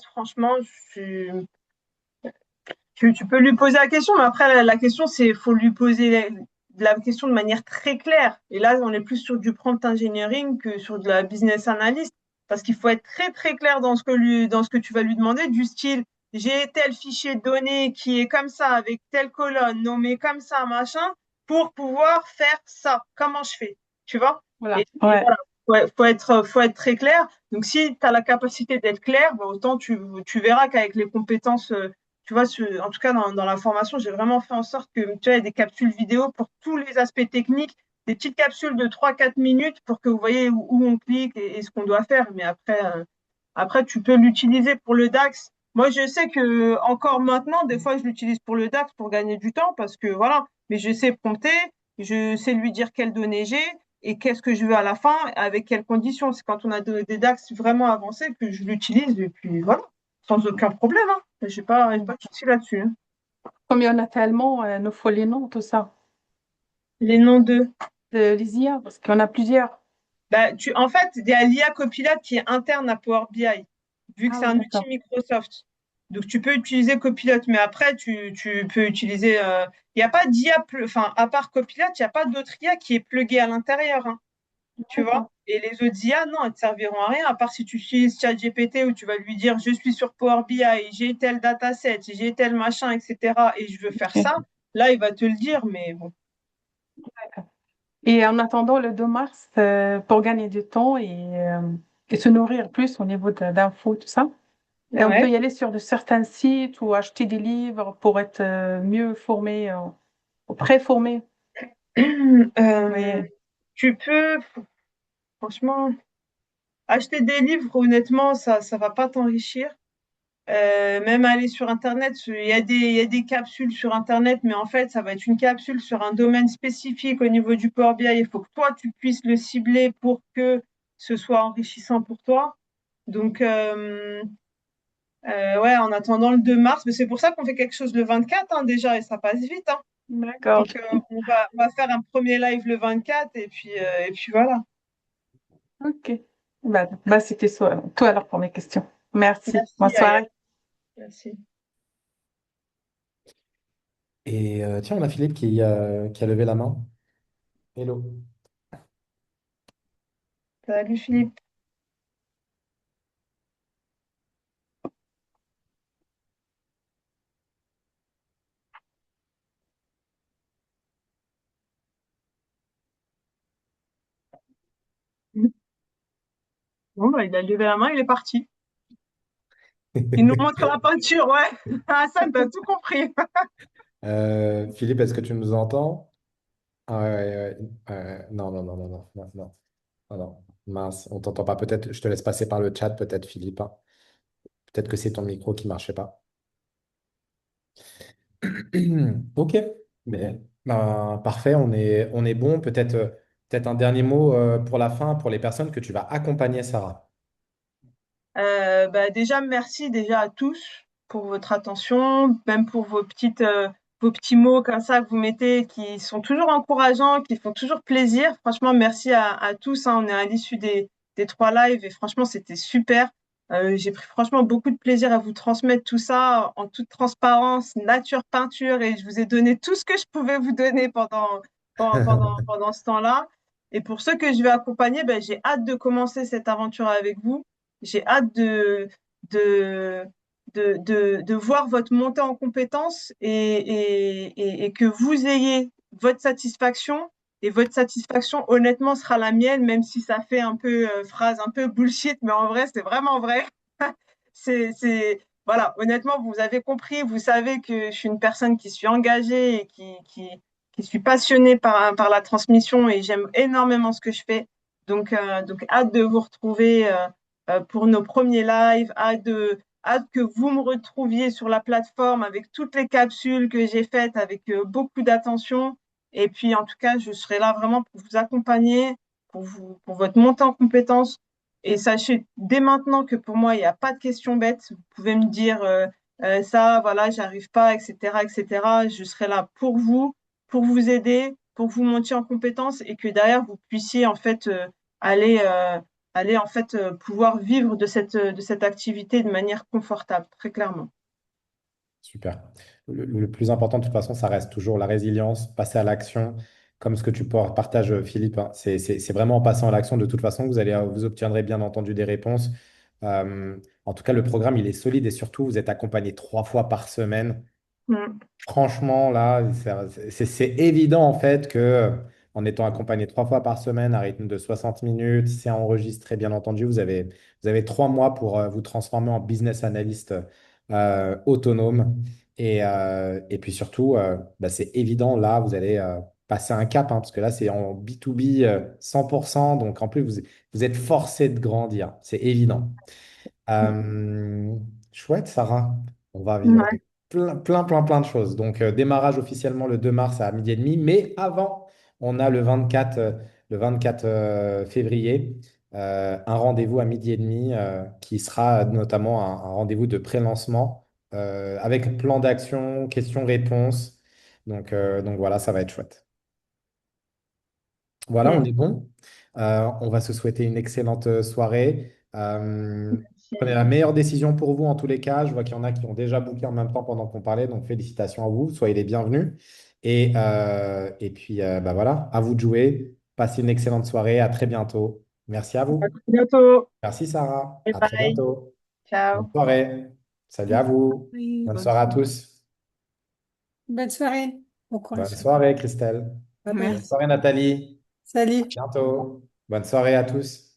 franchement, tu peux lui poser la question, mais après, la question, c'est faut lui poser la question de manière très claire. Et là, on est plus sur du prompt engineering que sur de la business analyst, parce qu'il faut être très clair dans ce que tu vas lui demander, du style, j'ai tel fichier de données qui est comme ça, avec telle colonne, nommé comme ça, machin, pour pouvoir faire ça. Comment je fais? Tu vois? voilà, Et ouais. voilà. Faut être très clair. Donc, si tu as la capacité d'être clair, bah, autant tu verras qu'avec les compétences tu vois, en tout cas, dans la formation, j'ai vraiment fait en sorte que tu vois, il y ait des capsules vidéo pour tous les aspects techniques, des petites capsules de 3-4 minutes pour que vous voyez où on clique et ce qu'on doit faire. Mais après, tu peux l'utiliser pour le DAX. Moi, je sais que encore maintenant, des fois, je l'utilise pour le DAX pour gagner du temps parce que voilà, mais je sais prompter, je sais lui dire quelles données j'ai et qu'est-ce que je veux à la fin, avec quelles conditions. C'est quand on a des DAX vraiment avancés que je l'utilise et puis voilà, sans aucun problème, hein. J'ai pas de souci là-dessus, hein. Comme il y en a tellement, nous faut les noms, tout ça, Les noms de. les IA, parce qu'il y en a plusieurs. Bah, en fait, il y a l'IA Copilot qui est interne à Power BI, vu que Ah c'est oui, un outil d'accord. Microsoft. Donc, tu peux utiliser Copilot, mais après, tu peux utiliser. Il n'y a pas d'IA, enfin, à part Copilot, il n'y a pas d'autre IA qui est plugué à l'intérieur, hein, tu vois. D'accord. Et les autres IA, non, elles ne te serviront à rien, à part si tu utilises ChatGPT où tu vas lui dire je suis sur Power BI, j'ai tel dataset, j'ai tel machin, etc. et je veux faire Ok. ça. Là, il va te le dire, mais bon. Et en attendant le 2 mars, pour gagner du temps et se nourrir plus au niveau d'infos, tout ça, et on peut Ouais. y aller sur de certains sites ou acheter des livres pour être mieux formé, pré-formé. Euh, Oui, tu peux, franchement, acheter des livres, honnêtement, ça va pas t'enrichir. Même aller sur Internet, il y a des capsules sur Internet, mais en fait, ça va être une capsule sur un domaine spécifique au niveau du Power BI. Il faut que toi, tu puisses le cibler pour que ce soit enrichissant pour toi. Donc, ouais, en attendant le 2 mars, mais c'est pour ça qu'on fait quelque chose le 24, hein, déjà, et ça passe vite, hein. d'accord. Donc, on va faire un premier live le 24, et puis voilà. Ok. C'était tout alors pour mes questions. Merci. Bonne Merci, Aya. soirée. Merci. Et tiens, on a Philippe qui a levé la main. Hello. Salut, Philippe. Bon, bah, il a levé la main, il est parti. Il nous montre la peinture, ouais. Ah, ça, t'as tout compris. Philippe, est-ce que tu nous entends? Ah, non, non, non, non, non, non, non, non, non. Mince, on t'entend pas. Peut-être, je te laisse passer par le chat, peut-être, Philippe, hein. Peut-être que c'est ton micro qui marchait pas. Ok, mais parfait, on est bon. Peut-être un dernier mot pour la fin, pour les personnes que tu vas accompagner, Sarah. Bah, déjà, merci déjà à tous pour votre attention, même pour vos petites vos petits mots comme ça que vous mettez, qui sont toujours encourageants, qui font toujours plaisir. Franchement, merci à tous, hein. On est à l'issue des 3 lives et franchement, c'était super. J'ai pris franchement beaucoup de plaisir à vous transmettre tout ça en toute transparence, nature, peinture, et je vous ai donné tout ce que je pouvais vous donner pendant ce temps-là. Et pour ceux que je vais accompagner, ben, j'ai hâte de commencer cette aventure avec vous. J'ai hâte de, de voir votre montée en compétences et que vous ayez votre satisfaction. Et votre satisfaction, honnêtement, sera la mienne, même si ça fait un peu phrase un peu bullshit, mais en vrai, c'est vraiment vrai. Voilà, honnêtement, vous avez compris, vous savez que je suis une personne qui suis engagée et qui suis passionnée par la transmission et j'aime énormément ce que je fais. Donc hâte de vous retrouver pour nos premiers lives, hâte que vous me retrouviez sur la plateforme avec toutes les capsules que j'ai faites avec beaucoup d'attention. Et puis, en tout cas, je serai là vraiment pour vous accompagner, pour votre montée en compétences. Et sachez dès maintenant que pour moi, il n'y a pas de questions bêtes. Vous pouvez me dire ça, voilà, j'arrive pas, etc., etc. Je serai là pour vous aider, pour que vous montiez en compétences et que derrière, vous puissiez en fait aller, aller en fait pouvoir vivre de cette activité de manière confortable, très clairement. Super. Le plus important, de toute façon, ça reste toujours la résilience, passer à l'action, comme ce que tu partages, Philippe, hein. C'est vraiment en passant à l'action, de toute façon, que vous obtiendrez bien entendu des réponses. Euh, En tout cas, le programme, il est solide et surtout, vous êtes accompagné 3 fois par semaine. Mm. Franchement, là, c'est évident en fait que en étant accompagné 3 fois par semaine à rythme de 60 minutes, c'est enregistré, bien entendu. Vous avez 3 mois pour vous transformer en business analyst autonome. Et puis surtout, bah, c'est évident, là, vous allez passer un cap, hein, parce que là, c'est en B2B 100%. Donc en plus, vous êtes forcé de grandir. C'est évident. Euh, Chouette, Sarah. On va vivre Ouais. plein de choses. Donc, démarrage officiellement le 2 mars à 12h30. Mais avant, on a le 24 février, un rendez-vous à 12h30 qui sera notamment un rendez-vous de pré-lancement avec plan d'action, questions-réponses. Donc voilà, ça va être chouette. Voilà, on Mm. est bon. On va se souhaiter une excellente soirée. Prenez la meilleure décision pour vous en tous les cas. Je vois qu'il y en a qui ont déjà booké en même temps pendant qu'on parlait, donc félicitations à vous. Soyez les bienvenus. Et puis, bah voilà, à vous de jouer. Passez une excellente soirée. À très bientôt. Merci à À vous. très bientôt. Merci Sarah. Bye À très bye. bientôt. Bonne Ciao. soirée. Salut à vous. Oui, Bonne bonne soirée à soirée. tous. Bonne soirée. Bon Bonne courage. soirée Christelle. Bye bye. Bonne Merci. soirée Nathalie. À Salut. bientôt. Bonne soirée à tous.